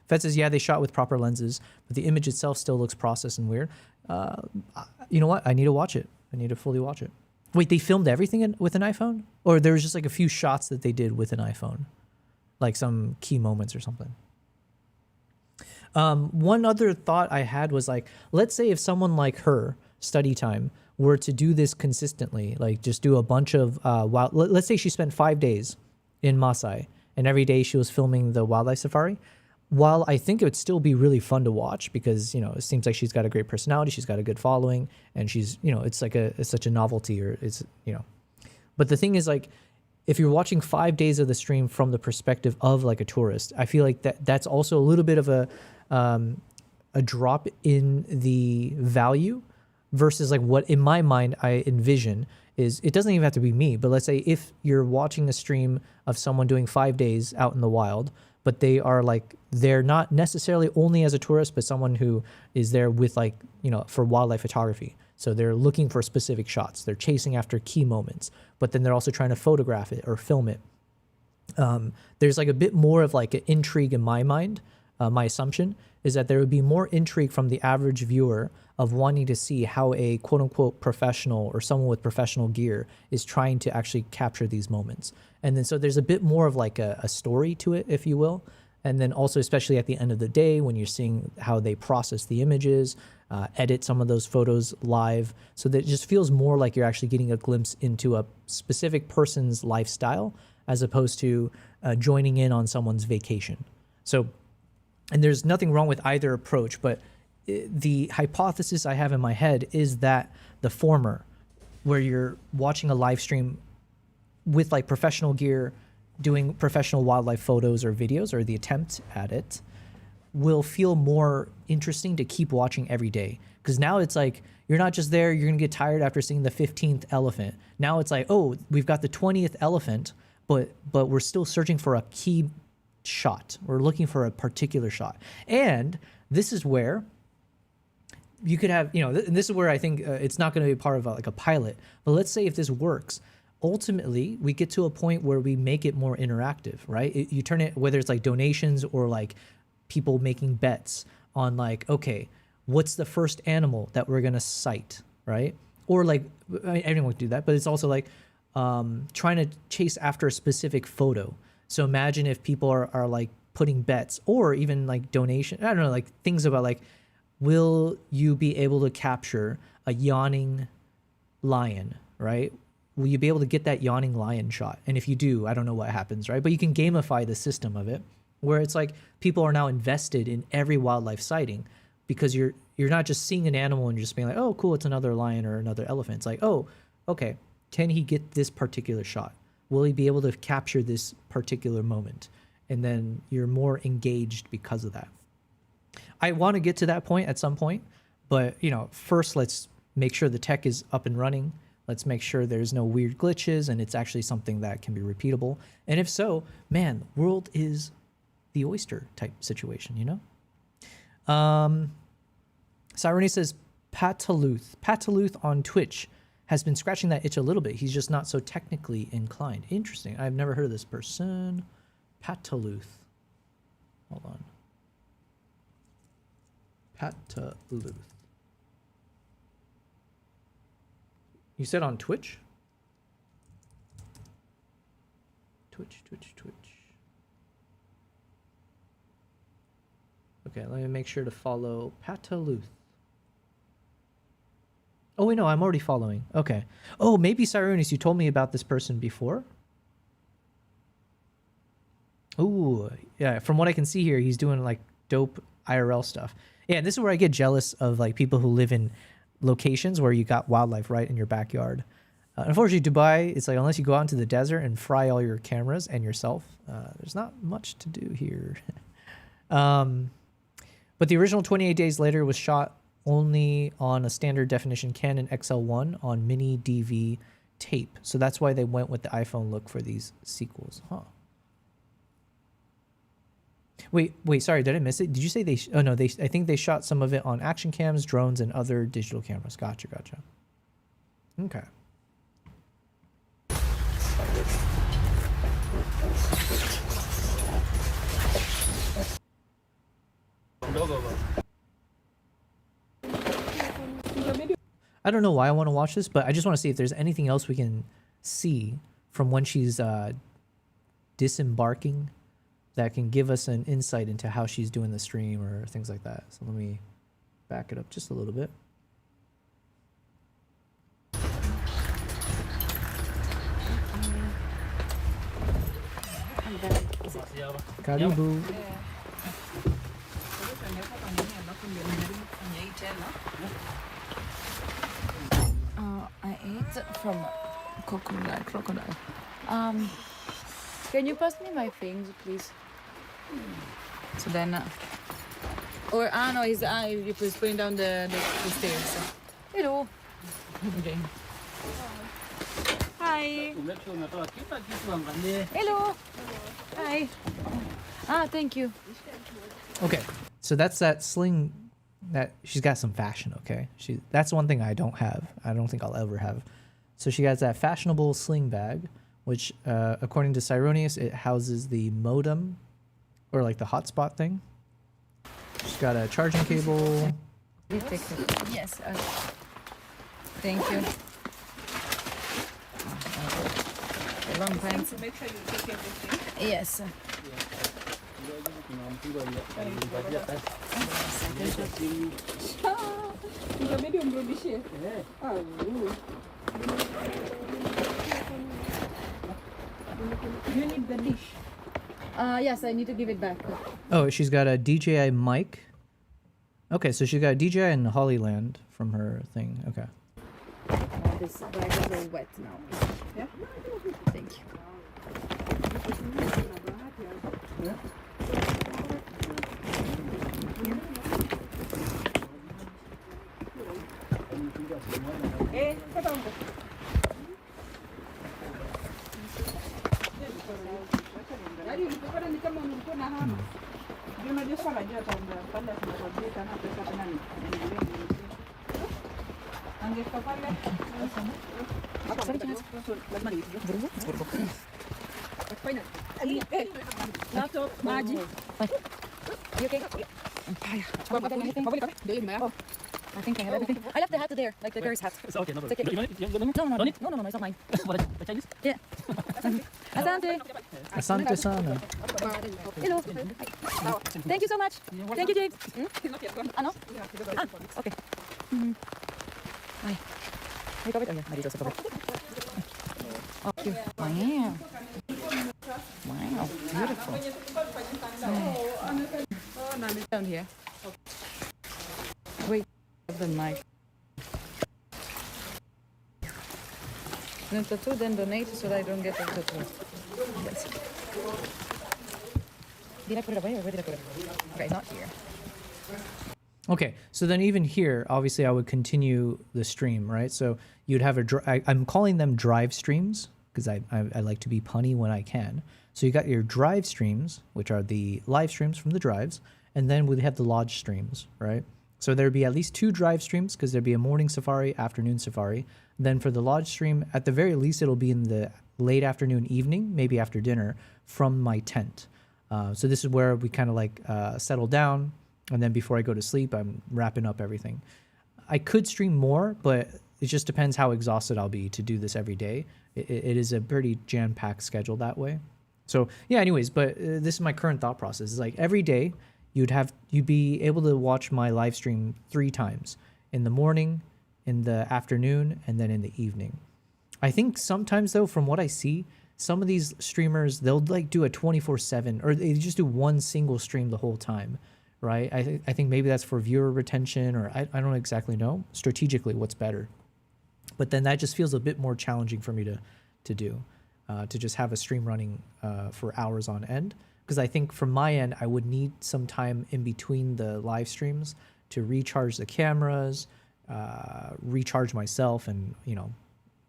Fed says, yeah, they shot with proper lenses, but the image itself still looks processed and weird. You know what? I need to watch it. I need to fully watch it. Wait, they filmed everything with an iPhone? Or there was just like a few shots that they did with an iPhone? Like some key moments or something. One other thought I had was like, let's say if someone like her, study time, were to do this consistently, like just do a bunch of, let's say she spent 5 days in Maasai and every day she was filming the wildlife safari. While I think it would still be really fun to watch because, you know, it seems like she's got a great personality, she's got a good following, and she's, you know, it's like it's such a novelty, or it's, you know. But the thing is, like, if you're watching 5 days of the stream from the perspective of like a tourist, I feel like that's also a little bit of a drop in the value versus like what in my mind I envision is, it doesn't even have to be me, but let's say if you're watching a stream of someone doing 5 days out in the wild, but they are like, they're not necessarily only as a tourist, but someone who is there with like, you know, for wildlife photography. So they're looking for specific shots. They're chasing after key moments, but then they're also trying to photograph it or film it. There's like a bit more of like an intrigue in my mind. My assumption is that there would be more intrigue from the average viewer of wanting to see how a quote unquote professional or someone with professional gear is trying to actually capture these moments. And then so there's a bit more of like a story to it, if you will. And then also, especially at the end of the day, when you're seeing how they process the images, edit some of those photos live, so that it just feels more like you're actually getting a glimpse into a specific person's lifestyle as opposed to joining in on someone's vacation. So, and there's nothing wrong with either approach, but the hypothesis I have in my head is that the former, where you're watching a live stream with like professional gear, doing professional wildlife photos or videos, or the attempt at it, will feel more interesting to keep watching every day. Because now it's like, you're not just there, you're gonna get tired after seeing the 15th elephant. Now it's like, oh, we've got the 20th elephant, but we're still searching for a key shot. We're looking for a particular shot. And this is where you could have, you know, this is where I think it's not gonna be part of like a pilot, but let's say if this works, ultimately we get to a point where we make it more interactive, right? You turn it, whether it's like donations or like people making bets on like, okay, what's the first animal that we're gonna cite, right? Or like, I mean, everyone would do that, but it's also like trying to chase after a specific photo. So imagine if people are like putting bets or even like donation, I don't know, like things about like, will you be able to capture a yawning lion, right? Will you be able to get that yawning lion shot? And if you do, I don't know what happens, right? But you can gamify the system of it, where it's like people are now invested in every wildlife sighting, because you're not just seeing an animal and you're just being like, oh, cool, it's another lion or another elephant. It's like, oh, okay, can he get this particular shot? Will he be able to capture this particular moment? And then you're more engaged because of that. I want to get to that point at some point, but first let's make sure the tech is up and running. Let's make sure there's no weird glitches and it's actually something that can be repeatable. And if so, man, the world is the oyster type situation, Cyrene says, Pataluth on Twitch has been scratching that itch a little bit. He's just not so technically inclined. Interesting. I've never heard of this person. Pataluth. Hold on. Pataluth. You said on Twitch? Twitch. Okay, let me make sure to follow Pataluth. Oh, wait, no, I'm already following. Okay. Oh, maybe Cyrunis, you told me about this person before? Ooh, yeah, from what I can see here, he's doing like dope IRL stuff. Yeah, and this is where I get jealous of like people who live in locations where you got wildlife right in your backyard. Unfortunately, Dubai, it's like unless you go out into the desert and fry all your cameras and yourself, there's not much to do here. But the original 28 Days Later was shot only on a standard definition Canon XL1 on mini DV tape. So that's why they went with the iPhone look for these sequels. Huh. Wait, sorry, did I miss it? Did you say they, oh no, I think they shot some of it on action cams, drones, and other digital cameras. Gotcha. Okay. I don't know why I want to watch this, but I just want to see if there's anything else we can see from when she's disembarking that can give us an insight into how she's doing the stream or things like that. So let me back it up just a little bit. Karibu. I ate from crocodile. Can you pass me my things, please? So then, or no, he's putting down the stairs. Hello. Okay. Hi. Hello. Hi. Thank you. Okay, so that's that sling. That she's got some fashion. Okay, that's one thing I don't have. I don't think I'll ever have. So she has that fashionable sling bag, which according to Cyronius, it houses the modem or like the hotspot thing. She's got a charging cable. Yes. Thank you. Long pants. Make sure you take everything. Yes. Inabidi umrudishie. You need the dish. Yes, I need to give it back. Oh, she's got a DJI mic. Okay, so she's got a DJI and Hollyland from her thing. Okay. This bag is all wet now. Yeah? Thank you. Maji. You okay? I think I have everything. I left the hat there, like the girl's hat. It's okay, no It's okay. problem. No, it's not mine. What, the Chinese? Yeah. Asante. Asante sana. Hello. Thank you so much. Thank you, James. No? Okay. Ay. May kapit. Oh, yeah. Nandito sa kapit. Oh, cute. Wow. Wow. Beautiful. Down here. Wait. The mic. No tattoo, then donate so that I don't get a tattoo. Yes. Did I put it away or where did I put it? Okay, it's not here. Okay, so then even here, obviously I would continue the stream, right? So you'd have I'm calling them drive streams because I like to be punny when I can. So you got your drive streams, which are the live streams from the drives, and then we have the lodge streams, right? So there'd be at least 2 drive streams because there'd be a morning safari, afternoon safari. Then for the lodge stream, at the very least, it'll be in the late afternoon, evening, maybe after dinner from my tent. So this is where we kind of like settle down. And then before I go to sleep, I'm wrapping up everything. I could stream more, but it just depends how exhausted I'll be to do this every day. It is a pretty jam-packed schedule that way. So yeah, anyways, but this is my current thought process. It's like every day you'd be able to watch my live stream 3 times, in the morning, in the afternoon, and then in the evening. I think sometimes though, from what I see, some of these streamers, they'll like do a 24/7 or they just do one single stream the whole time. Right? I think maybe that's for viewer retention, or I don't exactly know strategically what's better. But then that just feels a bit more challenging for me to do, to just have a stream running for hours on end. Because I think from my end, I would need some time in between the live streams to recharge the cameras, recharge myself, and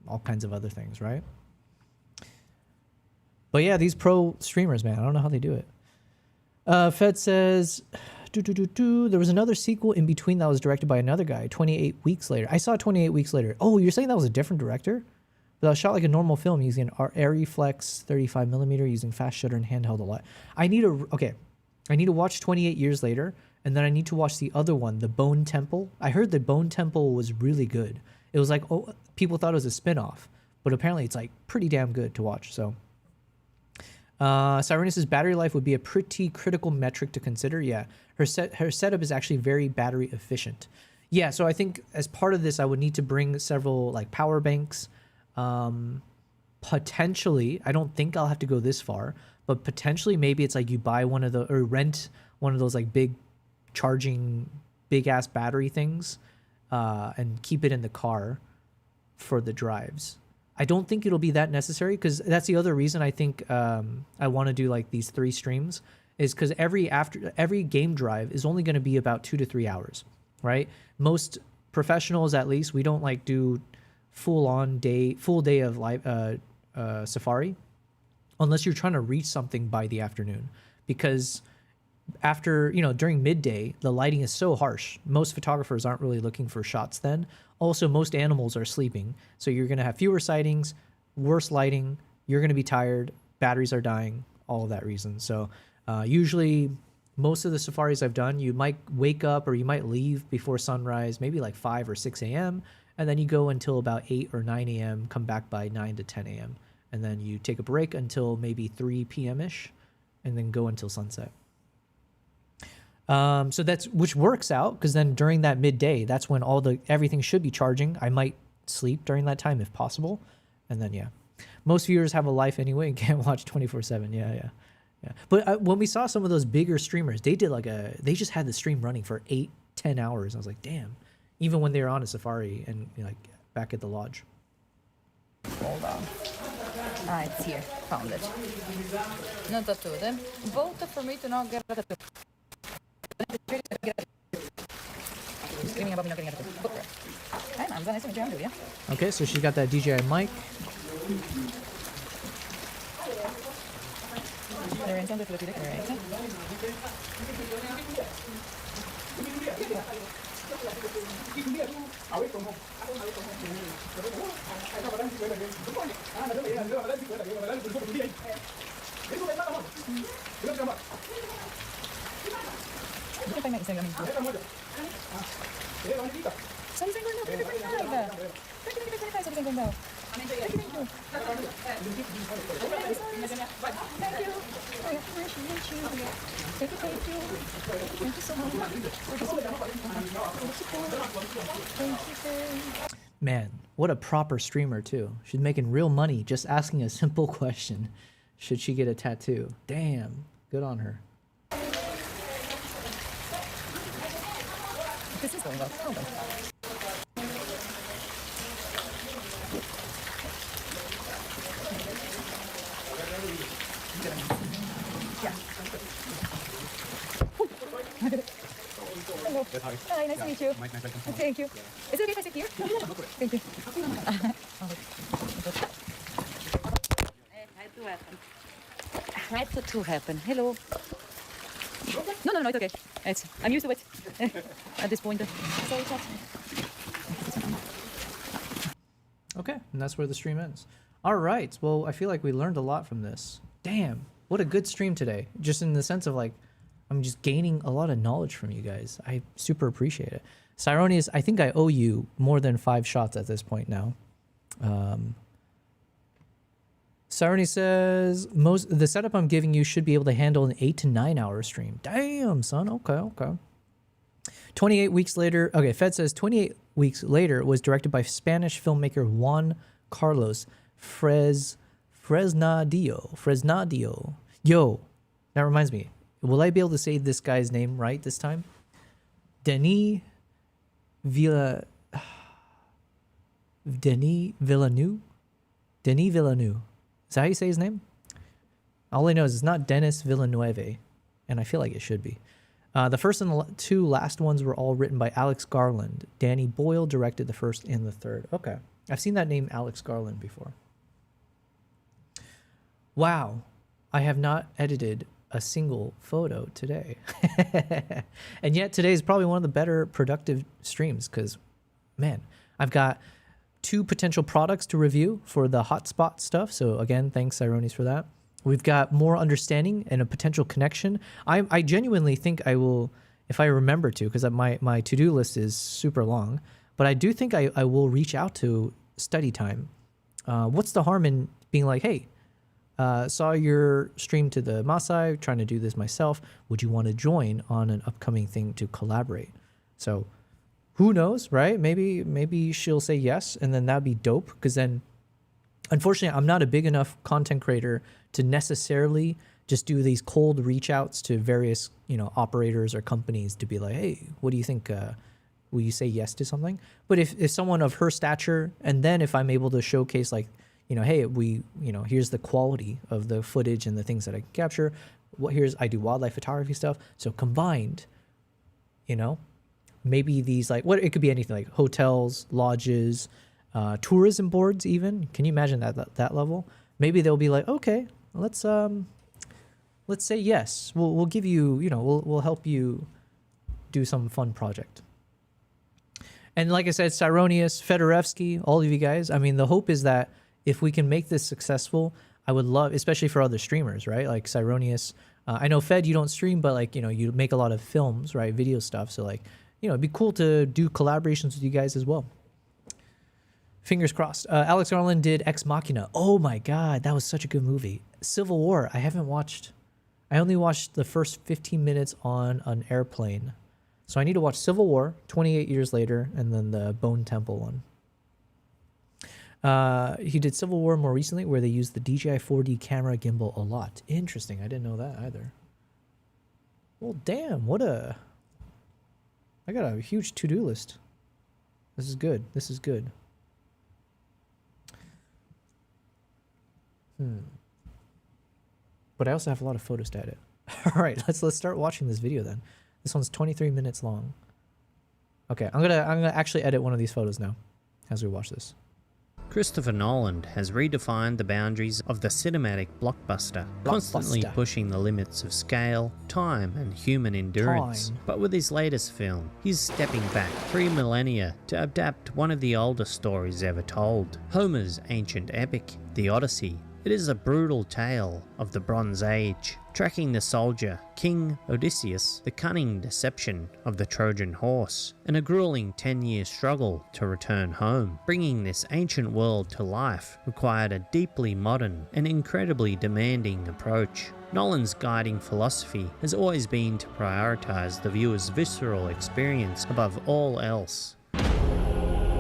all kinds of other things, right? But yeah, these pro streamers, man, I don't know how they do it. Fed says, there was another sequel in between that was directed by another guy, 28 weeks later. I saw 28 weeks later. Oh, you're saying that was a different director? That was shot like a normal film using an Ariflex 35mm using fast shutter and handheld a lot. I need to watch 28 years later, and then I need to watch the other one, The Bone Temple. I heard The Bone Temple was really good. It was like, people thought it was a spin-off, but apparently it's like pretty damn good to watch, so... Cyrenus's battery life would be a pretty critical metric to consider. Yeah, her setup is actually very battery efficient. Yeah, so I think as part of this, I would need to bring several like power banks. Potentially, I don't think I'll have to go this far, but potentially maybe it's like you buy one of the or rent one of those like big charging big ass battery things, and keep it in the car for the drives. I don't think it'll be that necessary because that's the other reason I think I want to do like these 3 streams is because every game drive is only going to be about 2 to 3 hours, right? Most professionals, at least, we don't like do full day of live safari unless you're trying to reach something by the afternoon, because after during midday the lighting is so harsh. Most photographers aren't really looking for shots then. Also, most animals are sleeping, so you're going to have fewer sightings, worse lighting, you're going to be tired, batteries are dying, all of that reason. So usually most of the safaris I've done, you might wake up or you might leave before sunrise, maybe like 5 or 6 a.m., and then you go until about 8 or 9 a.m., come back by 9 to 10 a.m., and then you take a break until maybe 3 p.m.-ish, and then go until sunset. So which works out because then during that midday, that's when everything should be charging. I might sleep during that time if possible. And then, yeah, most viewers have a life anyway and can't watch 24/7. Yeah. But when we saw some of those bigger streamers, they did they just had the stream running for 8-10 hours. I was like, damn, even when they were on a safari and like back at the lodge. Hold on. Ah, it's here. Found it. No tattoo. Then vote for me to not get a tattoo. Screaming about me not getting a tattoo. Hey, I'm nice to meet you, yeah? Okay, so she's got that DJI mic. You can find my Instagram info. Something going down, 25. 25, something going down. Thank you. I appreciate you. Thank you. Thank you so much. Thank you. Man, what a proper streamer too. She's making real money just asking a simple question. Should she get a tattoo? Damn, good on her. This is going well. Hold on. Yeah. Hello. Hi, nice to meet you. Thank you. Is it okay if I sit here? Thank you. Had to happen. Hello. No, it's okay. I'm used to it at this point. Sorry, chat. Okay, and that's where the stream ends. All right, well, I feel like we learned a lot from this. Damn, what a good stream today. Just in the sense of like, I'm just gaining a lot of knowledge from you guys. I super appreciate it. Cyronius, I think I owe you more than 5 shots at this point now. Cyronius says, the setup I'm giving you should be able to handle an 8 to 9 hour stream. Damn, son. Okay. 28 weeks later. Okay, Fed says 28 weeks later was directed by Spanish filmmaker Juan Carlos Fresnadillo. Yo, that reminds me. Will I be able to say this guy's name right this time? Denis Villeneuve. Is that how you say his name? All I know is it's not Denis Villeneuve, and I feel like it should be. The first and the 2 last ones were all written by Alex Garland. Danny Boyle directed the first and the third. Okay. I've seen that name Alex Garland before. Wow. I have not edited a single photo today. And yet today is probably one of the better productive streams because, man, I've got 2 potential products to review for the hotspot stuff. So again, thanks Cyronius for that. We've got more understanding and a potential connection. I genuinely think I will, if I remember to, because my to-do list is super long, but I do think I will reach out to study time. What's the harm in being like, hey, saw your stream to the Maasai, trying to do this myself. Would you want to join on an upcoming thing to collaborate? So who knows, right? Maybe she'll say yes, and then that'd be dope. Because then, unfortunately, I'm not a big enough content creator to necessarily just do these cold reach outs to various, operators or companies to be like, hey, what do you think? Will you say yes to something? But if someone of her stature, and then if I'm able to showcase like, hey, here's the quality of the footage and the things that I can capture. I do wildlife photography stuff. So combined, maybe these it could be anything like hotels, lodges, tourism boards even. Can you imagine that level? Maybe they'll be like, okay, let's say yes. We'll give you, we'll help you do some fun project. And like I said, Cyronius, Fedorevsky, all of you guys, I mean, the hope is that if we can make this successful, I would love, especially for other streamers, right? Like Cyronius, I know Fed, you don't stream, but you make a lot of films, right? Video stuff. So it'd be cool to do collaborations with you guys as well. Fingers crossed. Alex Garland did Ex Machina. Oh my God, that was such a good movie. Civil War, I only watched the first 15 minutes on an airplane. So I need to watch Civil War, 28 years later, and then the Bone Temple one. He did Civil War more recently, where they used the DJI 4D camera gimbal a lot. Interesting. I didn't know that either. Well, damn, I got a huge to-do list. This is good. But I also have a lot of photos to edit. All right, let's start watching this video then. This one's 23 minutes long. Okay, I'm gonna actually edit one of these photos now as we watch this. Christopher Nolan has redefined the boundaries of the cinematic blockbuster, constantly pushing the limits of scale, time, and human endurance. But with his latest film, he's stepping back 3 millennia to adapt one of the oldest stories ever told, Homer's ancient epic, the Odyssey. It is a brutal tale of the Bronze Age, tracking the soldier, King Odysseus, the cunning deception of the Trojan horse, and a grueling 10-year struggle to return home. Bringing this ancient world to life required a deeply modern and incredibly demanding approach. Nolan's guiding philosophy has always been to prioritize the viewer's visceral experience above all else.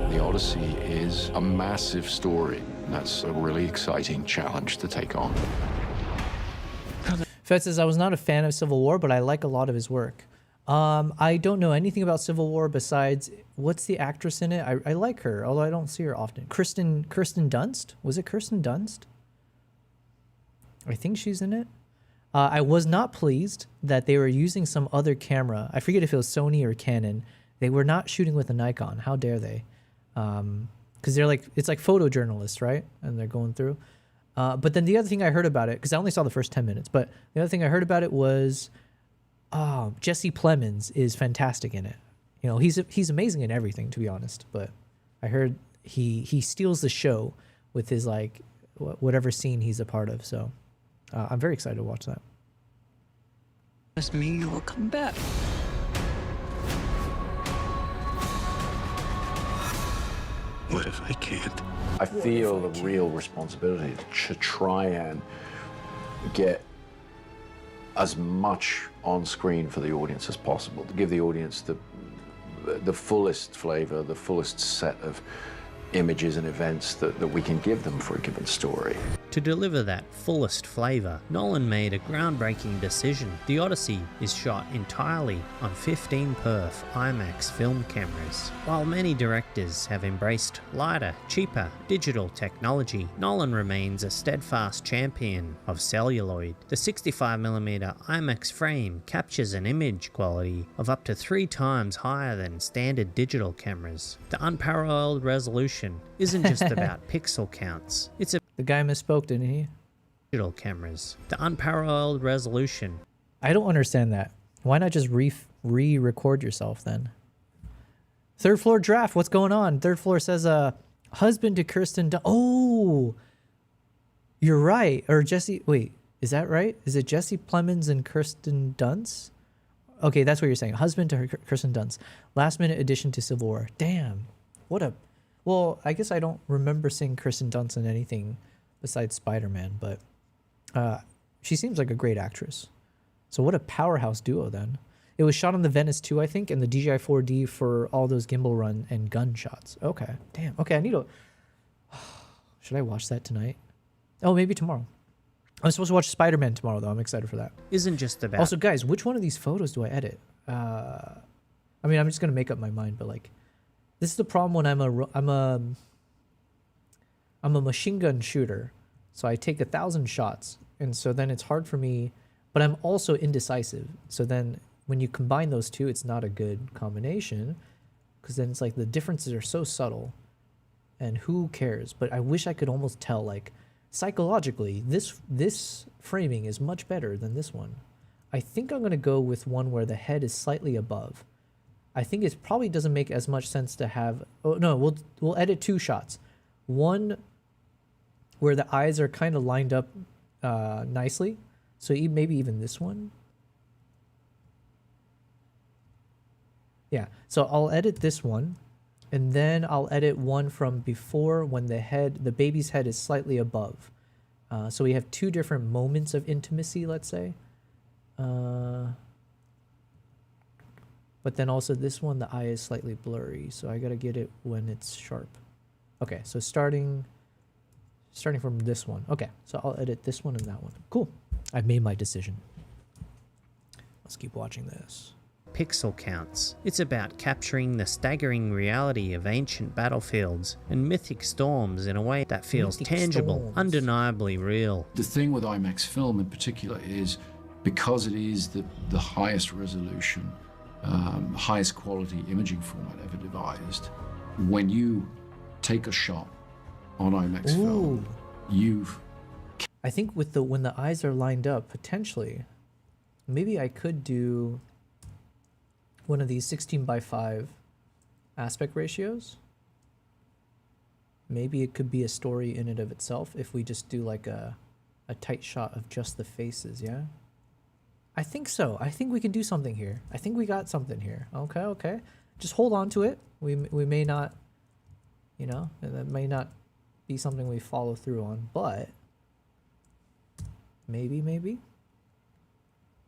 The Odyssey is a massive story. That's a really exciting challenge to take on. Fed says, I was not a fan of Civil War, but I like a lot of his work. I don't know anything about Civil War besides, what's the actress in it? I like her, although I don't see her often. Kirsten Dunst? Was it Kirsten Dunst? I think she's in it. I was not pleased that they were using some other camera. I forget if it was Sony or Canon. They were not shooting with a Nikon. How dare they? Because they're like, it's like photojournalists, right? And they're going through. But then the other thing I heard about it, because I only saw the first 10 minutes, but the other thing I heard about it was Jesse Plemons is fantastic in it. You know, he's amazing in everything, to be honest. But I heard he steals the show with his, like, whatever scene he's a part of. So I'm very excited to watch that. Trust me, you will come back. What if I can't? I feel the real responsibility to try and get as much on screen for the audience as possible, to give the audience the fullest flavor, the fullest set of images and events that we can give them for a given story. To deliver that fullest flavour, Nolan made a groundbreaking decision. The Odyssey is shot entirely on 15 perf IMAX film cameras. While many directors have embraced lighter, cheaper digital technology, Nolan remains a steadfast champion of celluloid. The 65mm IMAX frame captures an image quality of up to 3 times higher than standard digital cameras. The unparalleled resolution isn't just about pixel counts, it's a The guy misspoke, didn't he? digital cameras. The unparalleled resolution. I don't understand that. Why not just re-record yourself then? Third floor draft, what's going on? Third floor says, husband to Kirsten Oh, you're right. Or Jesse, wait, is that right? Is it Jesse Plemons and Kirsten Dunst? Okay, that's what you're saying. Husband to Kirsten Dunst. Last minute addition to Civil War. Damn. What a... Well, I guess I don't remember seeing Kirsten Dunst in anything besides Spider-Man, but she seems like a great actress. So what a powerhouse duo then. It was shot on the Venice 2, I think, and the DJI 4D for all those gimbal run and gun shots. Okay, damn. Okay, I need to... Should I watch that tonight? Oh, maybe tomorrow. I'm supposed to watch Spider-Man tomorrow, though. I'm excited for that. Isn't just about... Also, guys, which one of these photos do I edit? I mean, I'm just going to make up my mind, but like... This is the problem when I'm a machine gun shooter, so I take 1,000 shots, and so then it's hard for me, but I'm also indecisive. So then when you combine those two, it's not a good combination, because then it's like the differences are so subtle, and who cares? But I wish I could almost tell, like, psychologically, this framing is much better than this one. I think I'm gonna go with one where the head is slightly above. I think it probably doesn't make as much sense to have... Oh, no, we'll edit 2 shots. One where the eyes are kind of lined up nicely. So maybe even this one. Yeah, so I'll edit this one. And then I'll edit one from before when the baby's head is slightly above. So we have 2 different moments of intimacy, let's say. But then also this one, the eye is slightly blurry, so I gotta get it when it's sharp. Okay, so starting from this one. Okay, so I'll edit this one and that one. Cool. I've made my decision. Let's keep watching this. Pixel counts. It's about capturing the staggering reality of ancient battlefields and mythic storms in a way that feels tangible, undeniably real. The thing with IMAX film in particular is because it is the highest resolution, highest quality imaging format ever devised, when you take a shot on IMAX film, I think with when the eyes are lined up, potentially, maybe I could do one of these 16:5 aspect ratios. Maybe it could be a story in and of itself if we just do like a tight shot of just the faces, yeah? I think so. I think we can do something here. I think we got something here. Okay. Just hold on to it. We may not, you know, that may not be something we follow through on, but maybe.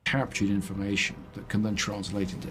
Captured information that can then translate into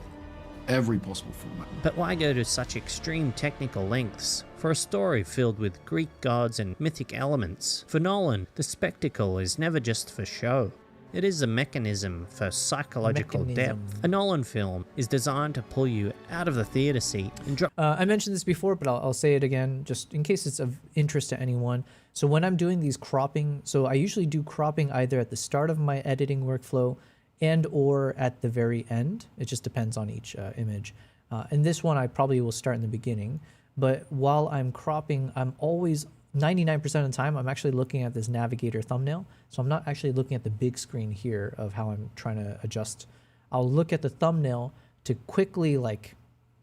every possible format. But why go to such extreme technical lengths for a story filled with Greek gods and mythic elements? For Nolan, the spectacle is never just for show. It is a mechanism for psychological depth. A Nolan film is designed to pull you out of the theater seat and drop... I mentioned this before, but I'll say it again, just in case it's of interest to anyone. So when I'm doing these cropping, so I usually do cropping either at the start of my editing workflow and or at the very end. It just depends on each image. And this one I probably will start in the beginning. But while I'm cropping, I'm always... 99% of the time, I'm actually looking at this navigator thumbnail. So I'm not actually looking at the big screen here of how I'm trying to adjust. I'll look at the thumbnail to quickly, like,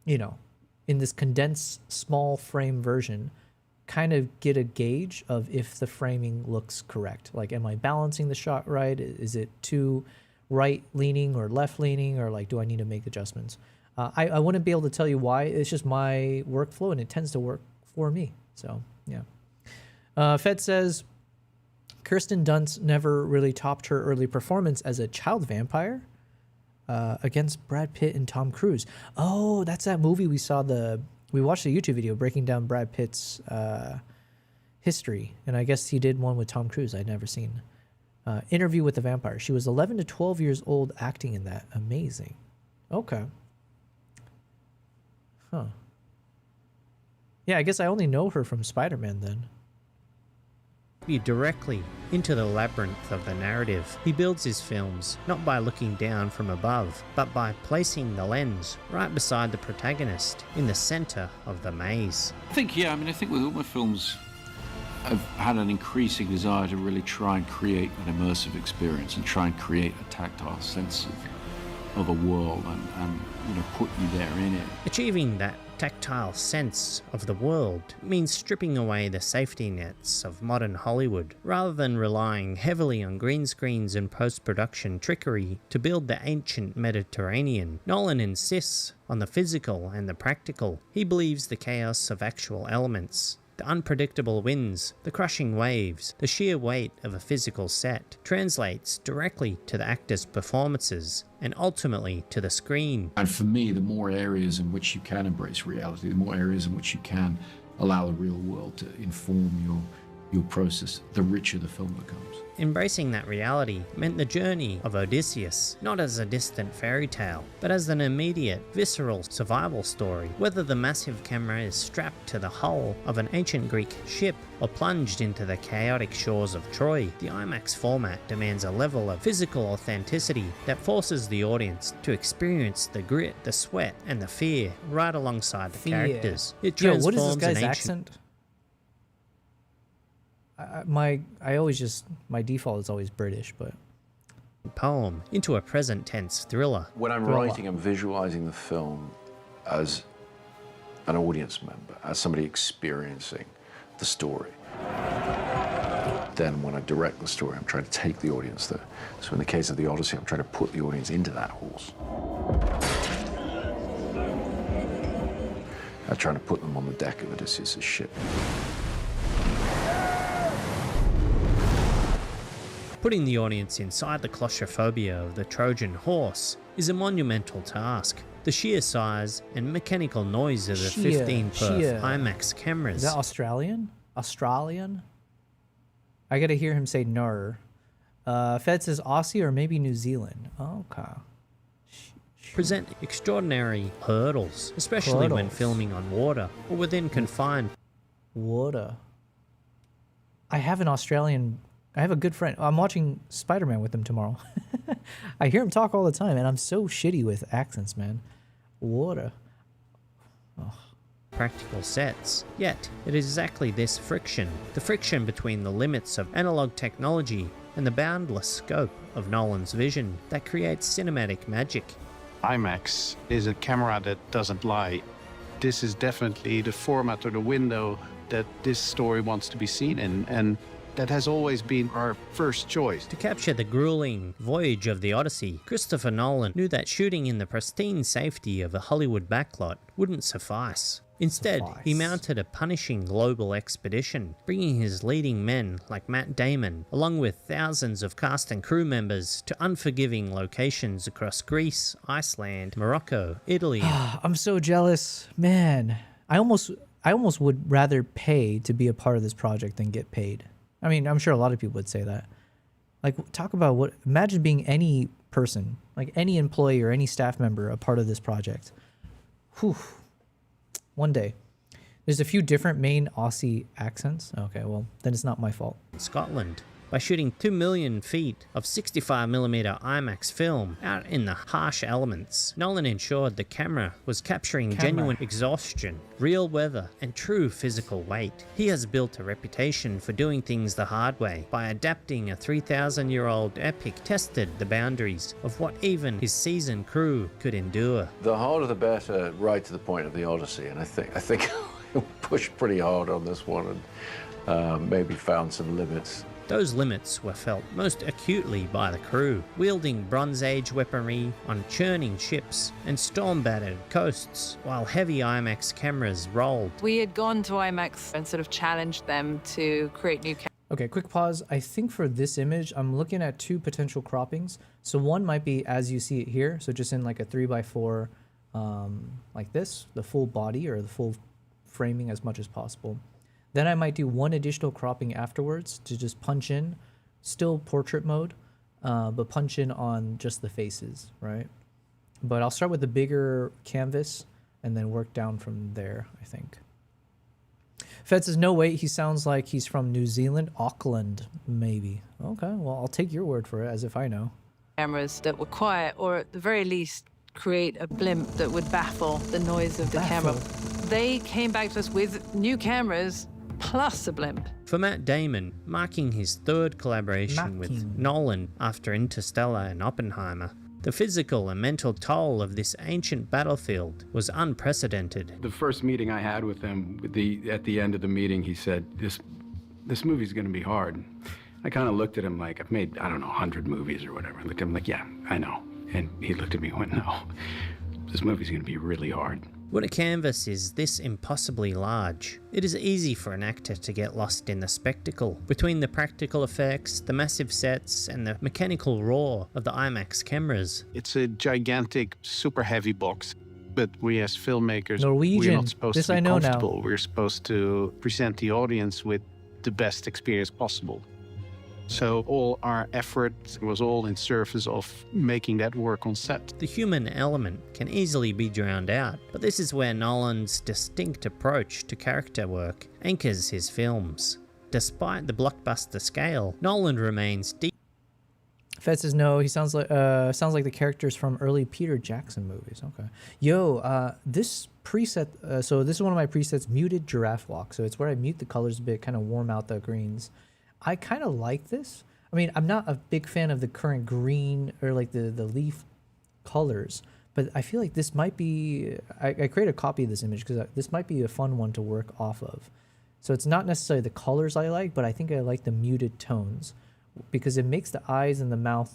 you know, in this condensed small frame version, kind of get a gauge of if the framing looks correct. Like, am I balancing the shot right? Is it too right leaning or left leaning, or like, do I need to make adjustments? I wouldn't be able to tell you why. It's just my workflow and it tends to work for me. So, yeah. Fed says, Kirsten Dunst never really topped her early performance as a child vampire against Brad Pitt and Tom Cruise. Oh, that's that movie we watched a YouTube video breaking down Brad Pitt's history. And I guess he did one with Tom Cruise I'd never seen. Interview with the Vampire. She was 11 to 12 years old acting in that. Amazing. Okay. Huh. Yeah, I guess I only know her from Spider-Man then. You directly into the labyrinth of the narrative. He builds his films not by looking down from above, but by placing the lens right beside the protagonist in the center of the maze. I think with all my films, I've had an increasing desire to really try and create an immersive experience and try and create a tactile sense of a world and put you there in it. Achieving that tactile sense of the world means stripping away the safety nets of modern Hollywood. Rather than relying heavily on green screens and post-production trickery to build the ancient Mediterranean, Nolan insists on the physical and the practical. He believes the chaos of actual elements, the unpredictable winds, the crushing waves, the sheer weight of a physical set translates directly to the actors' performances and ultimately to the screen. And for me, the more areas in which you can embrace reality, the more areas in which you can allow the real world to inform your process, the richer the film becomes. Embracing that reality meant the journey of Odysseus, not as a distant fairy tale, but as an immediate, visceral survival story. Whether the massive camera is strapped to the hull of an ancient Greek ship or plunged into the chaotic shores of Troy, the IMAX format demands a level of physical authenticity that forces the audience to experience the grit, the sweat, and the fear right alongside the characters. It transforms what is this guy's an ancient accent? My default is always British, but poem into a present tense thriller. When I'm writing, I'm visualizing the film as an audience member, as somebody experiencing the story. Then when I direct the story, I'm trying to take the audience there. So in the case of the Odyssey, I'm trying to put the audience into that horse. I'm trying to put them on the deck of Odysseus' ship. Putting the audience inside the claustrophobia of the Trojan horse is a monumental task. The sheer size and mechanical noise of the 15-perf IMAX cameras. Is that Australian? I gotta hear him say nar. Fed says Aussie or maybe New Zealand. Okay. Present extraordinary hurdles, especially when filming on water or within confined water. I have a good friend. I'm watching Spider-Man with him tomorrow. I hear him talk all the time, and I'm so shitty with accents, man. Water. Oh. Practical sets. Yet, it is exactly this friction, the friction between the limits of analog technology and the boundless scope of Nolan's vision, that creates cinematic magic. IMAX is a camera that doesn't lie. This is definitely the format or the window that this story wants to be seen in, and that has always been our first choice. To capture the grueling voyage of the Odyssey, Christopher Nolan knew that shooting in the pristine safety of a Hollywood backlot wouldn't suffice. Instead, he suffice. mounted a punishing global expedition, bringing his leading men like Matt Damon, along with thousands of cast and crew members, to unforgiving locations across Greece, Iceland, Morocco, Italy. I'm so jealous, man. I almost would rather pay to be a part of this project than get paid. I mean, I'm sure a lot of people would say that. Like, talk about imagine being any person, like any employee or any staff member, a part of this project. Whew. One day. There's a few different main Aussie accents. Okay, well, then it's not my fault. Scotland, by shooting 2 million feet of 65mm IMAX film out in the harsh elements. Nolan ensured the camera was capturing genuine exhaustion, real weather, and true physical weight. He has built a reputation for doing things the hard way. By adapting a 3,000-year-old epic, tested the boundaries of what even his seasoned crew could endure. The harder the better, right to the point of the Odyssey, and I think I pushed pretty hard on this one and maybe found some limits. Those limits were felt most acutely by the crew, wielding Bronze Age weaponry on churning ships and storm-battered coasts, while heavy IMAX cameras rolled. We had gone to IMAX and sort of challenged them to create new Okay, quick pause. I think for this image, I'm looking at two potential croppings. So one might be as you see it here, so just in like a 3x4, like this, the full body or the full framing as much as possible. Then I might do one additional cropping afterwards to just punch in, still portrait mode, but punch in on just the faces, right? But I'll start with the bigger canvas and then work down from there, I think. Fed says, no, wait, he sounds like he's from New Zealand, Auckland, maybe. Okay, well, I'll take your word for it, as if I know. Cameras that were quiet, or at the very least, create a blimp that would baffle the noise of the camera. They came back to us with new cameras, plus a blimp. For Matt Damon, marking his third collaboration with Nolan after Interstellar and Oppenheimer, the physical and mental toll of this ancient battlefield was unprecedented. The first meeting I had with him, at the end of the meeting, he said, this movie's gonna be hard. I kind of looked at him like, I've made, I don't know, 100 movies or whatever. I looked at him like, yeah, I know. And he looked at me and went, no, this movie's gonna be really hard. When a canvas is this impossibly large, it is easy for an actor to get lost in the spectacle. Between the practical effects, the massive sets, and the mechanical roar of the IMAX cameras. It's a gigantic, super heavy box. But we as filmmakers, Norwegian. we're not supposed This to be I know comfortable. now. We're supposed to present the audience with the best experience possible. So all our effort was all in service of making that work on set. The human element can easily be drowned out, but this is where Nolan's distinct approach to character work anchors his films. Despite the blockbuster scale, Nolan remains deep. Fed says no. He sounds like the characters from early Peter Jackson movies. Okay. Yo, this preset. So this is one of my presets, muted giraffe walk. So it's where I mute the colors a bit, kind of warm out the greens. I kind of like this. I mean, I'm not a big fan of the current green or like the leaf colors, but I feel like this might be. I create a copy of this image because this might be a fun one to work off of. So it's not necessarily the colors I like, but I think I like the muted tones, because it makes the eyes and the mouth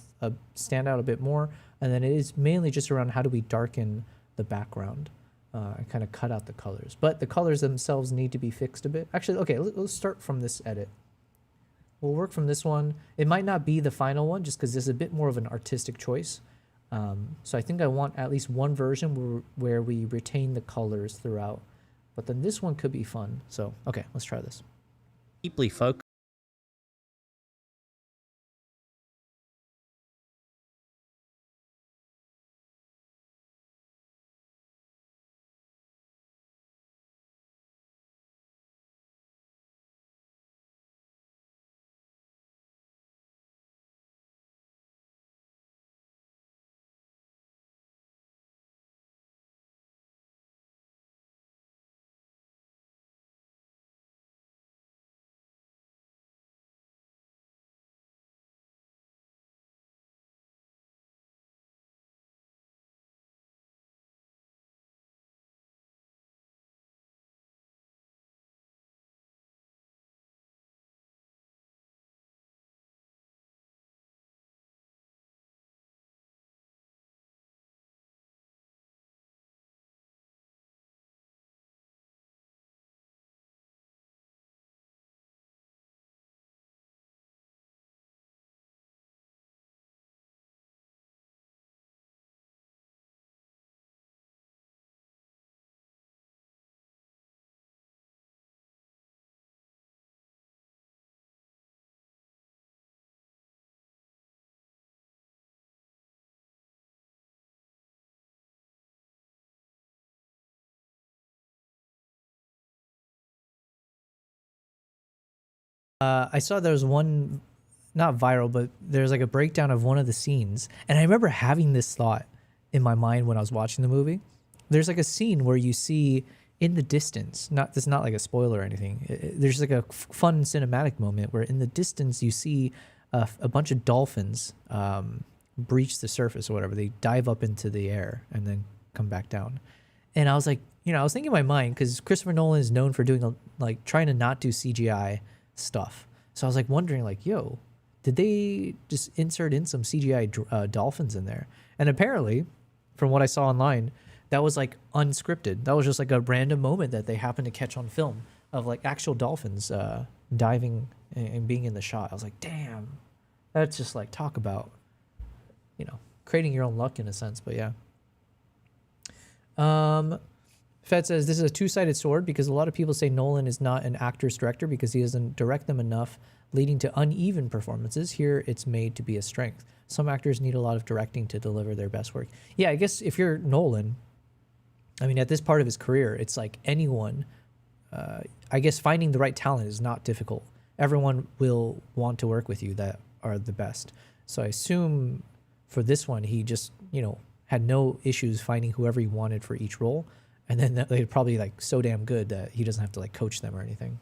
stand out a bit more, and then it is mainly just around how do we darken the background and kind of cut out the colors. But the colors themselves need to be fixed a bit. Actually, okay, let's start from this edit. We'll work from this one. It might not be the final one just because this is a bit more of an artistic choice. So I think I want at least one version where we retain the colors throughout. But then this one could be fun. So, okay, let's try this. Deeply focused I saw there was one, not viral, but there's like a breakdown of one of the scenes. And I remember having this thought in my mind when I was watching the movie. There's like a scene where you see in the distance, this is not like a spoiler or anything. There's like a fun cinematic moment where in the distance you see a bunch of dolphins breach the surface or whatever. They dive up into the air and then come back down. And I was like, I was thinking in my mind, because Christopher Nolan is known for doing like trying to not do CGI stuff. So I was like wondering like, yo, did they just insert in some CGI dolphins in there? And apparently, from what I saw online, that was like unscripted. That was just like a random moment that they happened to catch on film of like actual dolphins diving and being in the shot. I was like, damn, that's just like talk about, creating your own luck in a sense. But yeah. Fed says this is a two-sided sword because a lot of people say Nolan is not an actor's director because he doesn't direct them enough, leading to uneven performances. Here, it's made to be a strength. Some actors need a lot of directing to deliver their best work. Yeah, I guess if you're Nolan, I mean, at this part of his career, it's like anyone, I guess finding the right talent is not difficult. Everyone will want to work with you that are the best. So I assume for this one, he just, had no issues finding whoever he wanted for each role. And then they're probably like so damn good that he doesn't have to like coach them or anything.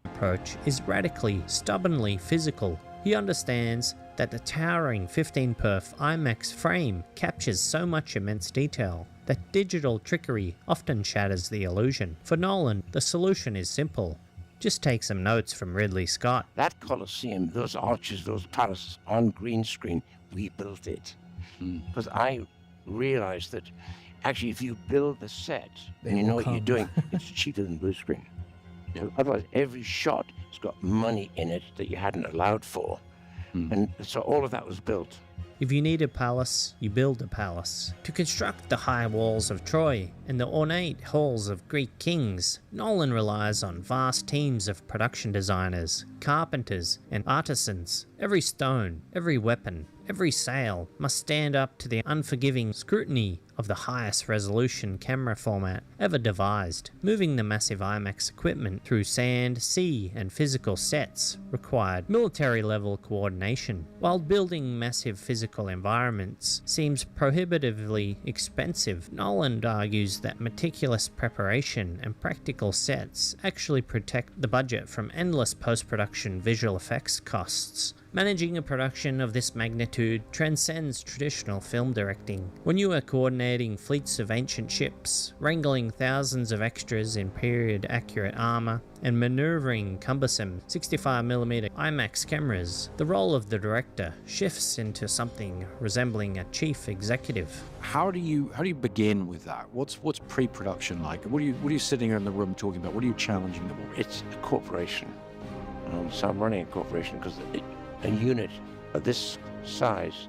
Approach is radically, stubbornly physical. He understands that the towering 15-perf IMAX frame captures so much immense detail that digital trickery often shatters the illusion. For Nolan, the solution is simple. Just take some notes from Ridley Scott. That Colosseum, those arches, those palaces on green screen, we built it. Because I realized that actually if you build the set and you know what you're doing, it's cheaper than blue screen. Otherwise, every shot has got money in it that you hadn't allowed for. And so all of that was built. If you need a palace, you build a palace. To construct the high walls of Troy and the ornate halls of Greek kings, Nolan relies on vast teams of production designers, carpenters, and artisans. Every stone, every weapon, every sail must stand up to the unforgiving scrutiny of the highest resolution camera format ever devised. Moving the massive IMAX equipment through sand, sea, and physical sets required military-level coordination, while building massive physical environments seems prohibitively expensive. Nolan argues that meticulous preparation and practical sets actually protect the budget from endless post-production visual effects costs. Managing a production of this magnitude transcends traditional film directing. When you are coordinating fleets of ancient ships, wrangling thousands of extras in period-accurate armor, and maneuvering cumbersome 65mm IMAX cameras, the role of the director shifts into something resembling a chief executive. How do you begin with that? What's pre-production like? What are you sitting in the room talking about? What are you challenging them on? It's a corporation. So I'm running a corporation because a unit of this size,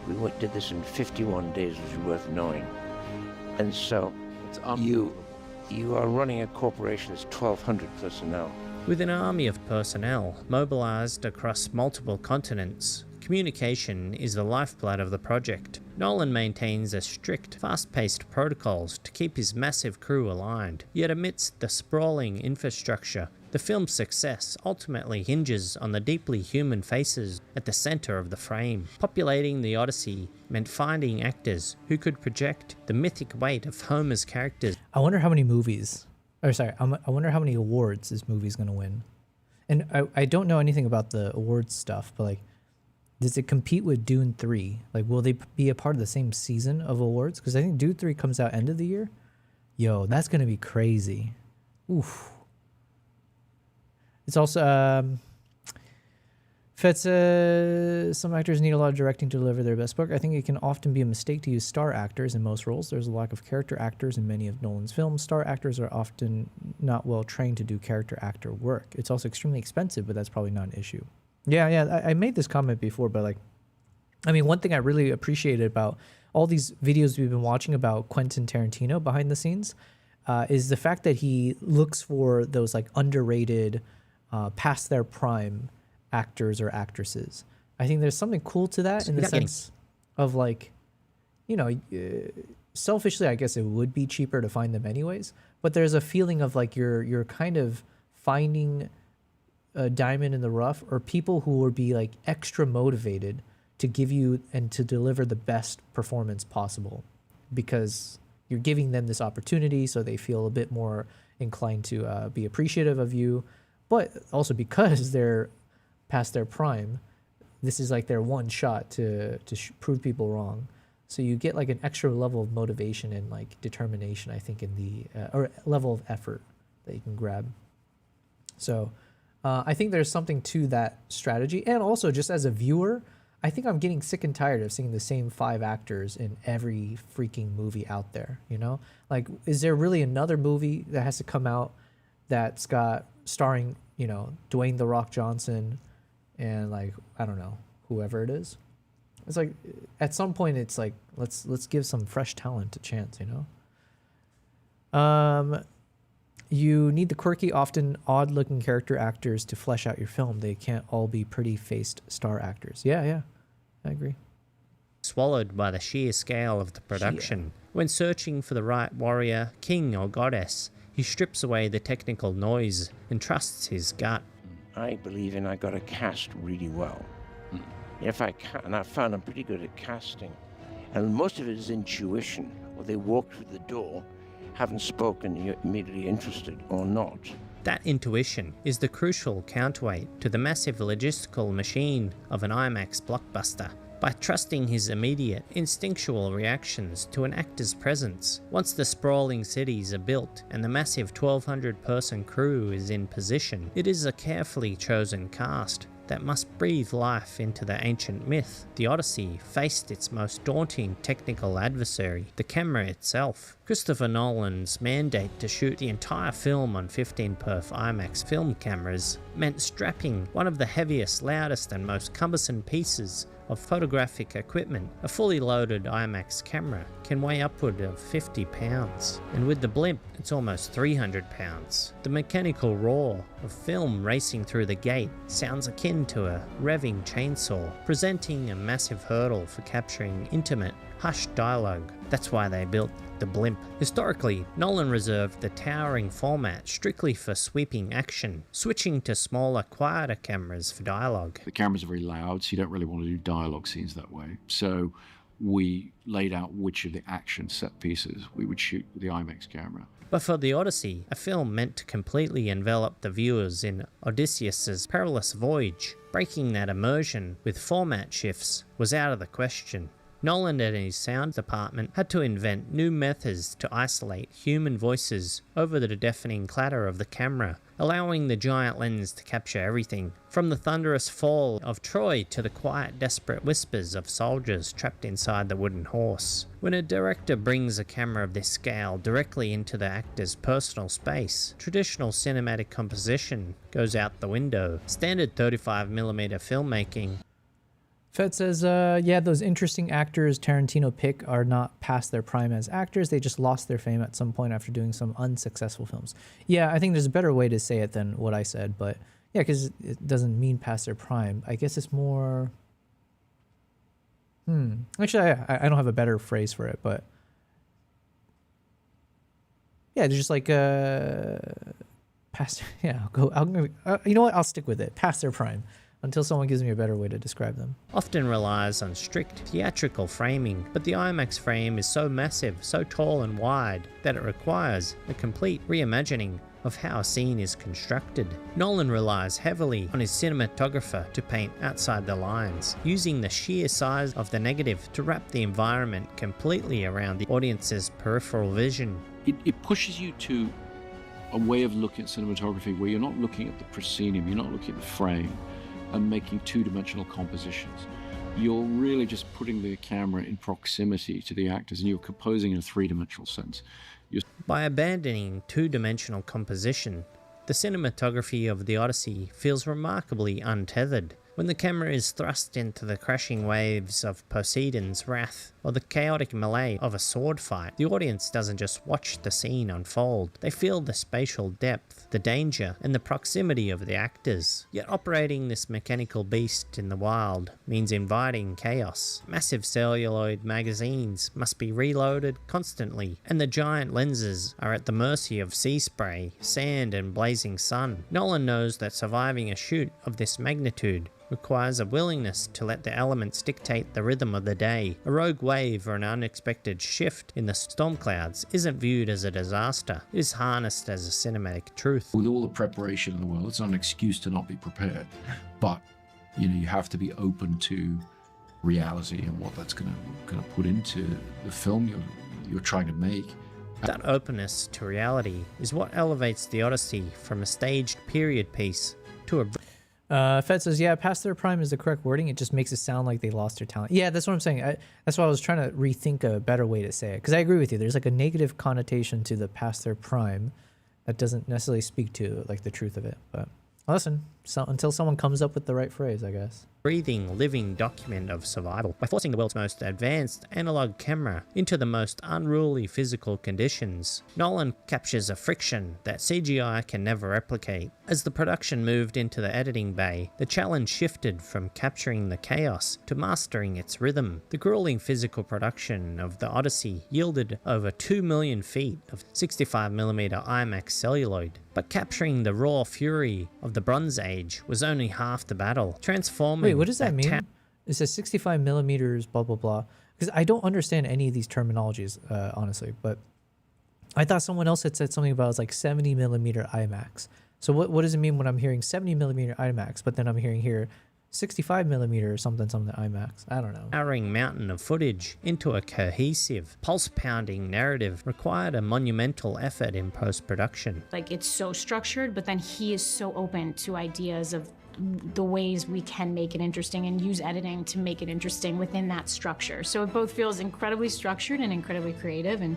we did this in 51 days, which is worth knowing. And so you are running a corporation that's 1,200 personnel. With an army of personnel mobilized across multiple continents, communication is the lifeblood of the project. Nolan maintains a strict, fast-paced protocols to keep his massive crew aligned. Yet amidst the sprawling infrastructure, the film's success ultimately hinges on the deeply human faces at the center of the frame. Populating the Odyssey meant finding actors who could project the mythic weight of Homer's characters. I wonder how many I wonder how many awards this movie's going to win. And I don't know anything about the awards stuff, but like, does it compete with Dune 3? Like, will they be a part of the same season of awards? Because I think Dune 3 comes out end of the year. Yo, that's going to be crazy. Oof. It's also, Fed says, some actors need a lot of directing to deliver their best work. I think it can often be a mistake to use star actors in most roles. There's a lack of character actors in many of Nolan's films. Star actors are often not well trained to do character actor work. It's also extremely expensive, but that's probably not an issue. Yeah, I made this comment before, but like, I mean, one thing I really appreciated about all these videos we've been watching about Quentin Tarantino behind the scenes is the fact that he looks for those like underrated, past their prime actors or actresses. I think there's something cool to that in the sense of like, selfishly, I guess it would be cheaper to find them anyways, but there's a feeling of like you're kind of finding a diamond in the rough or people who will be like extra motivated to give you and to deliver the best performance possible because you're giving them this opportunity, so they feel a bit more inclined to be appreciative of you, but also because they're past their prime, this is like their one shot to prove people wrong. So you get like an extra level of motivation and like determination, I think, in the or level of effort that you can grab. So I think there's something to that strategy. And also just as a viewer, I think I'm getting sick and tired of seeing the same 5 actors in every freaking movie out there, you know? Like, is there really another movie that has to come out that's got starring, you know, Dwayne "The Rock" Johnson and like, I don't know, whoever it is? It's like, at some point it's like, let's give some fresh talent a chance, you know? You need the quirky, often odd-looking character actors to flesh out your film. They can't all be pretty-faced star actors. Yeah, I agree. Swallowed by the sheer scale of the production. When searching for the right warrior, king or goddess, he strips away the technical noise and trusts his gut. I believe I got to cast really well. If I can, and I found I'm pretty good at casting. And most of it is intuition. Or they walk through the door, haven't spoken, you're immediately interested or not. That intuition is the crucial counterweight to the massive logistical machine of an IMAX blockbuster. By trusting his immediate, instinctual reactions to an actor's presence, once the sprawling cities are built and the massive 1,200-person crew is in position, it is a carefully chosen cast that must breathe life into the ancient myth. The Odyssey faced its most daunting technical adversary, the camera itself. Christopher Nolan's mandate to shoot the entire film on 15-perf IMAX film cameras meant strapping one of the heaviest, loudest and most cumbersome pieces of photographic equipment. A fully loaded IMAX camera can weigh upward of 50 pounds, and with the blimp it's almost 300 pounds. The mechanical roar of film racing through the gate sounds akin to a revving chainsaw, presenting a massive hurdle for capturing intimate, hushed dialogue. That's why they built the blimp. Historically, Nolan reserved the towering format strictly for sweeping action, switching to smaller, quieter cameras for dialogue. The cameras are very loud, so you don't really want to do dialogue scenes that way. So we laid out which of the action set pieces we would shoot with the IMAX camera. But for the Odyssey, a film meant to completely envelop the viewers in Odysseus's perilous voyage, breaking that immersion with format shifts was out of the question. Nolan and his sound department had to invent new methods to isolate human voices over the deafening clatter of the camera, allowing the giant lens to capture everything, from the thunderous fall of Troy to the quiet, desperate whispers of soldiers trapped inside the wooden horse. When a director brings a camera of this scale directly into the actor's personal space, traditional cinematic composition goes out the window. Standard 35mm filmmaking. Fed says, yeah, those interesting actors Tarantino pick are not past their prime as actors. They just lost their fame at some point after doing some unsuccessful films. Yeah, I think there's a better way to say it than what I said, but yeah, because it doesn't mean past their prime. I guess it's more... Actually, I don't have a better phrase for it, but... yeah, they're just like... past... yeah, you know what? I'll stick with it. Past their prime. Until someone gives me a better way to describe them. Often relies on strict theatrical framing, but the IMAX frame is so massive, so tall and wide, that it requires a complete reimagining of how a scene is constructed. Nolan relies heavily on his cinematographer to paint outside the lines, using the sheer size of the negative to wrap the environment completely around the audience's peripheral vision. It pushes you to a way of looking at cinematography where you're not looking at the proscenium, you're not looking at the frame, and making two-dimensional compositions. You're really just putting the camera in proximity to the actors and you're composing in a three-dimensional sense. By abandoning two-dimensional composition, the cinematography of the Odyssey feels remarkably untethered. When the camera is thrust into the crashing waves of Poseidon's wrath, or the chaotic melee of a sword fight, the audience doesn't just watch the scene unfold, they feel the spatial depth, the danger, and the proximity of the actors. Yet operating this mechanical beast in the wild means inviting chaos. Massive celluloid magazines must be reloaded constantly, and the giant lenses are at the mercy of sea spray, sand, and blazing sun. Nolan knows that surviving a shoot of this magnitude requires a willingness to let the elements dictate the rhythm of the day. A rogue wave or an unexpected shift in the storm clouds isn't viewed as a disaster. It is harnessed as a cinematic truth. With all the preparation in the world, it's not an excuse to not be prepared. But, you know, you have to be open to reality and what that's going to put into the film you're trying to make. That openness to reality is what elevates the Odyssey from a staged period piece to a... Fed says, yeah, past their prime is the correct wording. It just makes it sound like they lost their talent. Yeah, that's what I'm saying. That's why I was trying to rethink a better way to say it. Because I agree with you. There's like a negative connotation to the past their prime that doesn't necessarily speak to like the truth of it. But listen, until someone comes up with the right phrase, I guess. Breathing, living document of survival by forcing the world's most advanced analog camera into the most unruly physical conditions. Nolan captures a friction that CGI can never replicate. As the production moved into the editing bay, the challenge shifted from capturing the chaos to mastering its rhythm. The grueling physical production of the Odyssey yielded over 2 million feet of 65mm IMAX celluloid, but capturing the raw fury of the Bronze Age was only half the battle, transforming... Wait, what does that mean? It says 65 millimeters, blah, blah, blah. Because I don't understand any of these terminologies, honestly, but I thought someone else had said something about it's like 70 millimeter IMAX. So what does it mean when I'm hearing 70 millimeter IMAX, but then I'm hearing here 65 millimeter or something IMAX? I don't know. Towering mountain of footage into a cohesive, pulse-pounding narrative required a monumental effort in post-production. Like, it's so structured, but then he is so open to ideas of the ways we can make it interesting and use editing to make it interesting within that structure. So it both feels incredibly structured and incredibly creative, and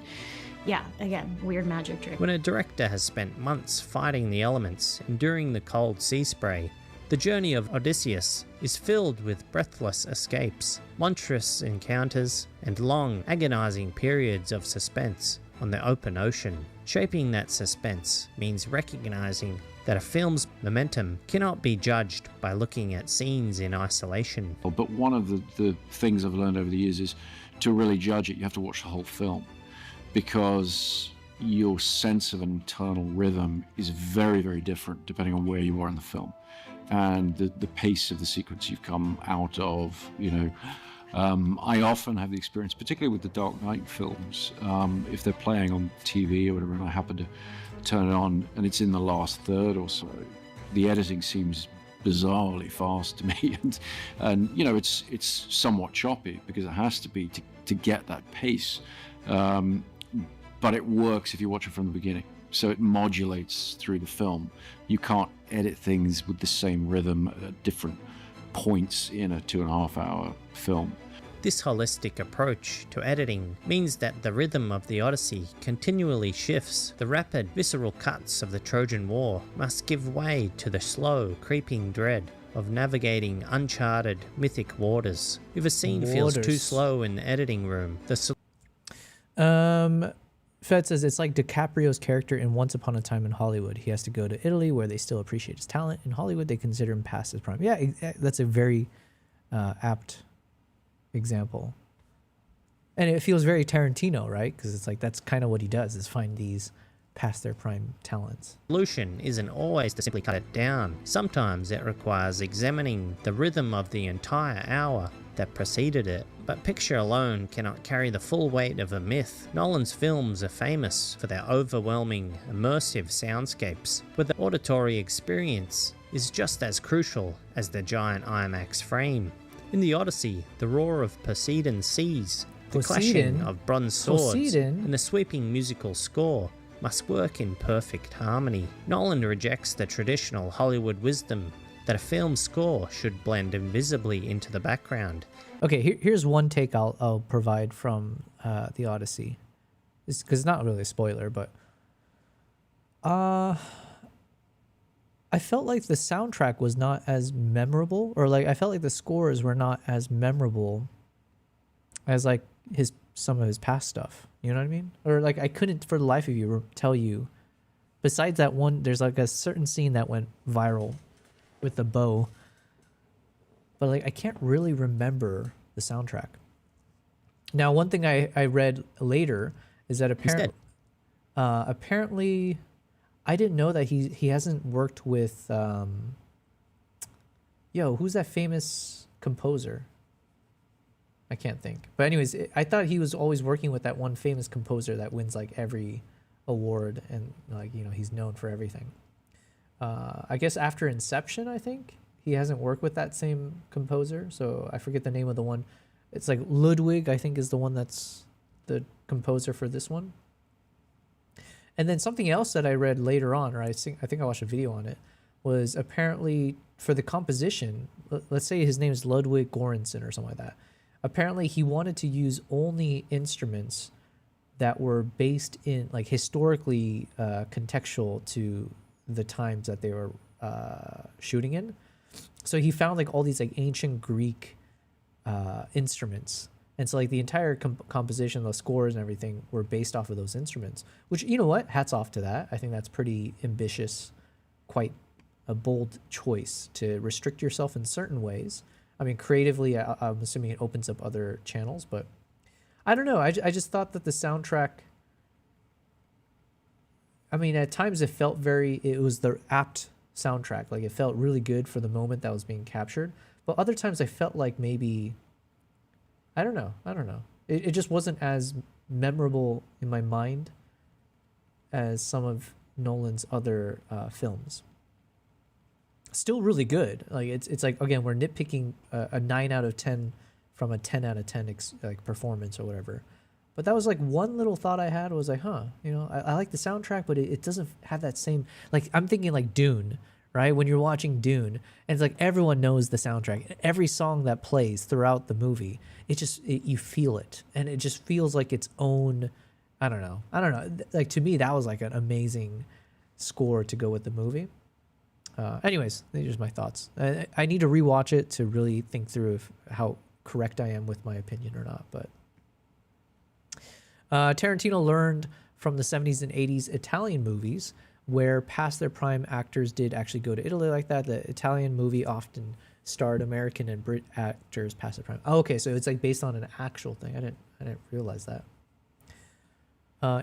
yeah, again, weird magic trick. When a director has spent months fighting the elements, enduring the cold sea spray, the journey of Odysseus is filled with breathless escapes, monstrous encounters, and long, agonizing periods of suspense on the open ocean. Shaping that suspense means recognizing that a film's momentum cannot be judged by looking at scenes in isolation. But one of the things I've learned over the years is to really judge it, you have to watch the whole film, because your sense of an internal rhythm is very, very different depending on where you are in the film. And the pace of the sequence you've come out of, you know. I often have the experience, particularly with the Dark Knight films, if they're playing on TV or whatever, and I happen to turn it on and it's in the last third or so, the editing seems bizarrely fast to me, and you know, it's somewhat choppy because it has to be to get that pace, but it works if you watch it from the beginning. So it modulates through the film. You can't edit things with the same rhythm at different points in a 2.5 hour film. This holistic approach to editing means that the rhythm of the Odyssey continually shifts. The rapid, visceral cuts of the Trojan War must give way to the slow, creeping dread of navigating uncharted, mythic waters. If a scene feels too slow in the editing room, Fed says it's like DiCaprio's character in Once Upon a Time in Hollywood. He has to go to Italy where they still appreciate his talent. In Hollywood, they consider him past his prime. Yeah, that's a very apt example. And it feels very Tarantino, right? Because it's like that's kind of what he does, is find these past their prime talents. Solution isn't always to simply cut it down. Sometimes it requires examining the rhythm of the entire hour that preceded it. But picture alone cannot carry the full weight of a myth. Nolan's films are famous for their overwhelming, immersive soundscapes, where the auditory experience is just as crucial as the giant IMAX frame. In the Odyssey, the roar of Poseidon's seas, the clashing of bronze swords, and the sweeping musical score must work in perfect harmony. Nolan rejects the traditional Hollywood wisdom that a film score should blend invisibly into the background. Okay, here's one take I'll provide from the Odyssey. Because it's not really a spoiler, but I felt like the soundtrack was not as memorable, or like I felt like the scores were not as memorable as like some of his past stuff. You know what I mean? Or like I couldn't for the life of you tell you. Besides that one, there's like a certain scene that went viral with the bow, but like I can't really remember the soundtrack. Now, one thing I read later is that apparently, I didn't know that he hasn't worked with who's that famous composer? I can't think. But anyways, I thought he was always working with that one famous composer that wins like every award, and like, you know, he's known for everything. I guess after Inception, I think he hasn't worked with that same composer, so I forget the name of the one. It's like Ludwig, I think, is the one that's the composer for this one. And then something else that I read later on, or I think I watched a video on it, was apparently for the composition, let's say his name is Ludwig Göransson or something like that. Apparently he wanted to use only instruments that were based in, like, historically contextual to the times that they were shooting in. So he found like all these like ancient Greek instruments. And so like the entire composition, the scores and everything were based off of those instruments, which, you know what, hats off to that. I think that's pretty ambitious, quite a bold choice to restrict yourself in certain ways. I mean, creatively, I'm assuming it opens up other channels, but I don't know. I just thought that the soundtrack, I mean, at times it felt it was the apt soundtrack. Like it felt really good for the moment that was being captured. But other times I felt like maybe, I don't know. It just wasn't as memorable in my mind as some of Nolan's other films. Still really good. Like it's like, again, we're nitpicking a 9 out of 10 from a 10 out of 10 like performance or whatever. But that was like one little thought I had was like, you know, I like the soundtrack, but it doesn't have that same, like, I'm thinking like Dune, right? When you're watching Dune, and it's like everyone knows the soundtrack. Every song that plays throughout the movie, you feel it, and it just feels like its own. I don't know. Like, to me, that was like an amazing score to go with the movie. Anyways, these are my thoughts. I need to rewatch it to really think through how correct I am with my opinion or not. But Tarantino learned from the 70s and 80s Italian movies, where past their prime actors did actually go to Italy like that. The Italian movie often starred American and Brit actors past their prime. Oh, okay, so it's like based on an actual thing. I didn't realize that.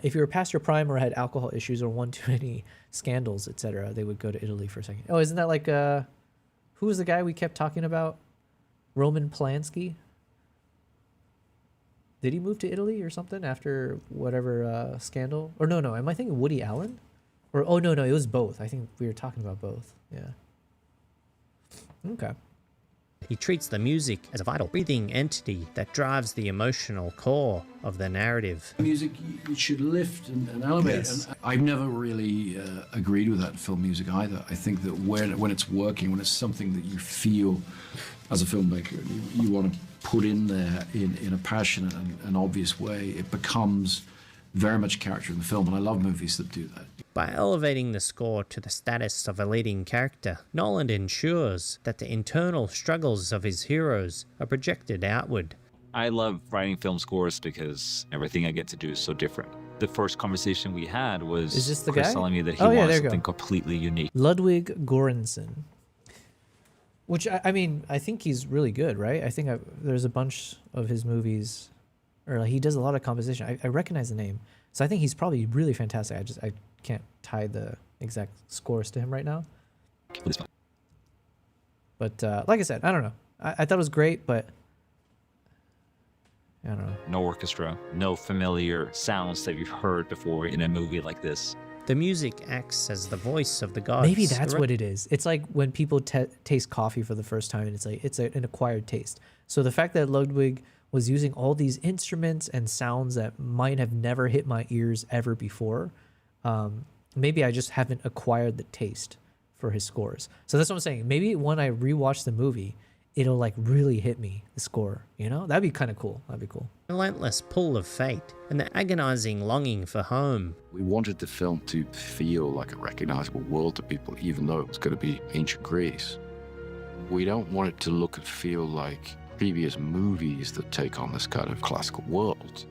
If you were past your prime or had alcohol issues or won too many scandals, etc., they would go to Italy for a second. Oh, isn't that like who was the guy we kept talking about? Roman Polanski? Did he move to Italy or something after whatever scandal? Or no, am I thinking Woody Allen? Or, oh, no, it was both. I think we were talking about both. Yeah. Okay. He treats the music as a vital, breathing entity that drives the emotional core of the narrative. Music, it should lift and elevate. Yes. And I've never really agreed with that in film music either. I think that when it's working, when it's something that you feel as a filmmaker, you want to put in there in a passionate and obvious way, it becomes very much character in the film. And I love movies that do that. By elevating the score to the status of a leading character, Nolan ensures that the internal struggles of his heroes are projected outward. I love writing film scores because everything I get to do is so different. The first conversation we had was Is this the Chris guy? telling me that he Oh, yeah, wants there you go. something completely unique. Ludwig Göransson. Which, I mean, I think he's really good, right? I think there's a bunch of his movies, or like, he does a lot of composition. I recognize the name. So I think he's probably really fantastic. I can't tie the exact scores to him right now. But like I said, I don't know. I thought it was great, but I don't know. No orchestra, no familiar sounds that you've heard before in a movie like this. The music acts as the voice of the gods. Maybe that's what it is. It's like when people taste coffee for the first time, and it's like an acquired taste. So the fact that Ludwig was using all these instruments and sounds that might have never hit my ears ever before, maybe I just haven't acquired the taste for his scores. So that's what I'm saying. Maybe when I rewatch the movie, it'll like really hit me, the score, you know? That'd be kind of cool. That'd be cool. Relentless pull of fate and the agonizing longing for home. We wanted the film to feel like a recognizable world to people, even though it was going to be ancient Greece. We don't want it to look and feel like previous movies that take on this kind of classical world.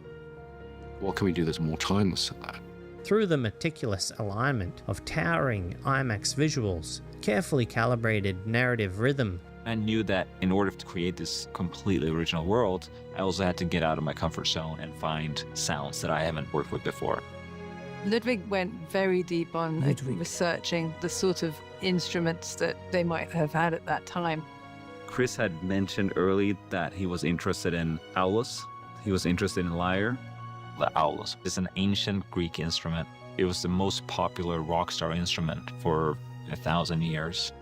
What can we do that's more timeless than that? Through the meticulous alignment of towering IMAX visuals, carefully calibrated narrative rhythm, I knew that in order to create this completely original world, I also had to get out of my comfort zone and find sounds that I haven't worked with before. Ludwig went very deep on researching the sort of instruments that they might have had at that time. Chris had mentioned early that he was interested in aulos. He was interested in lyre. The aulos is an ancient Greek instrument. It was the most popular rock star instrument for 1,000 years.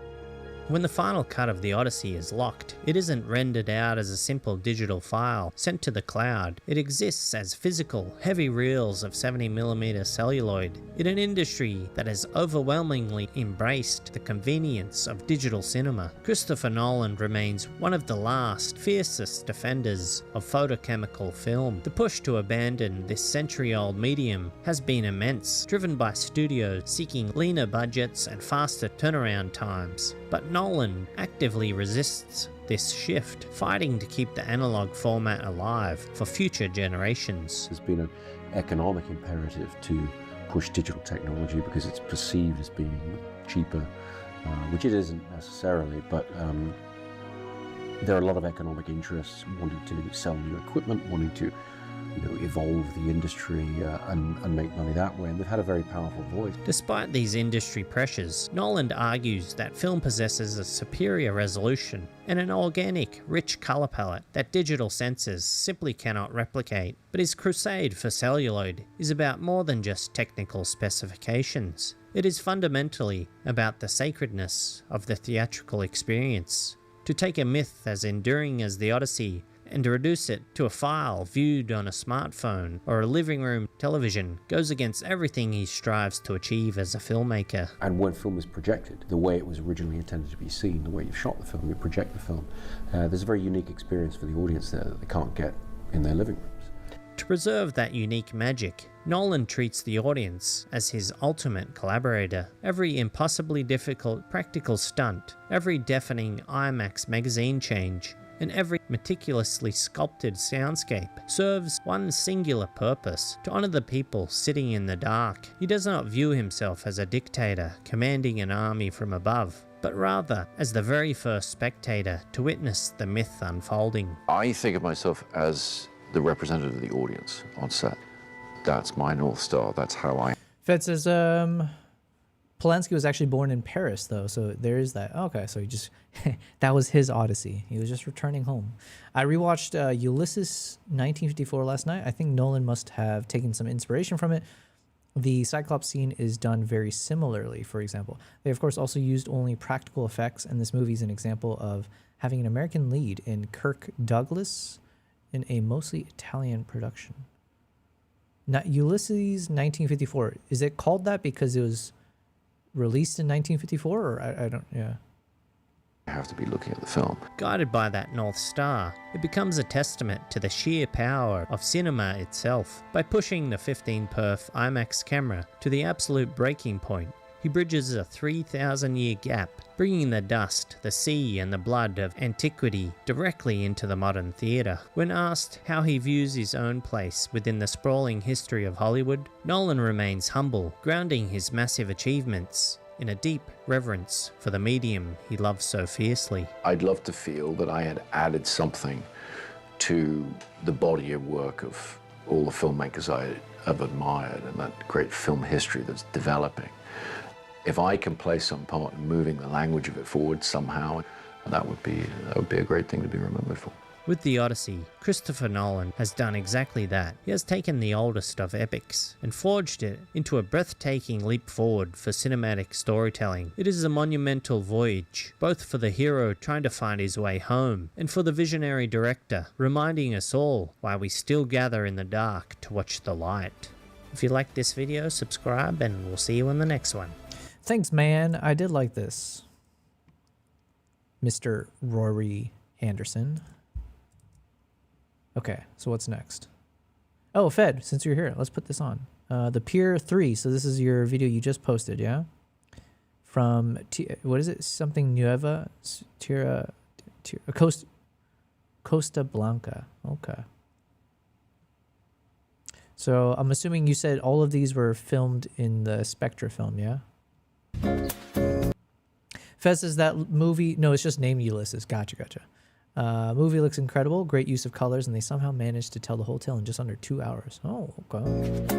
When the final cut of the Odyssey is locked, it isn't rendered out as a simple digital file sent to the cloud. It exists as physical, heavy reels of 70mm celluloid in an industry that has overwhelmingly embraced the convenience of digital cinema. Christopher Nolan remains one of the last, fiercest defenders of photochemical film. The push to abandon this century-old medium has been immense, driven by studios seeking leaner budgets and faster turnaround times. But Nolan actively resists this shift, fighting to keep the analog format alive for future generations. There's been an economic imperative to push digital technology because it's perceived as being cheaper, which it isn't necessarily, but there are a lot of economic interests wanting to sell new equipment, wanting to evolve the industry and make money that way, and they've had a very powerful voice. Despite these industry pressures, Nolan argues that film possesses a superior resolution and an organic, rich color palette that digital sensors simply cannot replicate. But his crusade for celluloid is about more than just technical specifications. It is fundamentally about the sacredness of the theatrical experience. To take a myth as enduring as the Odyssey and to reduce it to a file viewed on a smartphone or a living room television goes against everything he strives to achieve as a filmmaker. And when film is projected, the way it was originally intended to be seen, the way you shot the film, you project the film, there's a very unique experience for the audience there that they can't get in their living rooms. To preserve that unique magic, Nolan treats the audience as his ultimate collaborator. Every impossibly difficult practical stunt, every deafening IMAX magazine change, and every meticulously sculpted soundscape serves one singular purpose: to honor the people sitting in the dark. He does not view himself as a dictator commanding an army from above, but rather as the very first spectator to witness the myth unfolding. I think of myself as the representative of the audience on set. That's my North Star. That's how I... Fed says, Polanski was actually born in Paris, though, so there is that. Okay, so he just... that was his Odyssey. He was just returning home. I rewatched Ulysses 1954 last night. I think Nolan must have taken some inspiration from it. The Cyclops scene is done very similarly, for example. They, of course, also used only practical effects, and this movie is an example of having an American lead in Kirk Douglas in a mostly Italian production. Now, Ulysses 1954, is it called that because it was released in 1954, or I don't, yeah. I have to be looking at the film. Guided by that North Star, it becomes a testament to the sheer power of cinema itself. By pushing the 15-perf IMAX camera to the absolute breaking point, he bridges a 3,000-year gap, bringing the dust, the sea, and the blood of antiquity directly into the modern theatre. When asked how he views his own place within the sprawling history of Hollywood, Nolan remains humble, grounding his massive achievements in a deep reverence for the medium he loves so fiercely. I'd love to feel that I had added something to the body of work of all the filmmakers I have admired and that great film history that's developing. If I can play some part in moving the language of it forward somehow, that would be a great thing to be remembered for. With the Odyssey, Christopher Nolan has done exactly that. He has taken the oldest of epics and forged it into a breathtaking leap forward for cinematic storytelling. It is a monumental voyage, both for the hero trying to find his way home and for the visionary director, reminding us all why we still gather in the dark to watch the light. If you liked this video, subscribe and we'll see you in the next one. Thanks, man. I did like this. Mr. Rory Anderson. Okay, so what's next? Oh, Fed, since you're here, let's put this on. The Pier 3. So this is your video you just posted, yeah? From, what is it? Something Nueva? Costa Blanca. Okay. So I'm assuming you said all of these were filmed in the Spectra film, yeah? Fez says that movie, no, it's just named Ulysses. Gotcha. Movie looks incredible, great use of colors, and they somehow managed to tell the whole tale in just under 2 hours. Oh, okay.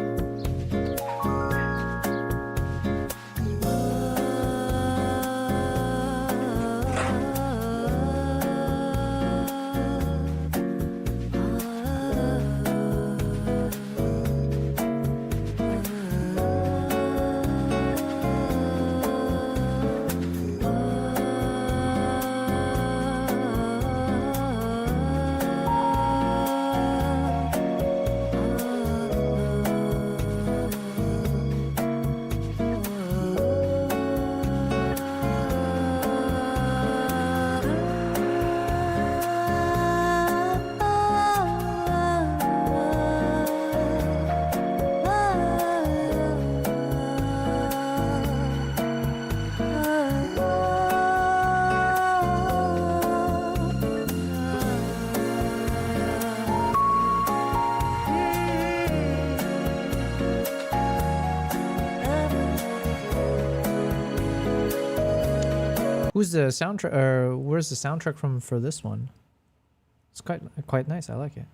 Who's the soundtrack, or where's the soundtrack from for this one? It's quite nice. I like it.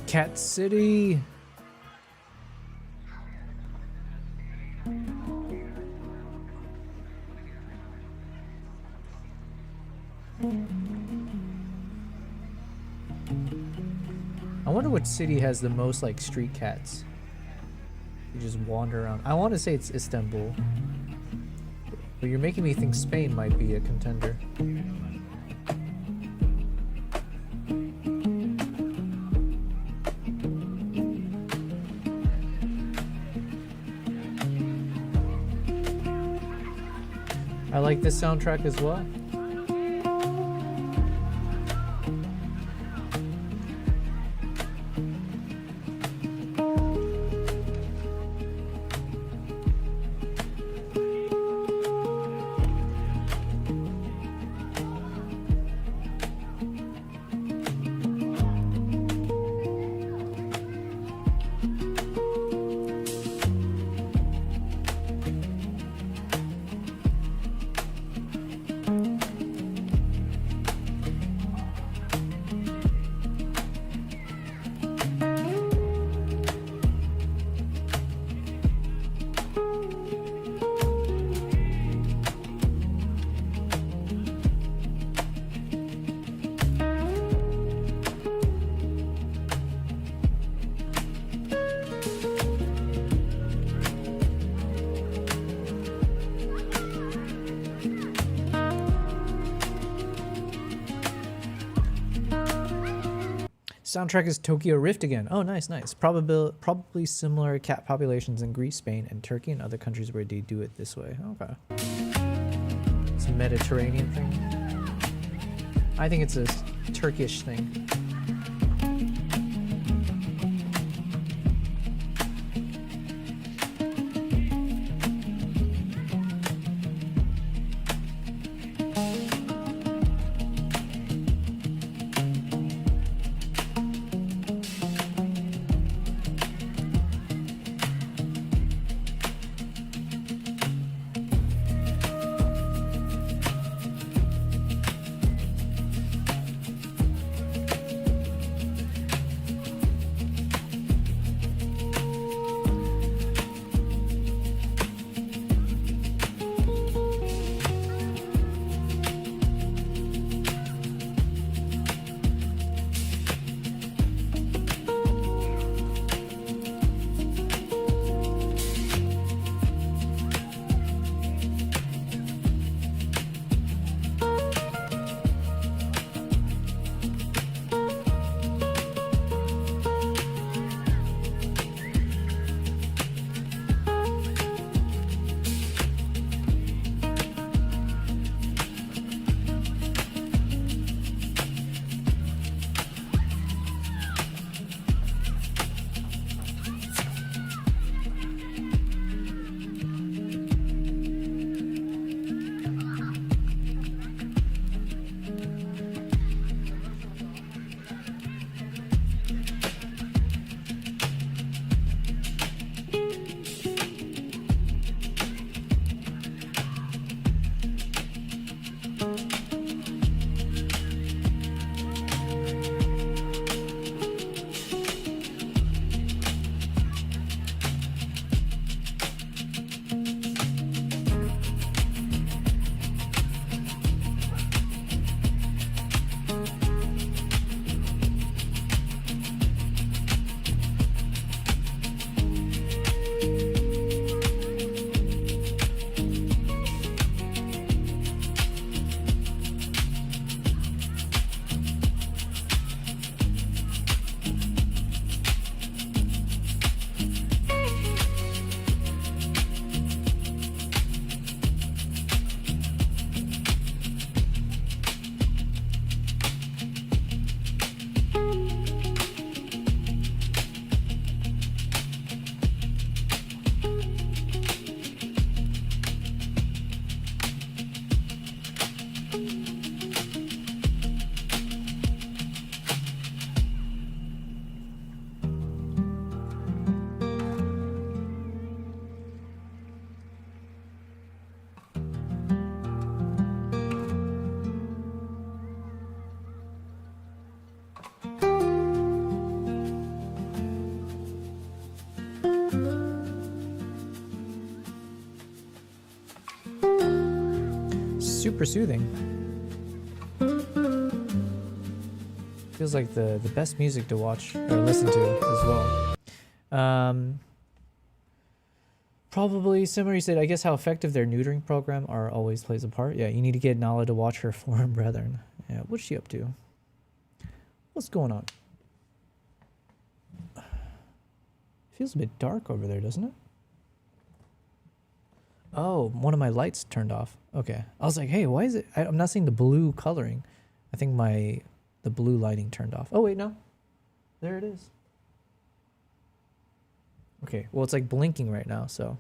Cat City. I wonder which city has the most like street cats. You just wander around. I want to say it's Istanbul, but you're making me think Spain might be a contender. I like this soundtrack as well. Soundtrack is Tokyo Rift again. Oh, nice, nice. Probably similar cat populations in Greece, Spain, and Turkey, and other countries where they do it this way. Okay. It's a Mediterranean thing. I think it's a Turkish thing. Super soothing. Feels like the best music to watch or listen to as well. Probably similar. You said, I guess how effective their neutering program always plays a part. Yeah, you need to get Nala to watch her foreign brethren. Yeah, what's she up to? What's going on? Feels a bit dark over there, doesn't it? Oh, one of my lights turned off. Okay. I was like, hey, why is it? I'm not seeing the blue coloring. I think the blue lighting turned off. Oh, wait, no. There it is. Okay, well, it's like blinking right now, so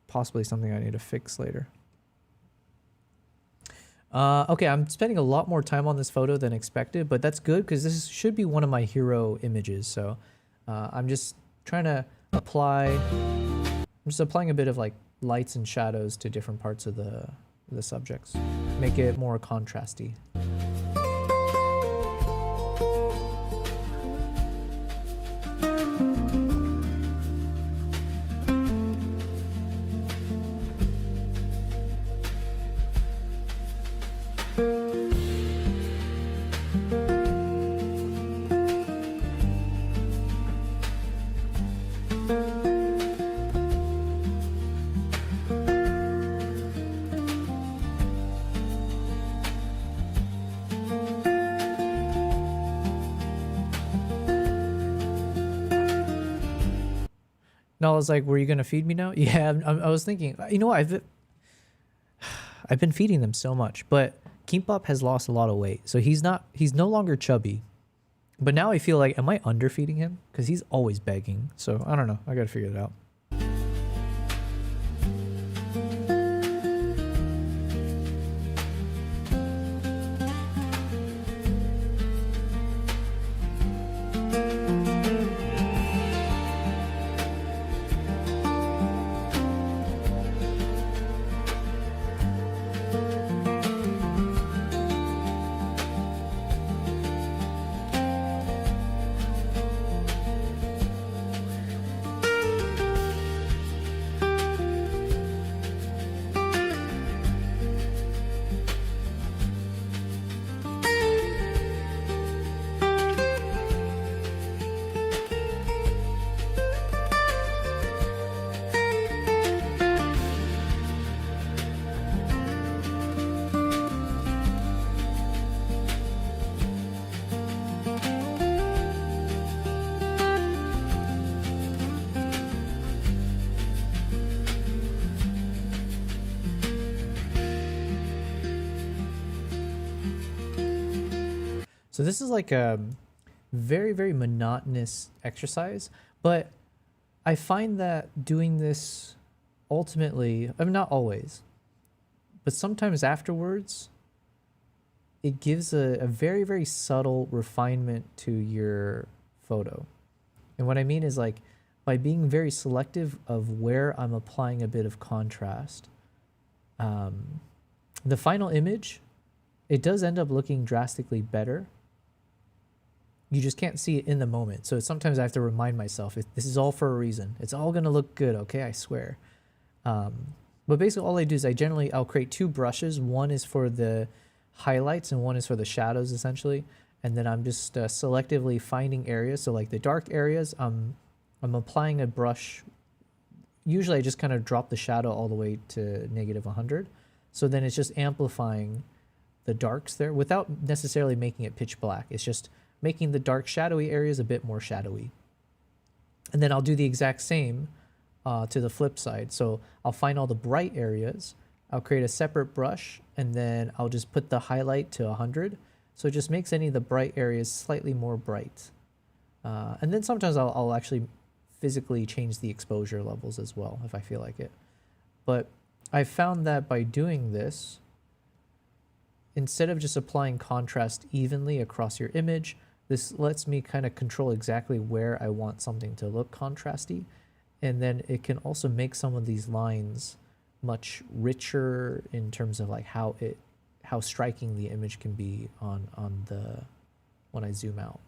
possibly something I need to fix later. Okay, I'm spending a lot more time on this photo than expected, but that's good because this should be one of my hero images. So I'm just trying to applying a bit of like lights and shadows to different parts of the subjects. Make it more contrasty. No, I was like, were you gonna feed me now? Yeah, I was thinking. You know what? I've been feeding them so much, but Kimbap has lost a lot of weight, so he's no longer chubby. But now I feel like, am I underfeeding him? Because he's always begging. So I don't know. I gotta figure it out. So this is like a very, very monotonous exercise, but I find that doing this ultimately, I mean, not always, but sometimes afterwards, it gives a very, very subtle refinement to your photo. And what I mean is, like, by being very selective of where I'm applying a bit of contrast, the final image, it does end up looking drastically better. You just can't see it in the moment. So sometimes I have to remind myself, this is all for a reason. It's all going to look good, okay? I swear. But basically all I do is I'll create two brushes. One is for the highlights and one is for the shadows, essentially. And then I'm just selectively finding areas. So like the dark areas, I'm applying a brush. Usually I just kind of drop the shadow all the way to -100. So then it's just amplifying the darks there without necessarily making it pitch black. It's just making the dark shadowy areas a bit more shadowy. And then I'll do the exact same to the flip side. So I'll find all the bright areas, I'll create a separate brush, and then I'll just put the highlight to 100. So it just makes any of the bright areas slightly more bright. And then sometimes I'll actually physically change the exposure levels as well if I feel like it. But I found that by doing this, instead of just applying contrast evenly across your image, this lets me kind of control exactly where I want something to look contrasty. And then it can also make some of these lines much richer in terms of like how striking the image can be when I zoom out.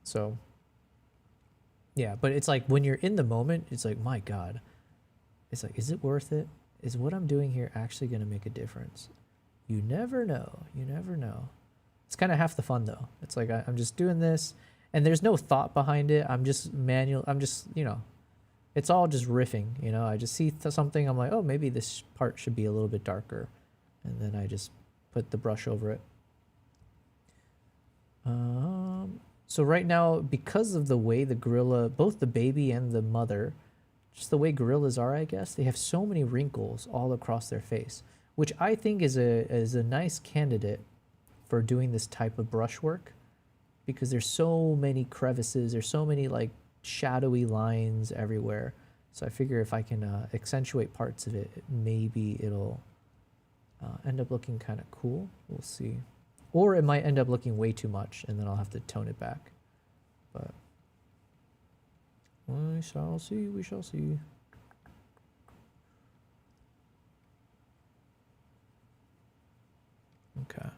So yeah, but it's like when you're in the moment, it's like, my God, it's like, is it worth it? Is what I'm doing here actually going to make a difference? You never know. You never know. It's kind of half the fun though. It's like I'm just doing this and there's no thought behind it. I'm just it's all just riffing, I just see something. I'm like, oh, maybe this part should be a little bit darker. And then I just put the brush over it. So right now, because of the way the gorilla, both the baby and the mother, just the way gorillas are, I guess, they have so many wrinkles all across their face, which I think is a nice candidate for doing this type of brush work, because there's so many crevices, there's so many like shadowy lines everywhere. So I figure if I can accentuate parts of it, maybe it'll end up looking kind of cool. We'll see. Or it might end up looking way too much and then I'll have to tone it back. But we shall see, we shall see. Okay.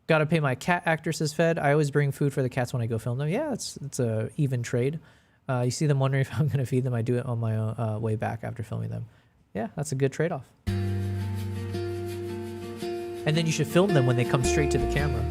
Got to pay my cat actresses fed. I always bring food for the cats when I go film them. Yeah, it's a even trade. You see them wondering if I'm going to feed them. I do it on my own, way back after filming them. Yeah, that's a good trade-off. And then you should film them when they come straight to the camera.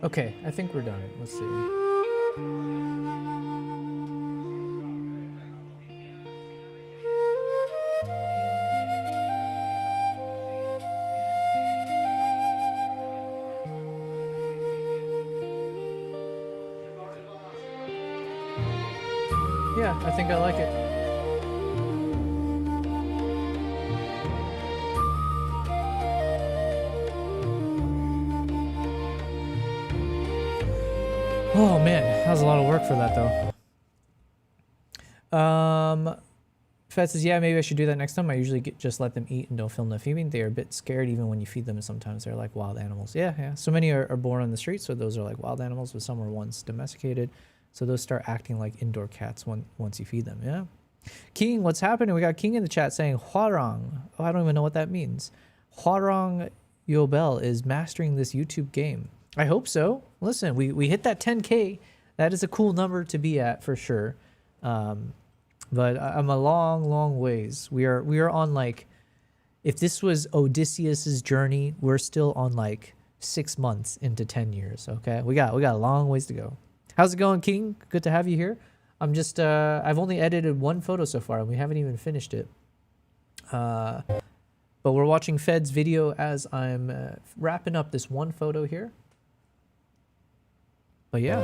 Okay, I think we're done. Let's see. Yeah, I think I like it. Oh man, that was a lot of work for that though. Fed says, yeah, maybe I should do that next time. I usually just let them eat and don't film them feeding. They are a bit scared even when you feed them, and sometimes they're like wild animals. Yeah. So many are born on the street, so those are like wild animals, but some were once domesticated. So those start acting like indoor cats once you feed them, yeah? King, what's happening? We got King in the chat saying, Huarong. Oh, I don't even know what that means. Huarong Yobel is mastering this YouTube game. I hope so. Listen, we hit that 10K. That is a cool number to be at for sure. But I'm a long ways. We are on like, if this was Odysseus's journey, we're still on like 6 months into 10 years. Okay, we got a long ways to go. How's it going, King? Good to have you here. I'm just I've only edited one photo so far, and we haven't even finished it. But we're watching Fed's video as I'm wrapping up this one photo here. But yeah.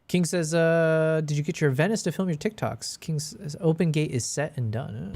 King says, did you get your Venice to film your TikToks? King says, open gate is set and done.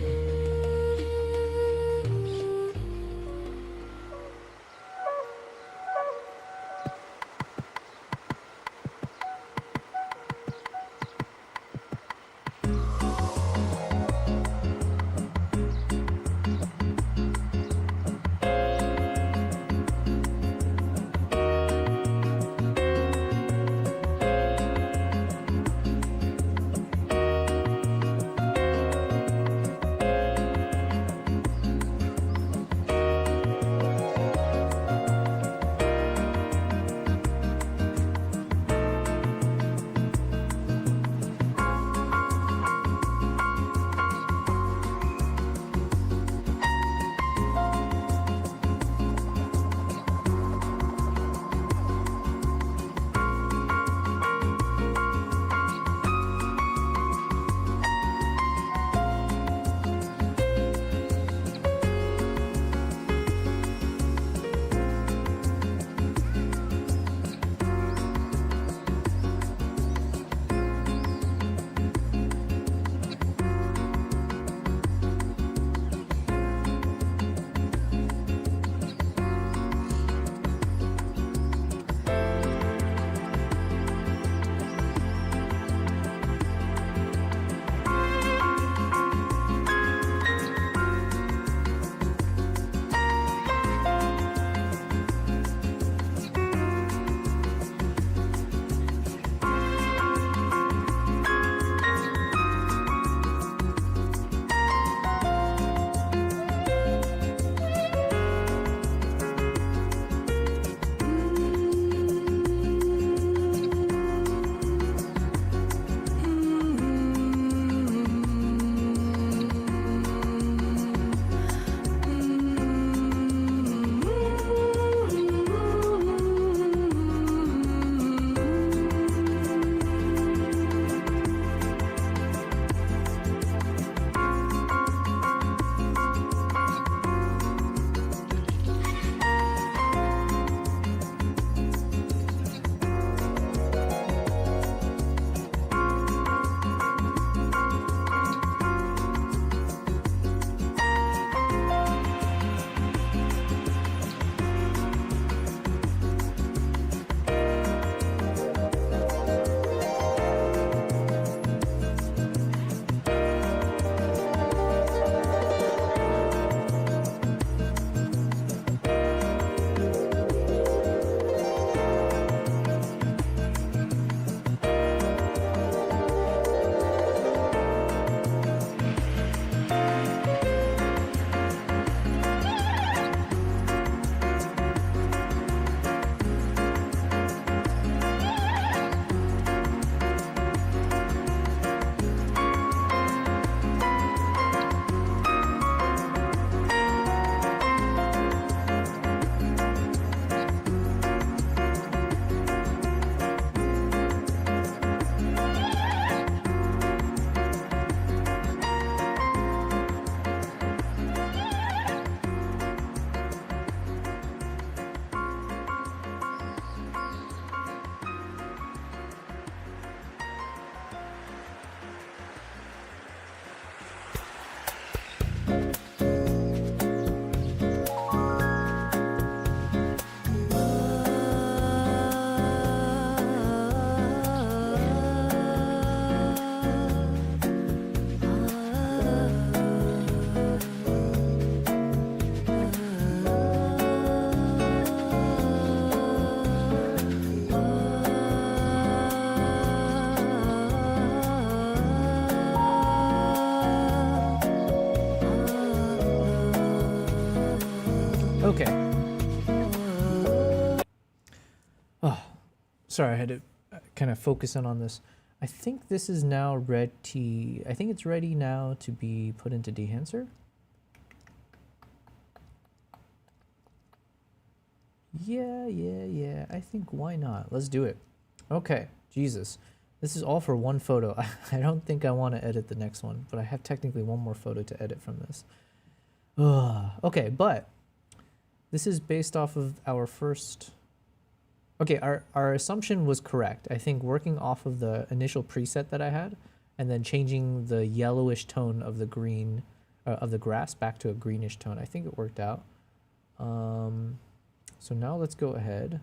Okay. Oh, sorry, I had to kind of focus in on this. I think this is now ready. I think it's ready now to be put into Dehancer. Yeah. I think why not? Let's do it. Okay, Jesus. This is all for one photo. I don't think I want to edit the next one, but I have technically one more photo to edit from this. Okay, but this is based off of our first... Okay, our assumption was correct. I think working off of the initial preset that I had, and then changing the yellowish tone of the green, of the grass back to a greenish tone, I think it worked out. So now let's go ahead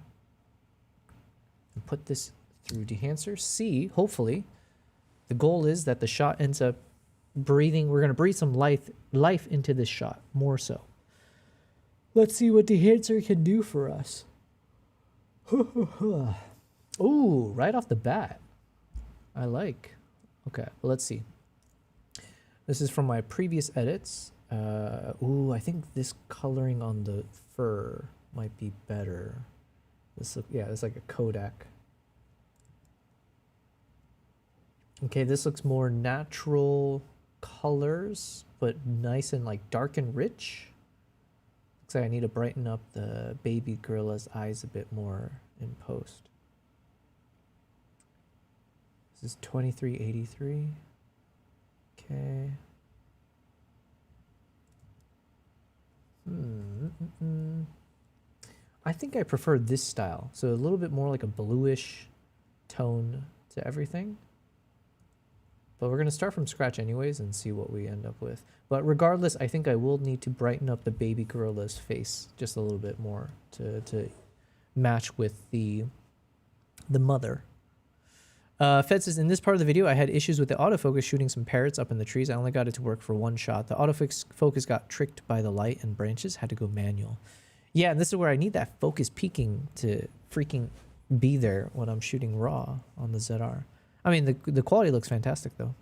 and put this through Dehancer. See, hopefully, the goal is that the shot ends up breathing. We're going to breathe some life into this shot, more so. Let's see what Dehancer can do for us. Ooh, right off the bat. I like. Okay, well, let's see. This is from my previous edits. Ooh, I think this coloring on the fur might be better. This look, yeah, it's like a Kodak. Okay, this looks more natural colors, but nice and like dark and rich. Looks like I need to brighten up the baby gorilla's eyes a bit more in post. This is 2383. Okay. I think I prefer this style. So a little bit more like a bluish tone to everything. But we're going to start from scratch anyways and see what we end up with. But regardless, I think I will need to brighten up the baby gorilla's face just a little bit more to match with the mother. Fed says, in this part of the video, I had issues with the autofocus shooting some parrots up in the trees. I only got it to work for one shot. The autofocus got tricked by the light and branches, had to go manual. Yeah, and this is where I need that focus peaking to freaking be there when I'm shooting raw on the ZR. I mean, the quality looks fantastic, though.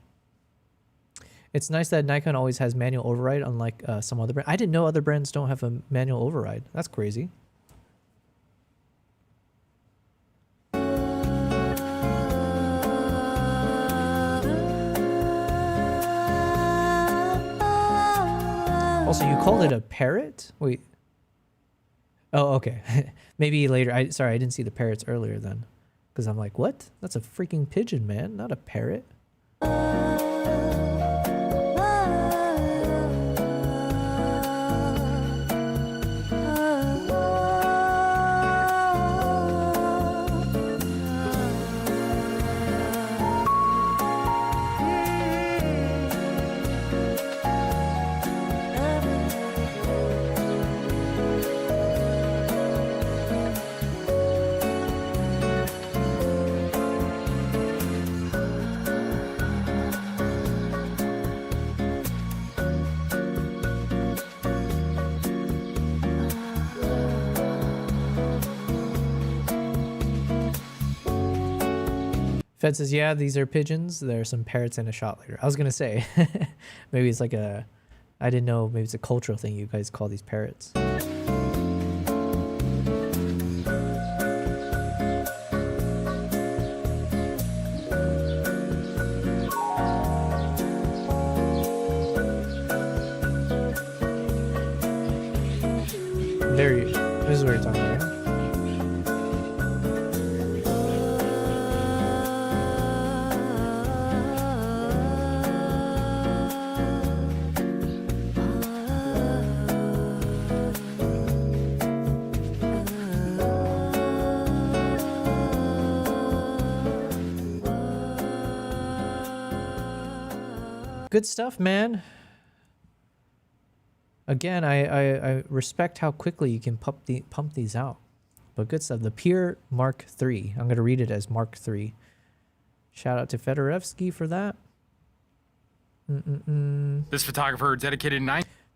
It's nice that Nikon always has manual override, unlike some other brands. I didn't know other brands don't have a manual override. That's crazy. Also, you called it a parrot? Wait. Oh, okay. Maybe later. Sorry, I didn't see the parrots earlier then. Because I'm like, what? That's a freaking pigeon, man, not a parrot. Fed says, yeah, these are pigeons. There are some parrots in a shot later. I was going to say, maybe it's like a, I didn't know, maybe it's a cultural thing. You guys call these parrots. There you, this is what you're talking about, right? Good stuff, man. Again, I respect how quickly you can pump these out. But good stuff. The Pier Mark III. I'm going to read it as Mark III. Shout out to Fedorevsky for that. This photographer dedicated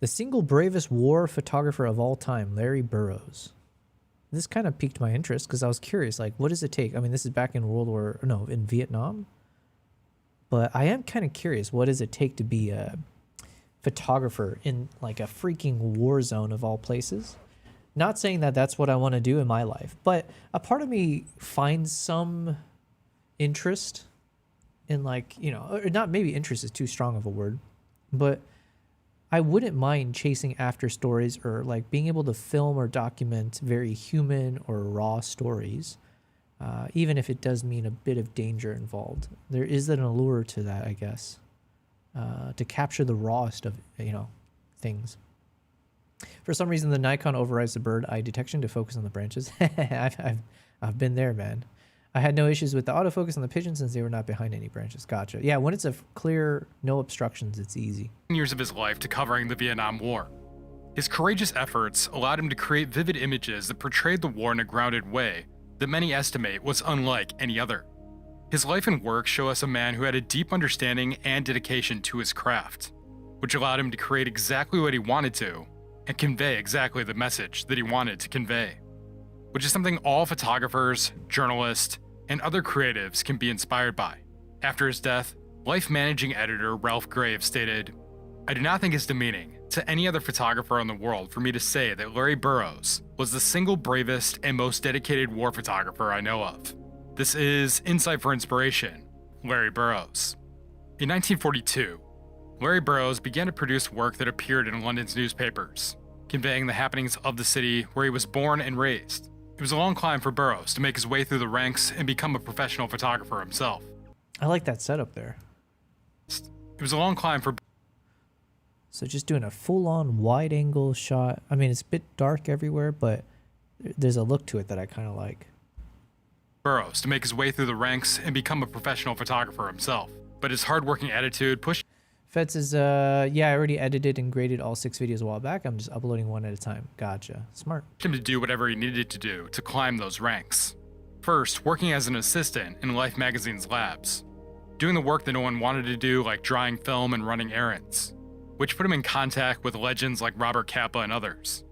the single bravest war photographer of all time, Larry Burroughs. This kind of piqued my interest because I was curious, like, what does it take? I mean, this is back in in Vietnam. But I am kind of curious, what does it take to be a photographer in like a freaking war zone of all places? Not saying that that's what I want to do in my life, but a part of me finds some interest in, like, you know, or not, maybe interest is too strong of a word, but I wouldn't mind chasing after stories or like being able to film or document very human or raw stories, even if it does mean a bit of danger involved. There is an allure to that, I guess, to capture the rawest of, you know, things. For some reason, the Nikon overrides the bird eye detection to focus on the branches. I've been there, man. I had no issues with the autofocus on the pigeons since they were not behind any branches. Gotcha. Yeah, when it's a clear, no obstructions, it's easy. Years of his life to covering the Vietnam War. His courageous efforts allowed him to create vivid images that portrayed the war in a grounded way that many estimate was unlike any other. His life and work show us a man who had a deep understanding and dedication to his craft, which allowed him to create exactly what he wanted to and convey exactly the message that he wanted to convey, which is something all photographers, journalists, and other creatives can be inspired by. After his death, Life managing editor Ralph Graves stated, "I do not think it's demeaning to any other photographer in the world for me to say that Larry Burroughs was the single bravest and most dedicated war photographer I know of. This is Insight for Inspiration, Larry Burroughs." In 1942, Larry Burroughs began to produce work that appeared in London's newspapers, conveying the happenings of the city where he was born and raised. It was a long climb for Burroughs to make his way through the ranks and become a professional photographer himself. I like that setup there. It was a long climb for... So just doing a full-on wide-angle shot. I mean, it's a bit dark everywhere, but there's a look to it that I kind of like. Burroughs to make his way through the ranks and become a professional photographer himself. But his hard-working attitude pushed... Fed says, yeah, I already edited and graded all 6 videos a while back. I'm just uploading one at a time. Gotcha. Smart. ...him to do whatever he needed to do to climb those ranks. First, working as an assistant in Life magazine's labs, doing the work that no one wanted to do, like drying film and running errands, which put him in contact with legends like Robert Capa and others.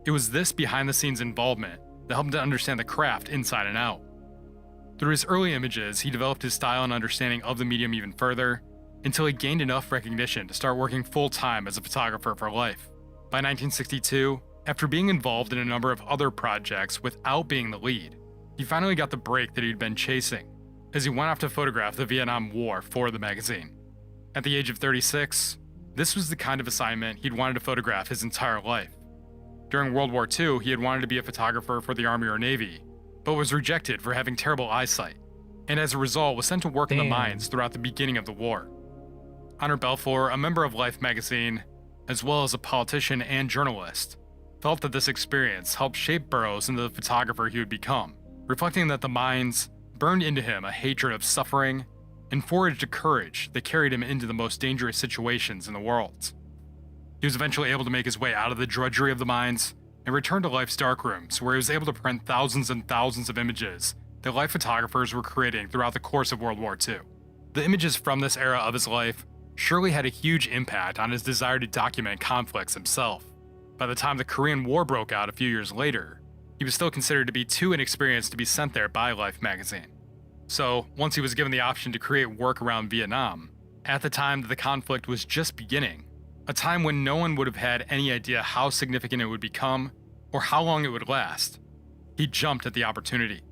It was this behind-the-scenes involvement that helped him to understand the craft inside and out. Through his early images, he developed his style and understanding of the medium even further, until he gained enough recognition to start working full-time as a photographer for Life. By 1962, after being involved in a number of other projects without being the lead, he finally got the break that he'd been chasing, as he went off to photograph the Vietnam War for the magazine. At the age of 36, this was the kind of assignment he'd wanted to photograph his entire life. During World War II, he had wanted to be a photographer for the Army or Navy, but was rejected for having terrible eyesight, and as a result was sent to work in the mines throughout the beginning of the war. Honor Balfour, a member of Life magazine, as well as a politician and journalist, felt that this experience helped shape Burroughs into the photographer he would become, reflecting that the mines burned into him a hatred of suffering and forged a courage that carried him into the most dangerous situations in the world. He was eventually able to make his way out of the drudgery of the mines and return to Life's darkrooms, where he was able to print thousands and thousands of images that Life photographers were creating throughout the course of World War II. The images from this era of his life surely had a huge impact on his desire to document conflicts himself. By the time the Korean War broke out a few years later, he was still considered to be too inexperienced to be sent there by Life magazine. So, once he was given the option to create work around Vietnam, at the time that the conflict was just beginning, a time when no one would have had any idea how significant it would become or how long it would last, he jumped at the opportunity.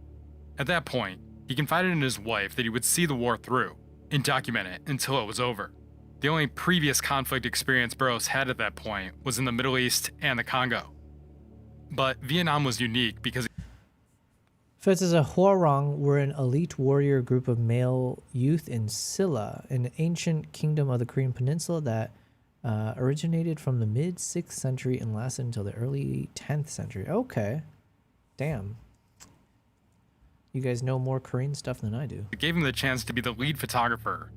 At that point, he confided in his wife that he would see the war through and document it until it was over. The only previous conflict experience Burroughs had at that point was in the Middle East and the Congo. But Vietnam was unique because... Fed says, Hwarang were an elite warrior group of male youth in Silla, an ancient kingdom of the Korean Peninsula that originated from the mid-6th century and lasted until the early 10th century. Okay. Damn. You guys know more Korean stuff than I do. It gave him the chance to be the lead photographer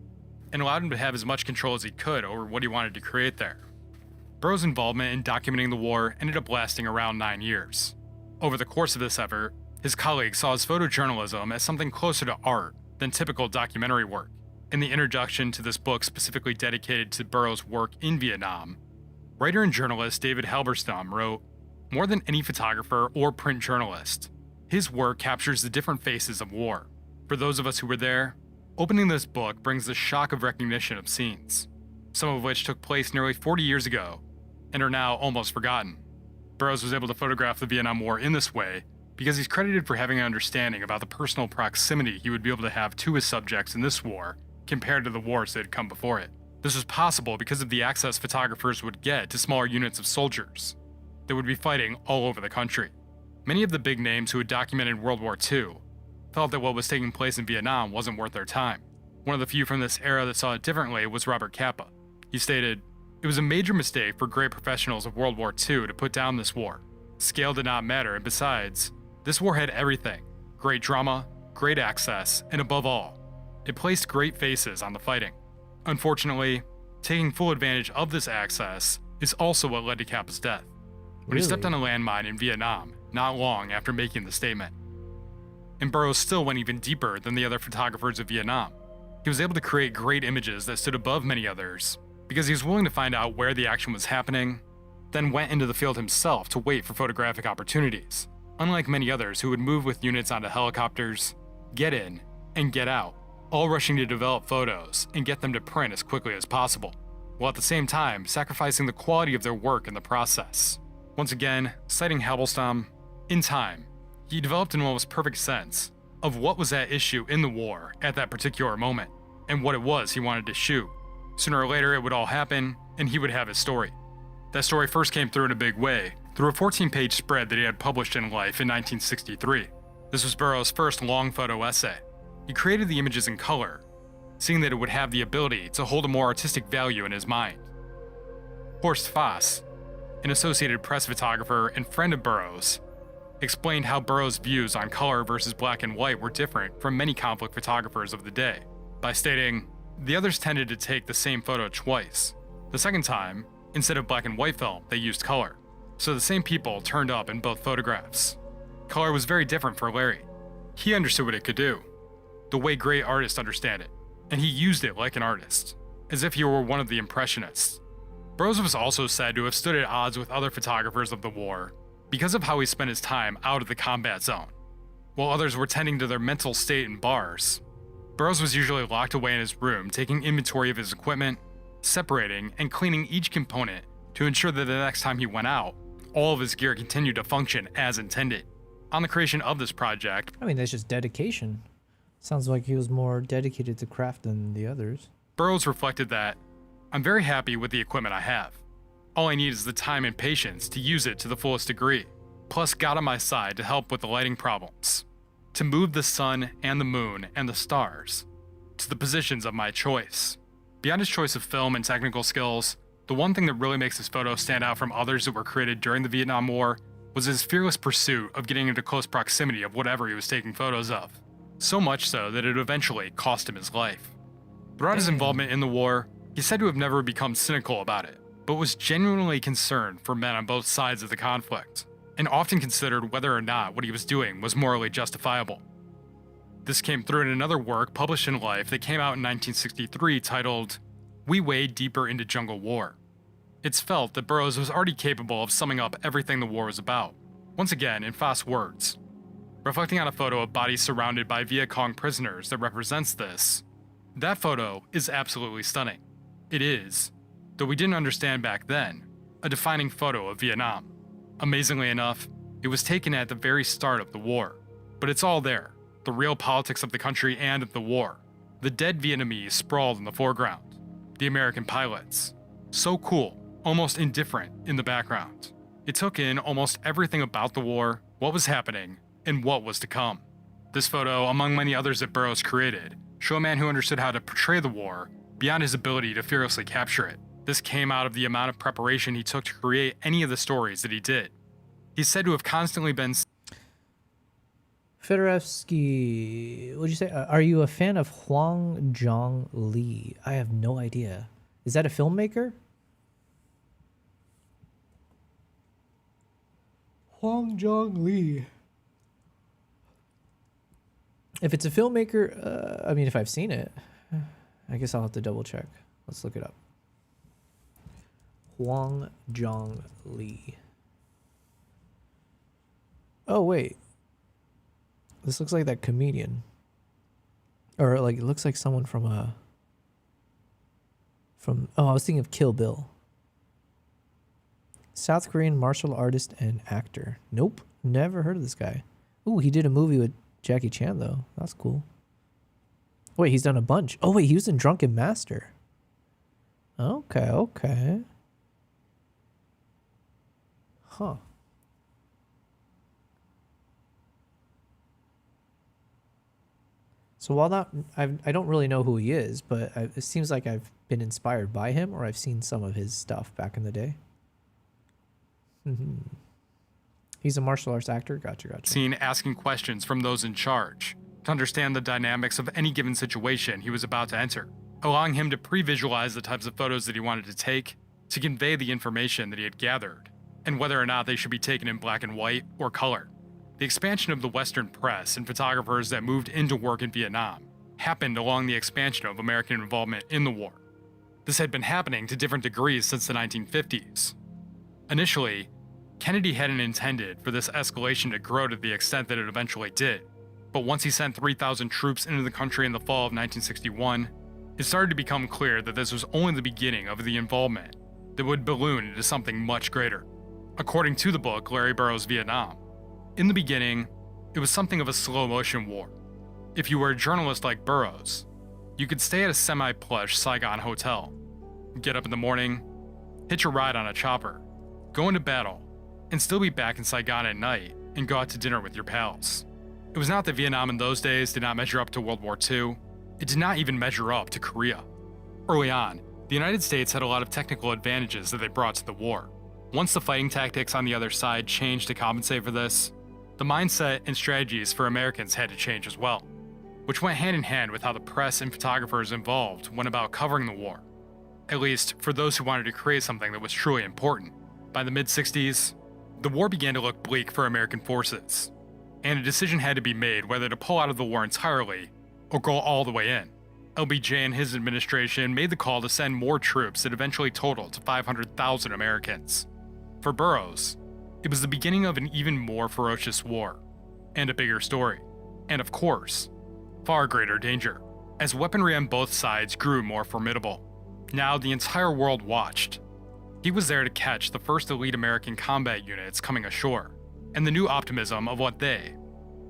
and allowed him to have as much control as he could over what he wanted to create there. Burroughs' involvement in documenting the war ended up lasting around 9 years. Over the course of this effort, his colleagues saw his photojournalism as something closer to art than typical documentary work. In the introduction to this book specifically dedicated to Burroughs' work in Vietnam, writer and journalist David Halberstam wrote, "More than any photographer or print journalist, his work captures the different faces of war. For those of us who were there, opening this book brings the shock of recognition of scenes, some of which took place nearly 40 years ago and are now almost forgotten. Burroughs was able to photograph the Vietnam War in this way because he's credited for having an understanding about the personal proximity he would be able to have to his subjects in this war compared to the wars that had come before it. This was possible because of the access photographers would get to smaller units of soldiers that would be fighting all over the country. Many of the big names who had documented World War II felt that what was taking place in Vietnam wasn't worth their time. One of the few from this era that saw it differently was Robert Capa. He stated, "It was a major mistake for great professionals of World War II to put down this war. Scale did not matter, and besides, this war had everything. Great drama, great access, and above all, it placed great faces on the fighting. Unfortunately, taking full advantage of this access is also what led to Capa's death when he stepped on a landmine in Vietnam not long after making the statement." And Burroughs still went even deeper than the other photographers of Vietnam. He was able to create great images that stood above many others because he was willing to find out where the action was happening, then went into the field himself to wait for photographic opportunities, unlike many others who would move with units onto helicopters, get in, and get out, all rushing to develop photos and get them to print as quickly as possible, while at the same time sacrificing the quality of their work in the process. Once again, citing Halberstam, in time, he developed an almost perfect sense of what was at issue in the war at that particular moment, and what it was he wanted to shoot. Sooner or later, it would all happen, and he would have his story. That story first came through in a big way, through a 14-page spread that he had published in Life in 1963. This was Burroughs' first long photo essay. He created the images in color, seeing that it would have the ability to hold a more artistic value in his mind. Horst Fass, an Associated Press photographer and friend of Burroughs, explained how Burroughs' views on color versus black and white were different from many conflict photographers of the day, by stating, "The others tended to take the same photo twice. The second time, instead of black and white film, they used color. So the same people turned up in both photographs. Color was very different for Larry. He understood what it could do, the way great artists understand it, and he used it like an artist, as if he were one of the Impressionists." Burroughs was also said to have stood at odds with other photographers of the war because of how he spent his time out of the combat zone. While others were tending to their mental state in bars, Burroughs was usually locked away in his room taking inventory of his equipment, separating and cleaning each component to ensure that the next time he went out, all of his gear continued to function as intended. On the creation of this project, I mean, that's just dedication. Sounds like he was more dedicated to craft than the others. Burroughs reflected that, "I'm very happy with the equipment I have. All I need is the time and patience to use it to the fullest degree, plus God on my side to help with the lighting problems, to move the sun and the moon and the stars to the positions of my choice." Beyond his choice of film and technical skills, the one thing that really makes his photos stand out from others that were created during the Vietnam War was his fearless pursuit of getting into close proximity of whatever he was taking photos of, so much so that it eventually cost him his life. Throughout his involvement in the war, he's said to have never become cynical about it, but was genuinely concerned for men on both sides of the conflict, and often considered whether or not what he was doing was morally justifiable. This came through in another work published in Life that came out in 1963 titled, "We Wade Deeper into Jungle War." It's felt that Burroughs was already capable of summing up everything the war was about, once again in Fass' words. Reflecting on a photo of bodies surrounded by Viet Cong prisoners that represents this, "That photo is absolutely stunning. It is, though we didn't understand back then, a defining photo of Vietnam. Amazingly enough, it was taken at the very start of the war, but it's all there, the real politics of the country and of the war. The dead Vietnamese sprawled in the foreground, the American pilots, so cool, almost indifferent in the background. It took in almost everything about the war, what was happening, and what was to come." This photo, among many others that Burroughs created, show a man who understood how to portray the war beyond his ability to fearlessly capture it. This came out of the amount of preparation he took to create any of the stories that he did. He's said to have constantly been... Fedorevsky, what'd you say? Are you a fan of Hwang Jong Lee? I have no idea. Is that a filmmaker? Hwang Jong Lee. If it's a filmmaker, I mean, if I've seen it, I guess I'll have to double check. Let's look it up. Hwang Jong Lee. Oh, wait. This looks like that comedian. Or, like, it looks like someone from a... Oh, I was thinking of Kill Bill. South Korean martial artist and actor. Nope, never heard of this guy. Ooh, he did a movie with Jackie Chan though. That's cool. Wait, he's done a bunch. Oh wait, he was in Drunken Master. Okay, okay. Huh. So while that, I don't really know who he is, but it seems like I've been inspired by him, or I've seen some of his stuff back in the day. He's a martial arts actor. Gotcha. Seen asking questions from those in charge to understand the dynamics of any given situation he was about to enter, allowing him to pre-visualize the types of photos that he wanted to take to convey the information that he had gathered, and whether or not they should be taken in black and white or color. The expansion of the Western press and photographers that moved into work in Vietnam happened along the expansion of American involvement in the war. This had been happening to different degrees since the 1950s. Initially, Kennedy hadn't intended for this escalation to grow to the extent that it eventually did, but once he sent 3,000 troops into the country in the fall of 1961, it started to become clear that this was only the beginning of the involvement that would balloon into something much greater. According to the book Larry Burroughs' Vietnam, in the beginning, it was something of a slow-motion war. If you were a journalist like Burroughs, you could stay at a semi-plush Saigon hotel, get up in the morning, hitch a ride on a chopper, go into battle, and still be back in Saigon at night and go out to dinner with your pals. It was not that Vietnam in those days did not measure up to World War II. It did not even measure up to Korea. Early on, the United States had a lot of technical advantages that they brought to the war. Once the fighting tactics on the other side changed to compensate for this, the mindset and strategies for Americans had to change as well, which went hand in hand with how the press and photographers involved went about covering the war, at least for those who wanted to create something that was truly important. By the mid-60s, the war began to look bleak for American forces, and a decision had to be made whether to pull out of the war entirely or go all the way in. LBJ and his administration made the call to send more troops that eventually totaled to 500,000 Americans. For Burroughs, it was the beginning of an even more ferocious war, and a bigger story, and of course, far greater danger, as weaponry on both sides grew more formidable. Now the entire world watched. He was there to catch the first elite American combat units coming ashore, and the new optimism of what they,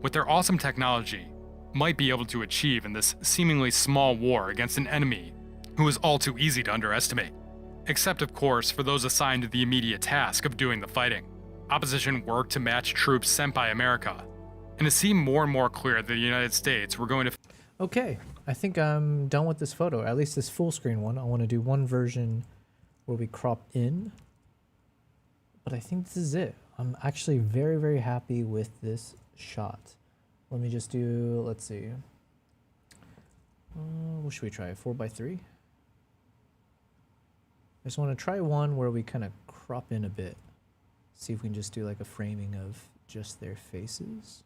with their awesome technology, might be able to achieve in this seemingly small war against an enemy who was all too easy to underestimate. Except, of course, for those assigned to the immediate task of doing the fighting. Opposition worked to match troops sent by America, and it seemed more and more clear that the United States were going to... Okay, I think I'm done with this photo, at least this full screen one. I want to do one version where we crop in, but I think this is it. I'm actually very, very happy with this shot. Let me just do, let's see. What should we try? 4x3? I just want to try one where we kind of crop in a bit. See if we can just do like a framing of just their faces.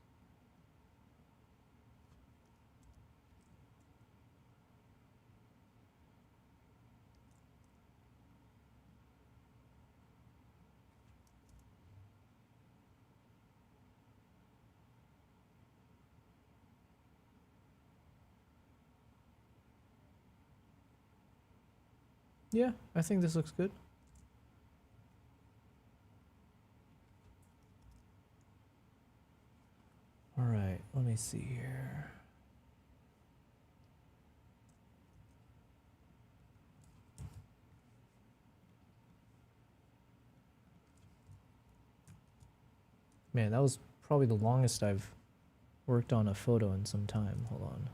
Yeah, I think this looks good. All right, let me see here. Man, that was probably the longest I've worked on a photo in some time. Hold on.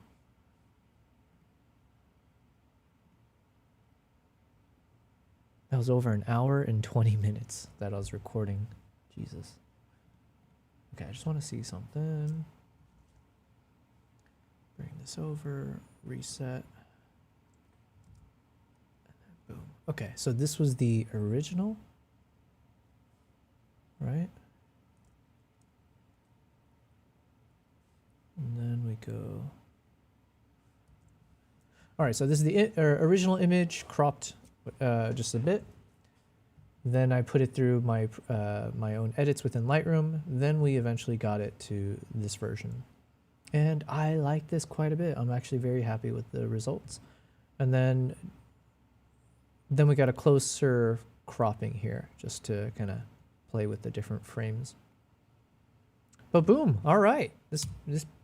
That was over an hour and 20 minutes that I was recording. Jesus. Okay, I just want to see something. Bring this over, reset. And then boom. Okay, so this was the original, right? And then we go. All right, so this is the original image cropped just a bit. Then I put it through my my own edits within Lightroom. Then we eventually got it to this version. And I like this quite a bit. I'm actually very happy with the results. And then we got a closer cropping here just to kind of play with the different frames. But boom, all right. This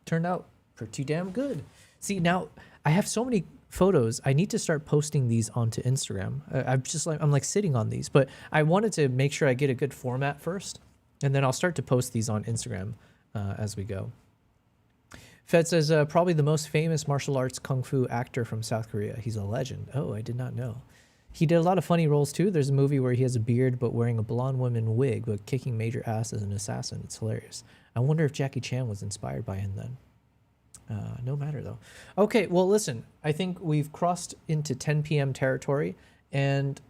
turned out pretty damn good. See, now I have so many photos. I need to start posting these onto Instagram. I'm like sitting on these, but I wanted to make sure I get a good format first, and then I'll start to post these on Instagram as we go. Fed says, probably the most famous martial arts kung fu actor from South Korea. He's a legend. Oh, I did not know. He did a lot of funny roles too. There's a movie where he has a beard but wearing a blonde woman wig but kicking major ass as an assassin. It's hilarious. I wonder if Jackie Chan was inspired by him then. No matter though. Okay, well listen, I think we've crossed into 10 p.m. territory, and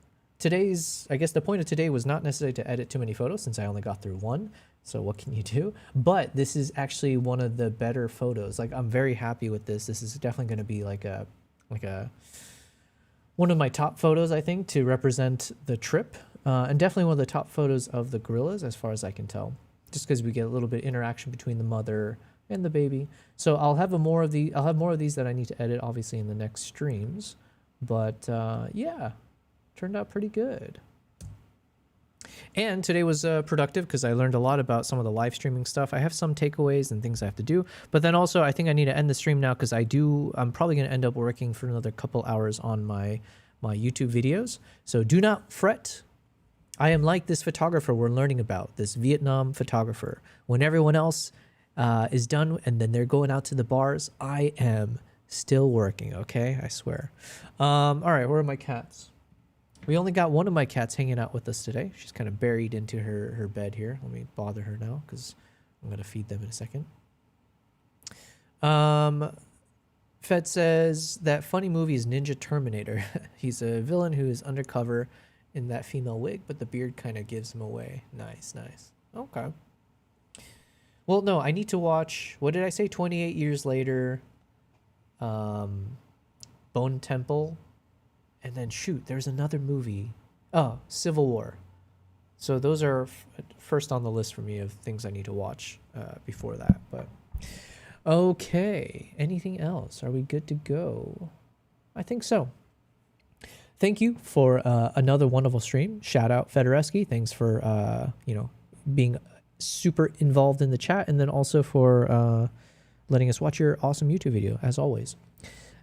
I guess the point of today was not necessarily to edit too many photos since I only got through one. So what can you do? But this is actually one of the better photos. Like, I'm very happy with this. This is definitely going to be like one of my top photos, I think, to represent the trip, and definitely one of the top photos of the gorillas as far as I can tell, just because we get a little bit of interaction between the mother and the baby. So I'll have more of these that I need to edit, obviously, in the next streams. But yeah, turned out pretty good. And today was productive because I learned a lot about some of the live streaming stuff. I have some takeaways and things I have to do, but then also I think I need to end the stream now because I'm probably going to end up working for another couple hours on my YouTube videos. So do not fret. I am like this photographer we're learning about, this Vietnam photographer. When everyone else is done and then they're going out to the bars, I am still working, okay? I swear. All right, where are my cats? We only got one of my cats hanging out with us today. She's kind of buried into her bed here. Let me bother her now because I'm going to feed them in a second. Fed says that funny movie is Ninja Terminator. He's a villain who is undercover in that female wig, but the beard kind of gives him away. Nice, nice. Okay. Well, no, I need to watch, what did I say? 28 Years Later, Bone Temple, and then shoot, there's another movie. Oh, Civil War. So those are first on the list for me of things I need to watch before that. But okay, anything else? Are we good to go? I think so. Thank you for another wonderful stream. Shout out Fedoreski. Thanks for being super involved in the chat, and then also for letting us watch your awesome YouTube video as always.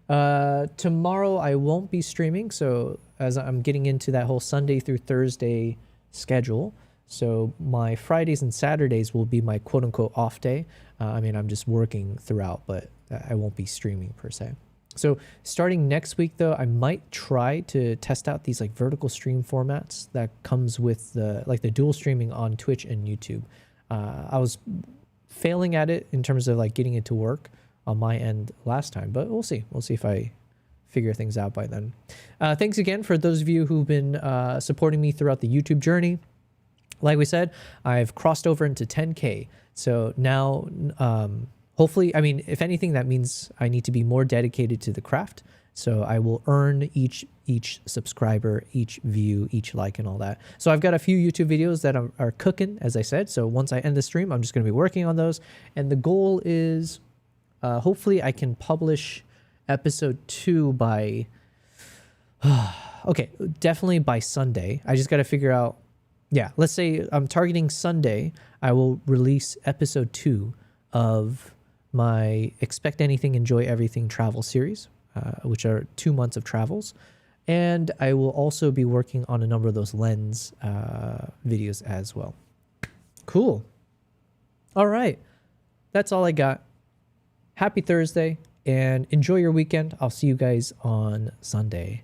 Tomorrow I won't be streaming, so as I'm getting into that whole Sunday through Thursday schedule, so my Fridays and Saturdays will be my quote-unquote off day. I mean, I'm just working throughout, but I won't be streaming per se. So starting next week though, I might try to test out these like vertical stream formats that comes with the dual streaming on Twitch and YouTube. I was failing at it in terms of like getting it to work on my end last time, but we'll see. We'll see if I figure things out by then. Thanks again for those of you who've been supporting me throughout the YouTube journey. Like we said, I've crossed over into 10K. So now, hopefully, I mean, if anything, that means I need to be more dedicated to the craft. So I will earn each subscriber, each view, each like, and all that. So I've got a few YouTube videos that are cooking, as I said. So once I end the stream, I'm just going to be working on those. And the goal is hopefully I can publish episode 2 by, okay, definitely by Sunday. I just got to figure out, yeah, let's say I'm targeting Sunday. I will release episode 2 of my Expect Anything, Enjoy Everything travel series, which are 2 months of travels. And I will also be working on a number of those lens videos as well. Cool. All right. That's all I got. Happy Thursday and enjoy your weekend. I'll see you guys on Sunday.